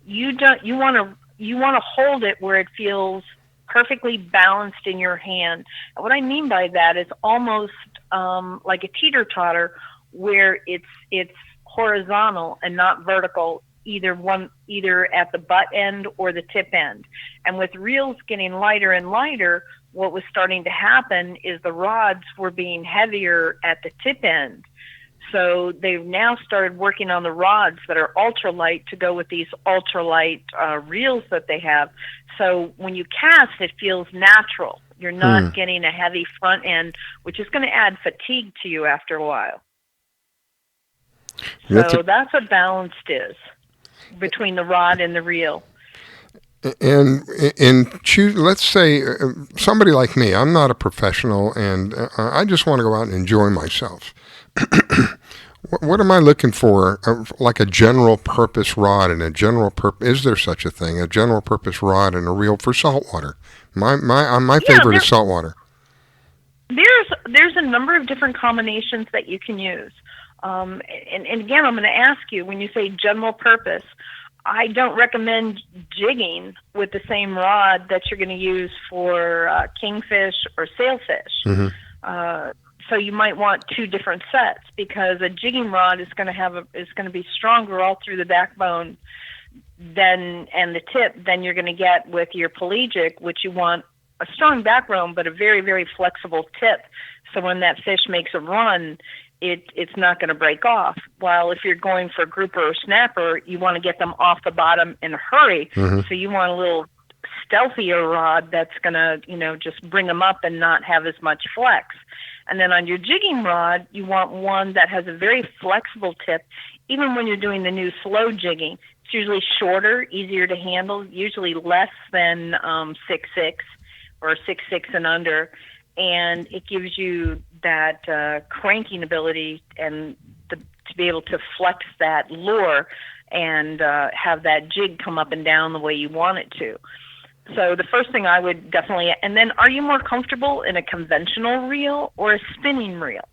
you want to hold it where it feels perfectly balanced in your hand. And what I mean by that is almost like a teeter-totter, where it's horizontal and not vertical, either at the butt end or the tip end. And with reels getting lighter and lighter, what was starting to happen is the rods were being heavier at the tip end. So they've now started working on the rods that are ultralight to go with these ultralight reels that they have. So when you cast, it feels natural. You're not getting a heavy front end, which is going to add fatigue to you after a while. So that's what balanced is between the rod and the reel. And let's say somebody like me, I'm not a professional, and I just want to go out and enjoy myself. What am I looking for? Like a general purpose rod and a general purpose? Is there such a thing? A general purpose rod and a reel for saltwater? My favorite is saltwater. There's a number of different combinations that you can use. And again, I'm going to ask you, when you say general purpose, I don't recommend jigging with the same rod that you're going to use for kingfish or sailfish. Mm-hmm. So you might want two different sets, because a jigging rod is going to be stronger all through the backbone and the tip than you're going to get with your pelagic, which you want a strong backbone but a very, very flexible tip. So when that fish makes a run, it's not going to break off. While if you're going for grouper or snapper, you want to get them off the bottom in a hurry. Mm-hmm. So you want a little stealthier rod that's going to, just bring them up and not have as much flex. And then on your jigging rod, you want one that has a very flexible tip. Even when you're doing the new slow jigging, it's usually shorter, easier to handle, usually less than 6'6" or 6'6" and under. And it gives you that cranking ability and to be able to flex that lure and have that jig come up and down the way you want it to. So the first thing I would definitely, and then are you more comfortable in a conventional reel or a spinning reel?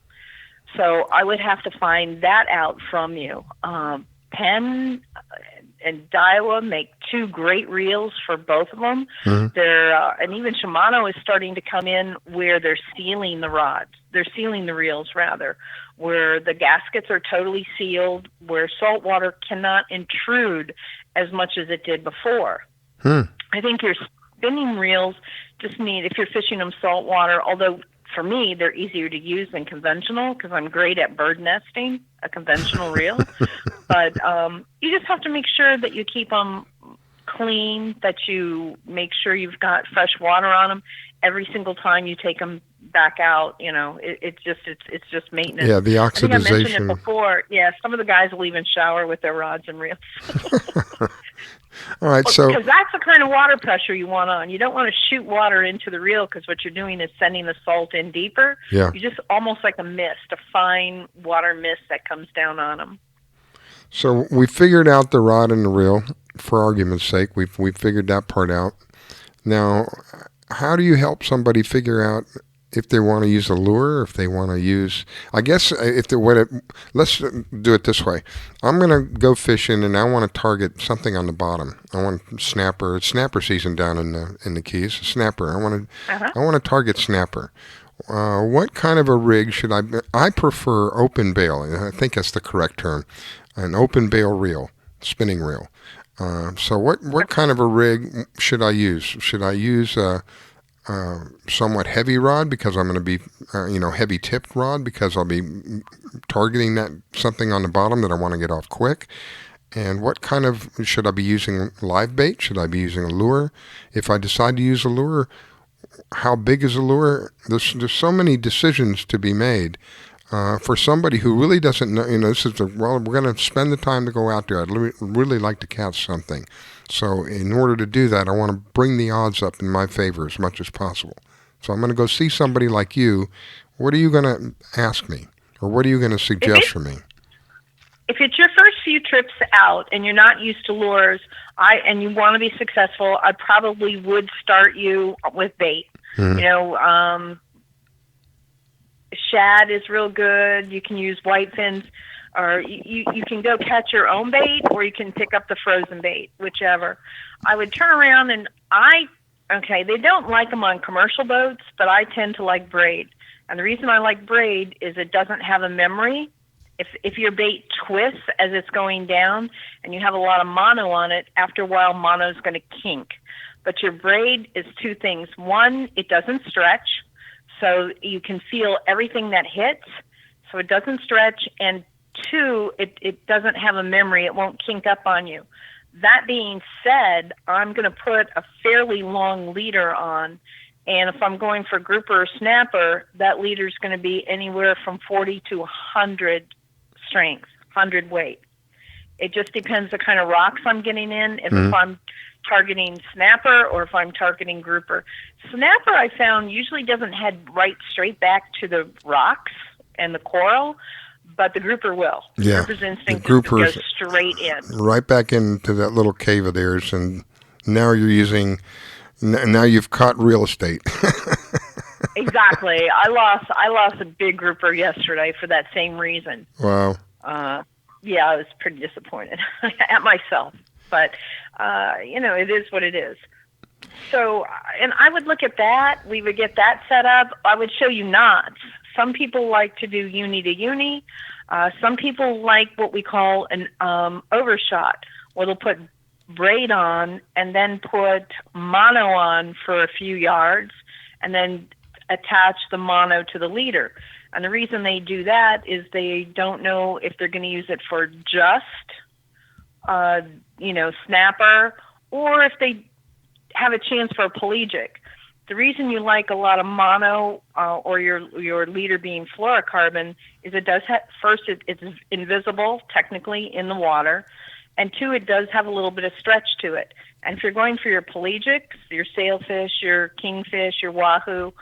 So I would have to find that out from you. Penn and Daiwa make two great reels for both of them. Mm-hmm. And even Shimano is starting to come in where they're sealing the rods. They're sealing the reels, rather, where the gaskets are totally sealed, where saltwater cannot intrude as much as it did before. I think your spinning reels just need, if you're fishing them saltwater, although for me they're easier to use than conventional because I'm great at bird nesting, a conventional reel. But you just have to make sure that you keep them clean, that you make sure you've got fresh water on them every single time you take them back out. It's just maintenance. Yeah, the oxidization. I think I mentioned it before. Yeah, some of the guys will even shower with their rods and reels. All right, so because that's the kind of water pressure you want on. You don't want to shoot water into the reel, because what you're doing is sending the salt in deeper. Yeah. You just almost like a mist, a fine water mist that comes down on them. So we figured out the rod and the reel, for argument's sake. We figured that part out. Now, how do you help somebody figure out if they want to use a lure, if they want to use, I guess, let's do it this way. I'm going to go fishing and I want to target something on the bottom. I want snapper. It's snapper season down in the Keys. Snapper. I want to target snapper. what kind of a rig should I prefer open bail. I think that's the correct term. An open bail reel, spinning reel. So what kind of a rig should I use? Should I use a somewhat heavy rod because I'm going to be, heavy tipped rod because I'll be targeting something on the bottom that I want to get off quick? And what kind of, should I be using live bait? Should I be using a lure? If I decide to use a lure, how big is a lure? There's so many decisions to be made. For somebody who really doesn't know, we're going to spend the time to go out there. I'd really like to catch something. So in order to do that, I want to bring the odds up in my favor as much as possible. So I'm going to go see somebody like you. What are you going to ask me? Or what are you going to suggest for me? If it's your first few trips out and you're not used to lures, and you want to be successful, I probably would start you with bait. Mm-hmm. Shad is real good. You can use whitefins, or you can go catch your own bait, or you can pick up the frozen bait, whichever. I would turn around and they don't like them on commercial boats, but I tend to like braid. And the reason I like braid is it doesn't have a memory. If your bait twists as it's going down and you have a lot of mono on it, after a while mono's going to kink. But your braid is two things. One, it doesn't stretch, so you can feel everything that hits, so it doesn't stretch. And two, it doesn't have a memory. It won't kink up on you. That being said, I'm going to put a fairly long leader on. And if I'm going for grouper or snapper, that leader is going to be anywhere from 40 to 100 strength, 100 weight. It just depends the kind of rocks I'm getting in, if I'm targeting snapper or if I'm targeting grouper. Snapper, I found, usually doesn't head right straight back to the rocks and the coral, but the grouper will. Yeah. The grouper's instinct is to go straight in. Right back into that little cave of theirs, and now now you've caught real estate. Exactly. I lost a big grouper yesterday for that same reason. Wow. Yeah, I was pretty disappointed at myself. But, it is what it is. So, and I would look at that. We would get that set up. I would show you knots. Some people like to do uni to uni. Some people like what we call an overshot, where they'll put braid on and then put mono on for a few yards and then attach the mono to the leader. And the reason they do that is they don't know if they're going to use it for just, snapper, or if they have a chance for a pelagic. The reason you like a lot of mono or your leader being fluorocarbon is it does first, it's invisible technically in the water, and two, it does have a little bit of stretch to it. And if you're going for your pelagics, your sailfish, your kingfish, your wahoo,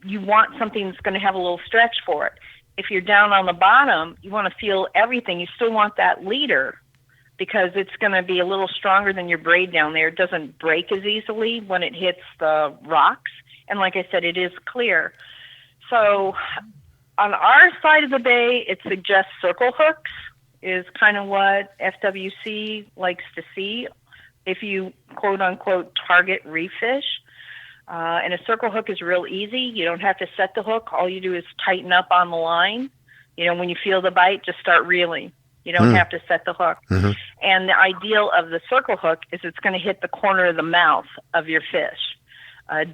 you want something that's going to have a little stretch for it. If you're down on the bottom, you want to feel everything. You still want that leader because it's going to be a little stronger than your braid down there. It doesn't break as easily when it hits the rocks. And like I said, it is clear. So on our side of the bay, it suggests circle hooks is kind of what FWC likes to see if you quote-unquote target reef fish. And a circle hook is real easy. You don't have to set the hook. All you do is tighten up on the line. When you feel the bite, just start reeling. You don't have to set the hook. Mm-hmm. And the ideal of the circle hook is it's going to hit the corner of the mouth of your fish.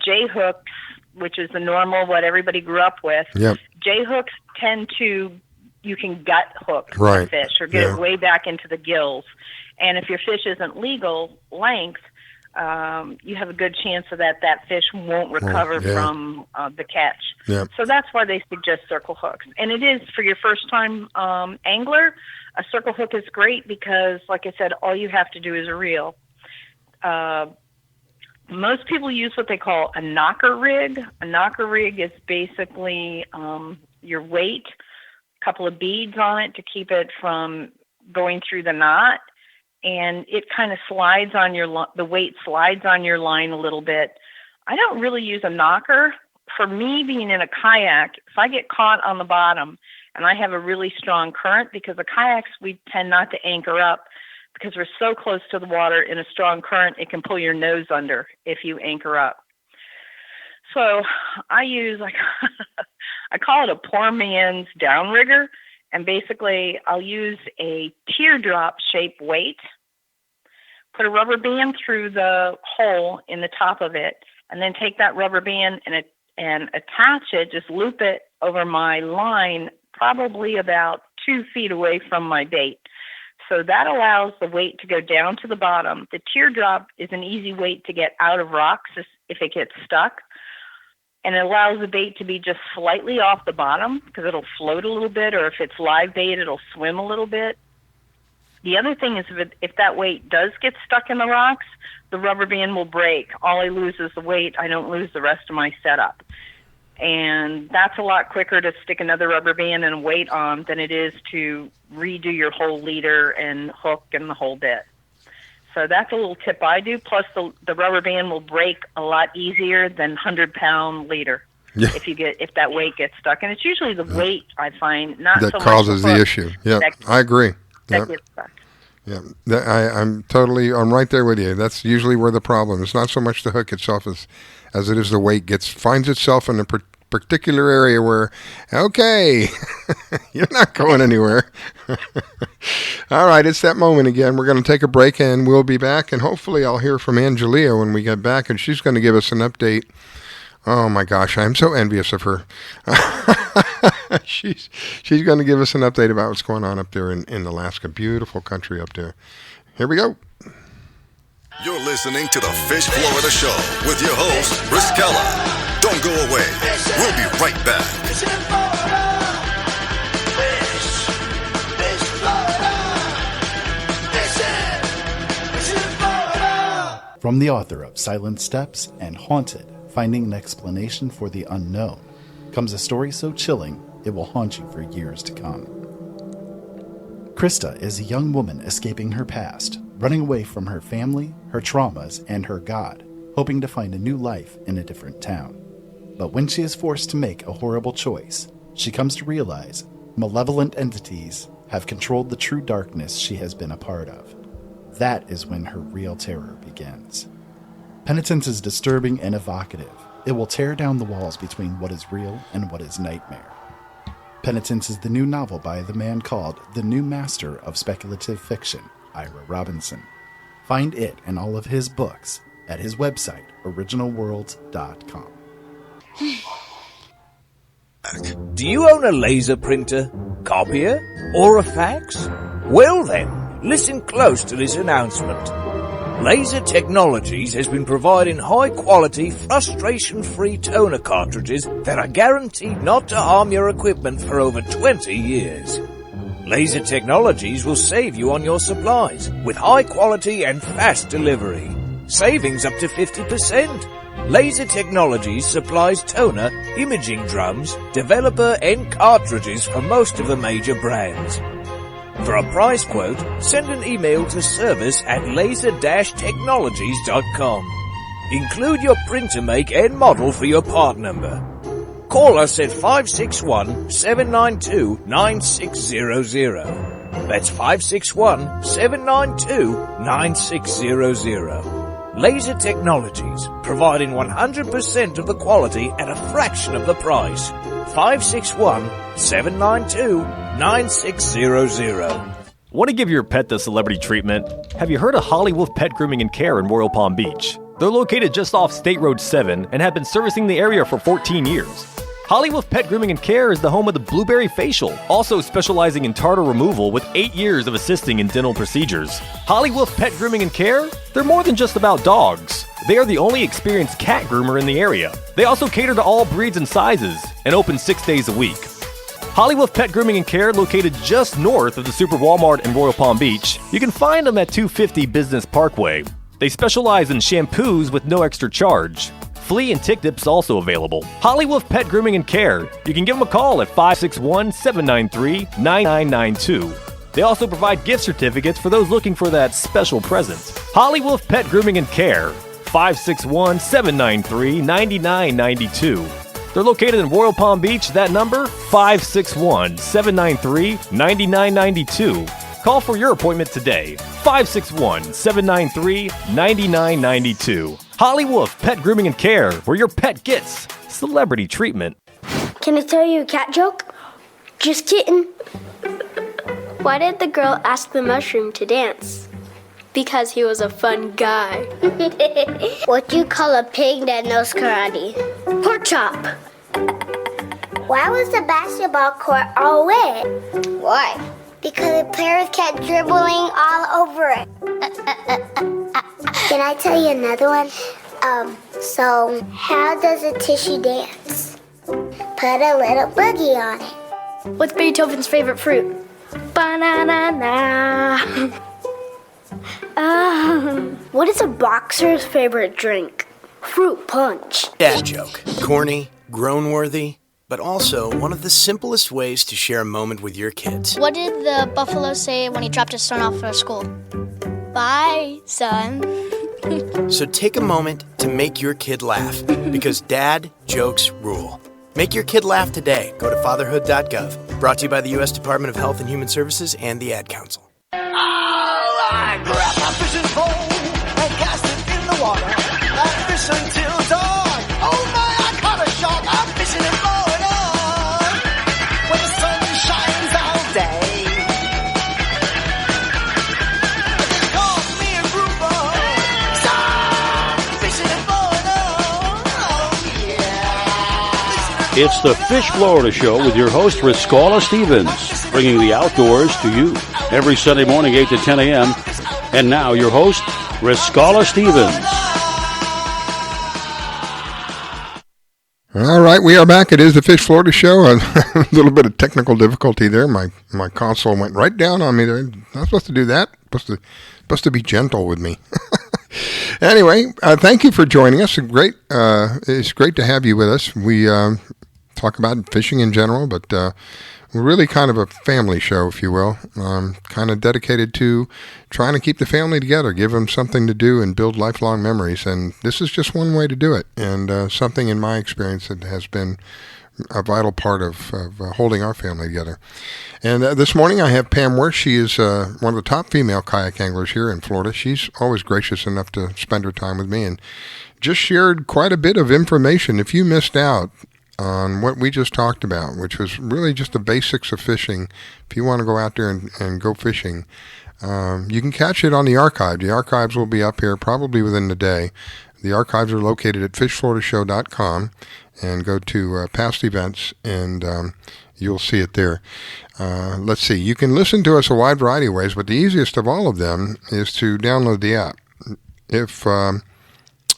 J hooks, which is the normal, what everybody grew up with, J hooks tend to, you can gut hook the fish or get it way back into the gills. And if your fish isn't legal length, you have a good chance of that fish won't recover from the catch. Yep. So that's why they suggest circle hooks. And it is, for your first time angler, a circle hook is great because, like I said, all you have to do is a reel. Most people use what they call a knocker rig. A knocker rig is basically your weight, a couple of beads on it to keep it from going through the knot. And it kind of slides on the weight slides on your line a little bit. I don't really use a knocker. For me, being in a kayak, if I get caught on the bottom and I have a really strong current, because the kayaks, we tend not to anchor up because we're so close to the water in a strong current, it can pull your nose under if you anchor up. So I use I call it a poor man's downrigger, and basically I'll use a teardrop shaped weight, put a rubber band through the hole in the top of it, and then take that rubber band and attach it, just loop it over my line, probably about 2 feet away from my bait. So that allows the weight to go down to the bottom. The teardrop is an easy weight to get out of rocks if it gets stuck. And it allows the bait to be just slightly off the bottom because it'll float a little bit, or if it's live bait, it'll swim a little bit. The other thing is if that weight does get stuck in the rocks, the rubber band will break. All I lose is the weight. I don't lose the rest of my setup. And that's a lot quicker to stick another rubber band and weight on than it is to redo your whole leader and hook and the whole bit. So that's a little tip I do. Plus, the rubber band will break a lot easier than 100-pound leader if that weight gets stuck. And it's usually the weight, I find, not that so much causes the hook issue. Yeah, I agree. That gets stuck. Yeah, I'm right there with you. That's usually where the problem is. Not so much the hook itself as it is the weight finds itself in a particular area where, okay, you're not going anywhere. All right, it's that moment again. We're going to take a break and we'll be back, and hopefully I'll hear from Angelia when we get back, and she's going to give us an update. Oh my gosh, I'm so envious of her. She's going to give us an update about what's going on up there in Alaska. Beautiful country up there. Here we go. You're listening to the Fish Florida Show with your host, Riskella. Don't go away. We'll be right back. From the author of Silent Steps and Haunted, Finding an Explanation for the Unknown, comes a story so chilling it will haunt you for years to come. Krista is a young woman escaping her past, running away from her family, her traumas, and her God, hoping to find a new life in a different town. But when she is forced to make a horrible choice, she comes to realize malevolent entities have controlled the true darkness she has been a part of. That is when her real terror begins. Penitence is disturbing and evocative. It will tear down the walls between what is real and what is nightmare. Penitence is the new novel by the man called the new master of speculative fiction, Ira Robinson. Find it and all of his books at his website, originalworlds.com. Do you own a laser printer, copier, or a fax? Well then, listen close to this announcement. Laser Technologies has been providing high-quality, frustration-free toner cartridges that are guaranteed not to harm your equipment for over 20 years. Laser Technologies will save you on your supplies with high-quality and fast delivery. Savings up to 50%. Laser Technologies supplies toner, imaging drums, developer, and cartridges for most of the major brands. For a price quote, send an email to service@laser-technologies.com. Include your printer make and model for your part number. Call us at 561-792-9600. That's 561-792-9600. Laser Technologies, providing 100% of the quality at a fraction of the price. 561-792-9600. Want to give your pet the celebrity treatment? Have you heard of Holly Wolf Pet Grooming and Care in Royal Palm Beach? They're located just off State Road 7 and have been servicing the area for 14 years. Holly Wolf Pet Grooming and Care is the home of the Blueberry Facial, also specializing in tartar removal with 8 years of assisting in dental procedures. Holly Wolf Pet Grooming and Care? They're more than just about dogs. They are the only experienced cat groomer in the area. They also cater to all breeds and sizes and open 6 days a week. Holly Wolf Pet Grooming and Care, located just north of the Super Walmart in Royal Palm Beach. You can find them at 250 Business Parkway. They specialize in shampoos with no extra charge. Flea and tick dips also available. Holly Wolf Pet Grooming and Care. You can give them a call at 561-793-9992. They also provide gift certificates for those looking for that special present. Holly Wolf Pet Grooming and Care. 561-793-9992. They're located in Royal Palm Beach. That number, 561-793-9992. Call for your appointment today. 561-793-9992. Holly Wolf Pet Grooming and Care, where your pet gets celebrity treatment. Can I tell you a cat joke? Just kidding. Why did the girl ask the mushroom to dance? Because he was a fun guy. What do you call a pig that knows karate? Pork chop. Why was the basketball court all wet? Why? Because the players kept dribbling all over it. Can I tell you another one? So how does a tissue dance? Put a little boogie on it. What's Beethoven's favorite fruit? Banana. What is a boxer's favorite drink? Fruit punch. Dad joke. Corny, groan-worthy, but also one of the simplest ways to share a moment with your kids. What did the buffalo say when he dropped his son off at school? Bye, son. So take a moment to make your kid laugh, because dad jokes rule. Make your kid laugh today. Go to fatherhood.gov. Brought to you by the U.S. Department of Health and Human Services and the Ad Council. I grab my fishing pole and cast it in the water. I fish until dawn. Oh my, I caught a shark. I'm fishing and blowing on when the sun shines all day. It calls me a grouper. Stop fishing and blowing on. Oh yeah. It's the Fish Florida Show with your host, Riscala Stevens, bringing the outdoors to you every Sunday morning, 8 to 10 a.m. And now your host, Riscala Stevens. All right, we are back. It is the Fish Florida Show. A little bit of technical difficulty there. My console went right down on me there. Not supposed to do that. Supposed to be gentle with me. Anyway, thank you for joining us. It's great to have you with us. We talk about fishing in general, but we're really kind of a family show, if you will, kind of dedicated to trying to keep the family together, give them something to do and build lifelong memories. And this is just one way to do it, and something in my experience that has been a vital part of holding our family together. And this morning I have Pam Worth. She is one of the top female kayak anglers here in Florida. She's always gracious enough to spend her time with me and just shared quite a bit of information. If you missed out on what we just talked about, which was really just the basics of fishing, if you want to go out there and go fishing, you can catch it on the archive. The archives will be up here probably within the day. The archives are located at fishfloridashow.com, and go to past events, and you'll see it there. Let's see. You can listen to us a wide variety of ways, but the easiest of all of them is to download the app. If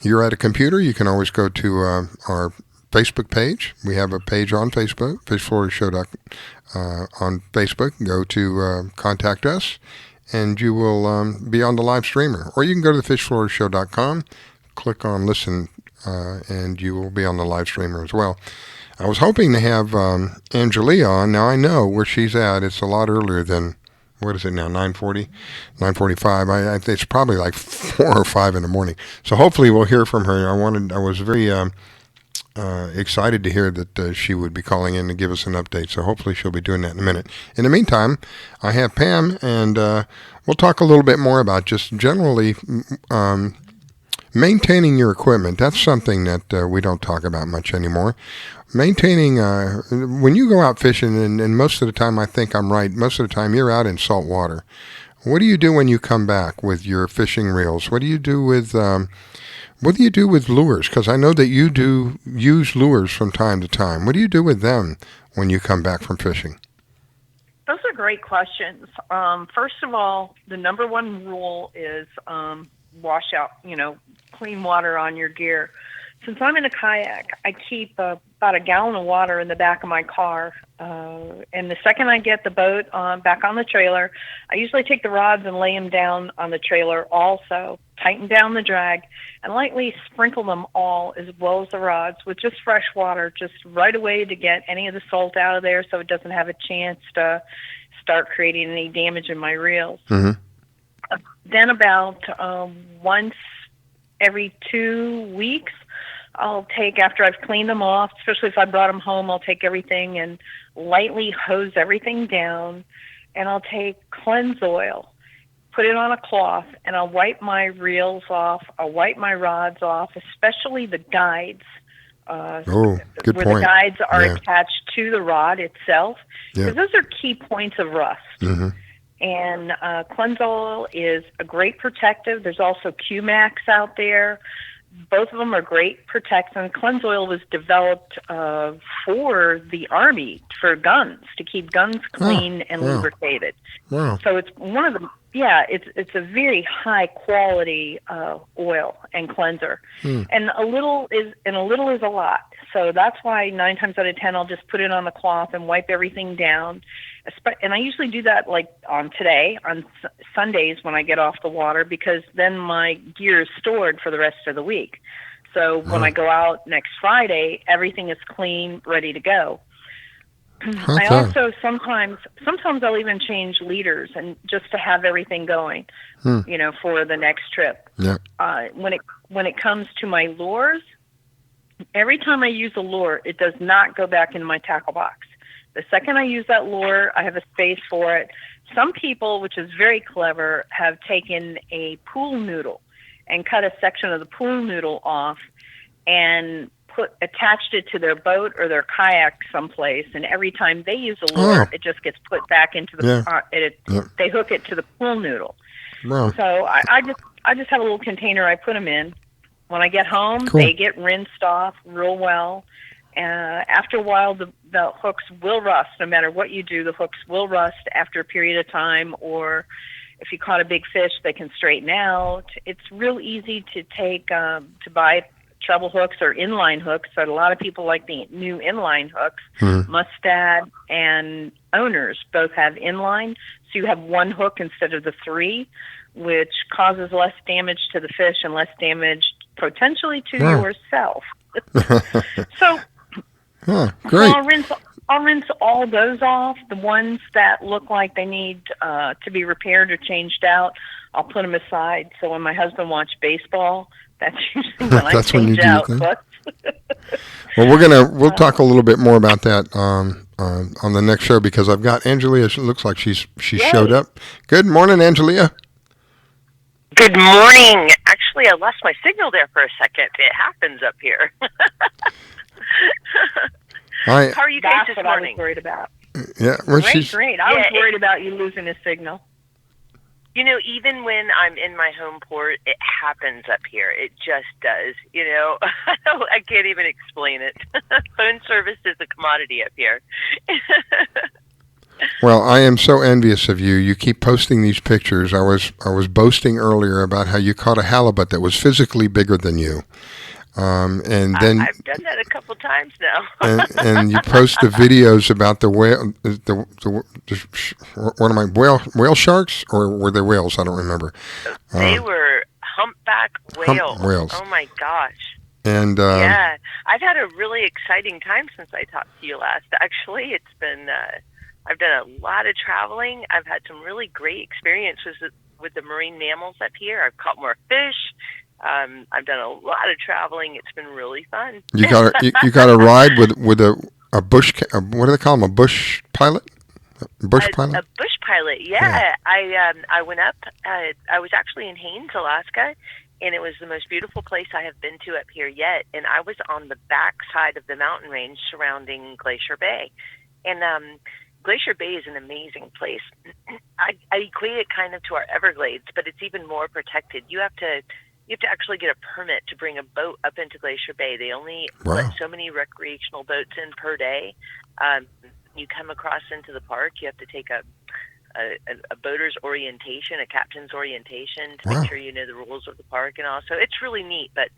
you're at a computer, you can always go to our Facebook page. We have a page on Facebook, Fish Florida Show on Facebook. Go to Contact Us, and you will be on the live streamer. Or you can go to fishfloridashow.com, click on Listen, and you will be on the live streamer as well. I was hoping to have Angelia on. Now, I know where she's at. It's a lot earlier than, what is it now, 9:40? 9:45. I think it's probably like 4 or 5 in the morning. So hopefully we'll hear from her. I was very excited to hear that she would be calling in to give us an update. So hopefully she'll be doing that in a minute. In the meantime, I have Pam, and we'll talk a little bit more about just generally maintaining your equipment. That's something that we don't talk about much anymore. Maintaining, when you go out fishing, and most of the time I think I'm right, most of the time you're out in salt water. What do you do when you come back with your fishing reels? What do you do with lures? Because I know that you do use lures from time to time. What do you do with them when you come back from fishing? Those are great questions. First of all, the number one rule is wash out, clean water on your gear. Since I'm in a kayak, I keep about a gallon of water in the back of my car. And the second I get the boat back on the trailer, I usually take the rods and lay them down on the trailer also, tighten down the drag, and lightly sprinkle them all as well as the rods with just fresh water, just right away to get any of the salt out of there so it doesn't have a chance to start creating any damage in my reels. Mm-hmm. Then about once every 2 weeks, I'll take, after I've cleaned them off, especially if I brought them home, I'll take everything and lightly hose everything down, and I'll take cleanse oil, put it on a cloth, and I'll wipe my reels off. I'll wipe my rods off, especially the guides. Good where point. the guides are Yeah. attached to the rod itself, Yeah. because those are key points of rust. Mm-hmm. And Cleansoil is a great protective. There's also Q-Max out there. Both of them are great protectants. Cleansoil was developed for the Army, for guns, to keep guns clean and wow. lubricated. Wow. So it's one of the, it's a very high quality oil and cleanser. And a little is a lot. So that's why 9 times out of 10 I'll just put it on the cloth and wipe everything down. And I usually do that like on Sundays when I get off the water, because then my gear is stored for the rest of the week. So when I go out next Friday, everything is clean, ready to go. I also sometimes I'll even change leaders and just to have everything going, for the next trip. Yeah. When it comes to my lures, every time I use a lure, it does not go back in my tackle box. The second I use that lure, I have a space for it. Some people, which is very clever, have taken a pool noodle and cut a section of the pool noodle off and attached it to their boat or their kayak someplace, and every time they use a lure, it just gets put back into the they hook it to the pool noodle. Wow. So I just have a little container I put them in. When I get home, they get rinsed off real well. After a while, the hooks will rust. No matter what you do, the hooks will rust after a period of time, or if you caught a big fish, they can straighten out. It's real easy to take to buy treble hooks or inline hooks. So a lot of people like the new inline hooks. Mustad and Owners both have inline, so you have one hook instead of the 3, which causes less damage to the fish and less damage potentially to yourself. So great. I'll rinse all those off. The ones that look like they need to be repaired or changed out, I'll put them aside. So when my husband watches baseball, that's usually when I change out hooks. Well, we'll talk a little bit more about that on the next show, because I've got Angelia. It looks like she showed up. Good morning, Angelia. Good morning. Actually, I lost my signal there for a second. It happens up here. Hi. How are you guys this morning? I was worried about. Yeah, well, Great. I was worried about you losing a signal. Even when I'm in my home port, it happens up here. It just does. I can't even explain it. Phone service is a commodity up here. Well, I am so envious of you. You keep posting these pictures. I was boasting earlier about how you caught a halibut that was physically bigger than you. And then I've done that a couple times now. and you post the videos about the whale, what am I, whale sharks, or were they whales? I don't remember. They were humpback whales. Whales. Oh my gosh. And yeah, I've had a really exciting time since I talked to you last. Actually, it's been I've done a lot of traveling. I've had some really great experiences with the marine mammals up here. I've caught more fish. I've done a lot of traveling. It's been really fun. You got a ride with a bush. What do they call them? A bush pilot? Bush pilot? A bush pilot. Yeah. I went up. I was actually in Haines, Alaska, and it was the most beautiful place I have been to up here yet. And I was on the back side of the mountain range surrounding Glacier Bay, and Glacier Bay is an amazing place. I equate it kind of to our Everglades, but it's even more protected. You have to actually get a permit to bring a boat up into Glacier Bay. They only let so many recreational boats in per day. You come across into the park, you have to take a boater's orientation, a captain's orientation to make sure you know the rules of the park and all. So it's really neat, but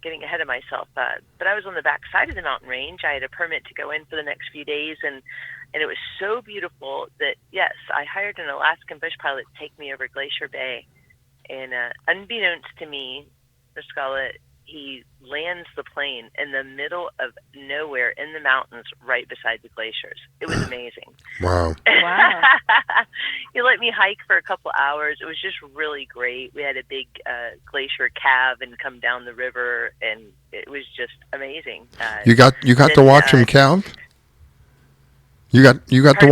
getting ahead of myself. But I was on the back side of the mountain range. I had a permit to go in for the next few days, and it was so beautiful that, yes, I hired an Alaskan bush pilot to take me over Glacier Bay. And unbeknownst to me, the Scalop, he lands the plane in the middle of nowhere in the mountains right beside the glaciers. It was amazing. Wow. Wow. He let me hike for a couple hours. It was just really great. We had a big glacier calve and come down the river, and it was just amazing. You got to watch him calve? You got to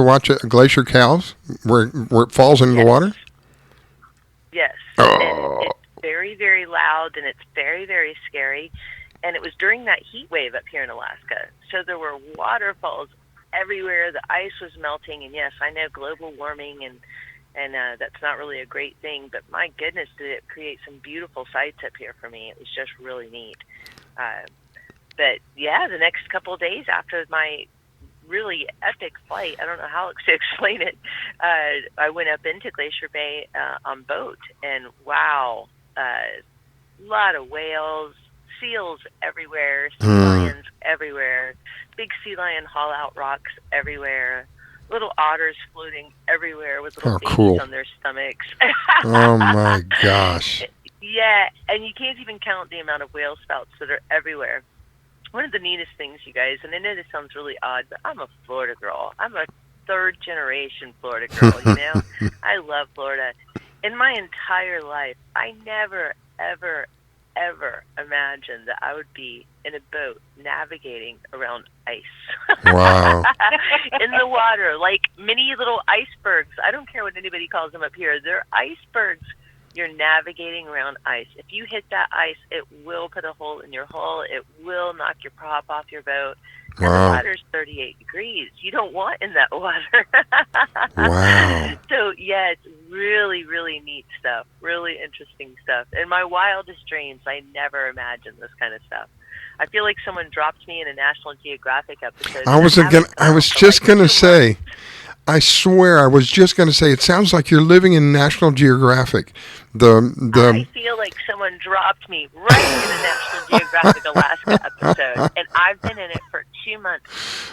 watch a glacier calves where it falls into the water? Yes. Oh. And it's very, very loud, and it's very, very scary. And it was during that heat wave up here in Alaska. So there were waterfalls everywhere. The ice was melting. And yes, I know global warming, and that's not really a great thing. But my goodness, did it create some beautiful sights up here for me. It was just really neat. But yeah, the next couple of days after my really epic flight, I don't know how to explain it, I went up into Glacier Bay on boat, and wow, a lot of whales, seals everywhere, sea lions everywhere, big sea lion haul-out rocks everywhere, little otters floating everywhere with little babies on their stomachs. Oh my gosh. Yeah, and you can't even count the amount of whale spouts that are everywhere. One of the neatest things, you guys, and I know this sounds really odd, but I'm a Florida girl. I'm a third-generation Florida girl, you know? I love Florida. In my entire life, I never, ever, ever imagined that I would be in a boat navigating around ice. Wow. In the water, like mini little icebergs. I don't care what anybody calls them up here. They're icebergs. You're navigating around ice. If you hit that ice, it will put a hole in your hull. It will knock your prop off your boat. And the water's 38 degrees. You don't want in that water. Wow. So, yeah, it's really, really neat stuff. Really interesting stuff. In my wildest dreams, I never imagined this kind of stuff. I feel like someone dropped me in a National Geographic episode. I was just going to say, I swear, I was just going to say, it sounds like you're living in National Geographic. I feel like someone dropped me right in a National Geographic Alaska episode, and I've been in it for 2 months.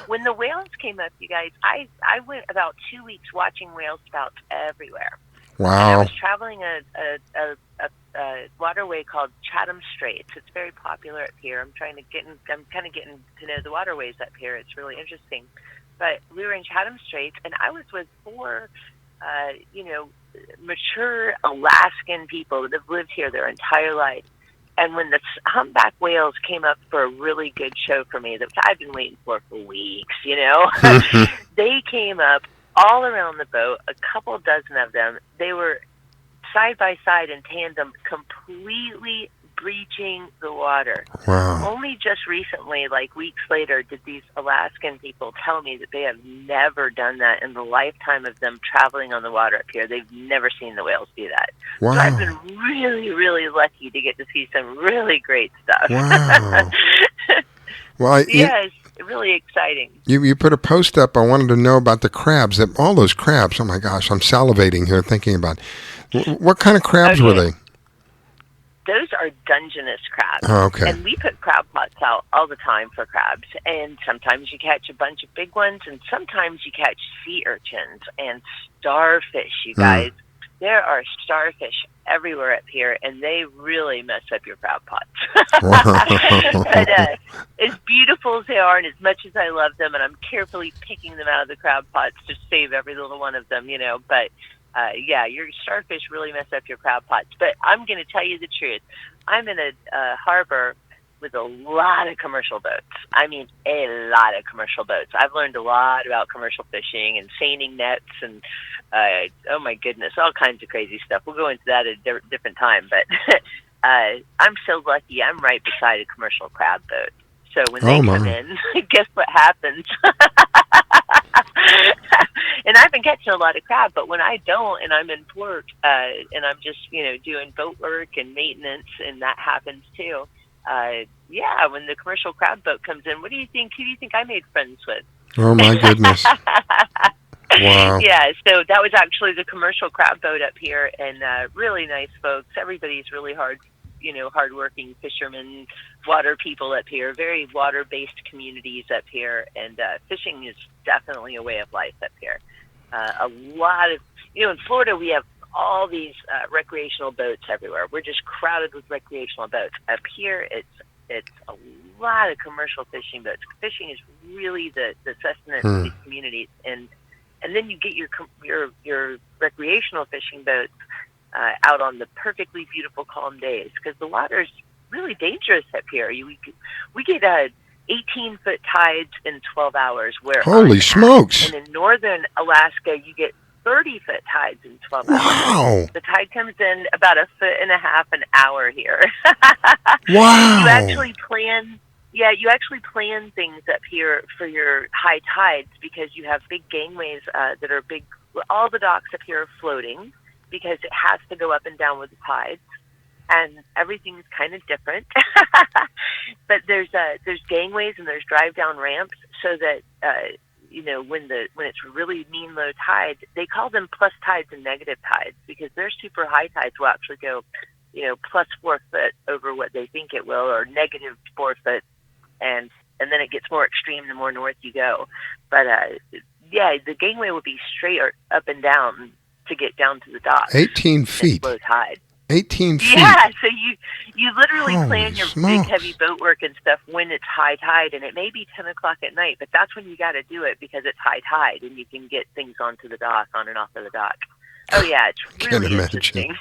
When the whales came up, you guys, I went about 2 weeks watching whale spouts everywhere. Wow. And I was traveling a waterway called Chatham Straits. It's very popular up here. I'm kind of getting to know the waterways up here. It's really interesting. But we were in Chatham Straits, and I was with 4, mature Alaskan people that have lived here their entire life. And when the humpback whales came up for a really good show for me that I've been waiting for weeks, they came up all around the boat, a couple dozen of them. They were side by side in tandem, completely breaching the water. Wow. Only just recently, like weeks later, did these Alaskan people tell me that they have never done that in the lifetime of them traveling on the water up here. They've never seen the whales do that. Wow. So I've been really, really lucky to get to see some really great stuff. Wow. Well, yeah, it's really exciting. You put a post up. I wanted to know about the crabs. All those crabs. Oh my gosh, I'm salivating here thinking about it. What kind of crabs were they? Those are Dungeness crabs. Oh, okay. And we put crab pots out all the time for crabs. And sometimes you catch a bunch of big ones, and sometimes you catch sea urchins and starfish, you guys. There are starfish everywhere up here, and they really mess up your crab pots. But as beautiful as they are, and as much as I love them, and I'm carefully picking them out of the crab pots to save every little one of them, but yeah, your starfish really mess up your crab pots. But I'm going to tell you the truth. I'm in a harbor with a lot of commercial boats. I mean, a lot of commercial boats. I've learned a lot about commercial fishing and seining nets and, oh my goodness, all kinds of crazy stuff. We'll go into that at a different time. But I'm so lucky. I'm right beside a commercial crab boat. So when they come in, guess what happens? And I've been catching a lot of crab, but when I don't, and I'm in port, and I'm just, doing boat work and maintenance, and that happens too. Yeah, when the commercial crab boat comes in, what do you think? Who do you think I made friends with? Oh my goodness! Wow. Yeah, so that was actually the commercial crab boat up here, and really nice folks. Everybody's really hardworking fishermen, water people up here, very water-based communities up here, and fishing is definitely a way of life up here. A lot of, in Florida we have all these recreational boats everywhere. We're just crowded with recreational boats. Up here it's a lot of commercial fishing boats. Fishing is really the sustenance of these communities, and then you get your recreational fishing boats out on the perfectly beautiful calm days, because the water's really dangerous up here. We get 18-foot tides in 12 hours. Where holy smokes! And in northern Alaska, you get 30-foot tides in 12 Wow. hours. The tide comes in about 1.5 feet an hour here. Wow. You actually plan things up here for your high tides because you have big gangways that are big. All the docks up here are floating because it has to go up and down with the tides, and everything's kind of different. But there's gangways and there's drive down ramps so that when it's really mean low tide, they call them plus tides and negative tides because their super high tides will actually go plus 4 foot over what they think it will, or negative 4 foot, and then it gets more extreme the more north you go. But the gangway will be straight or up and down to get down to the dock. 18 feet. Low tide. 18 feet. Yeah, so you literally Holy plan your smokes. big heavy boat work and stuff when it's high tide, and it may be 10 o'clock at night, but that's when you got to do it because it's high tide and you can get things onto the dock, on and off of the dock. Oh yeah, it's really interesting.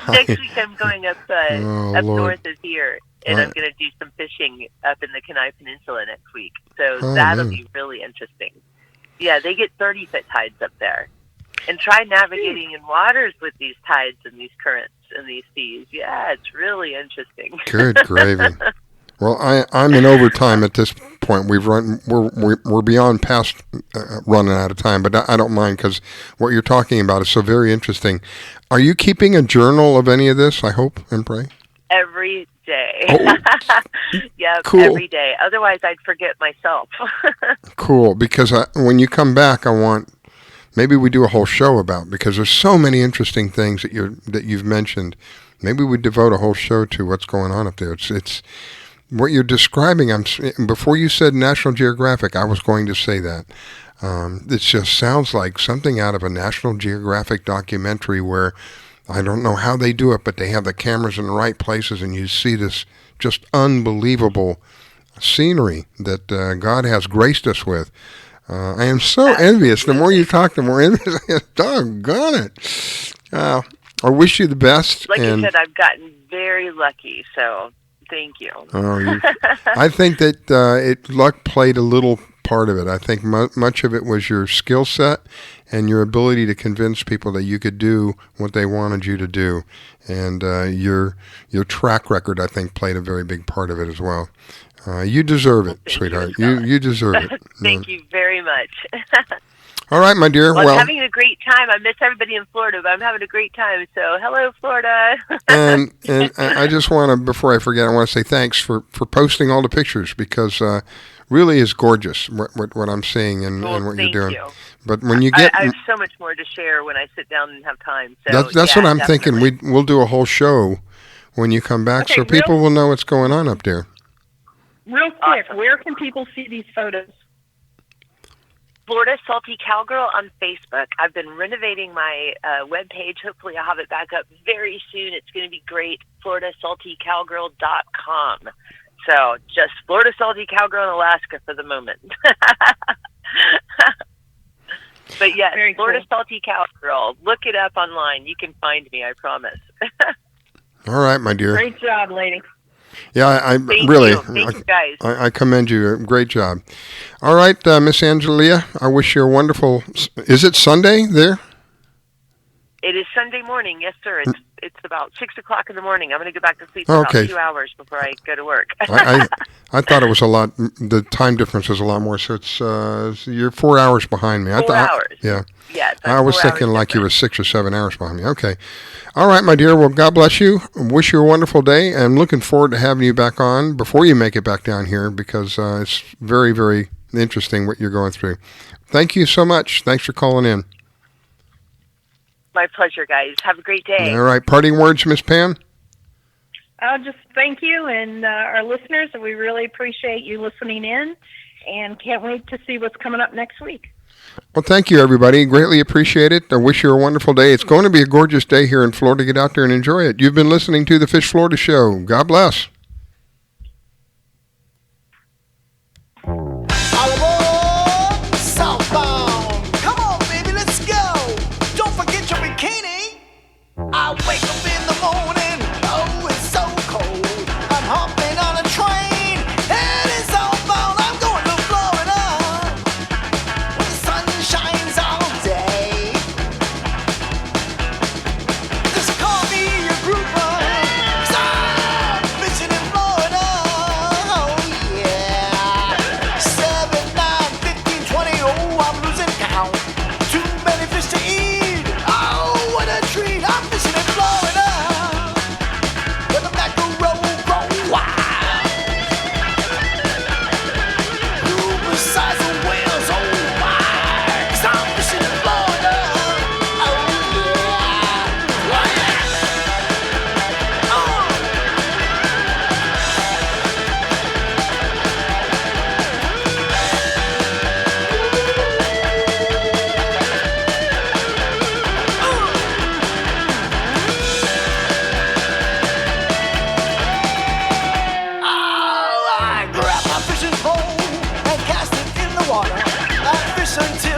Next week I'm going up Lord. north of here, and I'm going to do some fishing up in the Kenai Peninsula next week. So that'll be really interesting. Yeah, they get 30-foot tides up there. And try navigating in waters with these tides and these currents and these seas. Yeah, it's really interesting. Good gravy. Well, I'm in overtime at this point. We're beyond past running out of time, but I don't mind because what you're talking about is so very interesting. Are you keeping a journal of any of this? I hope and pray. Every day. Oh. Yep, Cool. every day. Otherwise, I'd forget myself. Cool, because when you come back, I want. Maybe we do a whole show about, because there's so many interesting things that you've mentioned. Maybe we devote a whole show to what's going on up there. It's what you're describing. Before you said National Geographic, I was going to say that. It just sounds like something out of a National Geographic documentary where I don't know how they do it, but they have the cameras in the right places, and you see this just unbelievable scenery that God has graced us with. I am so envious. The more you talk, the more envious I am. Doggone it. I wish you the best. Like I said, I've gotten very lucky, so thank you. I think that luck played a little part of it. I think much of it was your skill set and your ability to convince people that you could do what they wanted you to do. And your track record, I think, played a very big part of it as well. You deserve it, sweetheart. You deserve it. Thank you very much. All right, my dear. Well, I'm having a great time. I miss everybody in Florida, but I'm having a great time. So, hello, Florida. and I just want to, before I forget, I want to say thanks for posting all the pictures, because really is gorgeous what I'm seeing and what you're doing. You. But when you get, I have so much more to share when I sit down and have time. So that's what I'm definitely thinking. We'll do a whole show when you come back, so people will know what's going on up there. Real quick, where can people see these photos? Florida Salty Cowgirl on Facebook. I've been renovating my webpage. Hopefully I'll have it back up very soon. It's going to be great. FloridaSaltyCowgirl.com. So just Florida Salty Cowgirl in Alaska for the moment. But yes, Florida Salty Cowgirl. Look it up online. You can find me, I promise. All right, my dear. Great job, lady. Yeah, Thank really, you. Thank you guys. I commend you. Great job. All right, Miss Angelia, I wish you a wonderful. Is it Sunday there? It is Sunday morning, yes, sir. It's about 6 o'clock in the morning. I'm going to go back to sleep for about 2 hours before I go to work. I thought it was a lot. The time difference is a lot more. So it's you're 4 hours behind me. 4 hours. Yeah. Yes, I was thinking like you were 6 or 7 hours behind me. Okay. All right, my dear. Well, God bless you. Wish you a wonderful day. I'm looking forward to having you back on before you make it back down here, because it's very, very interesting what you're going through. Thank you so much. Thanks for calling in. My pleasure, guys. Have a great day. All right. Parting words, Miss Pam? Just thank you and our listeners. We really appreciate you listening in and can't wait to see what's coming up next week. Well, thank you, everybody. Greatly appreciate it. I wish you a wonderful day. It's going to be a gorgeous day here in Florida. Get out there and enjoy it. You've been listening to the Fish Florida Show. God bless. Southbound. Come on, baby, let's go. Don't forget your bikini. I wake up in the morning. Oh, it's so cold. I'm hopping on a train. Heading southbound. I'm going to Florida. When the sun shines fish until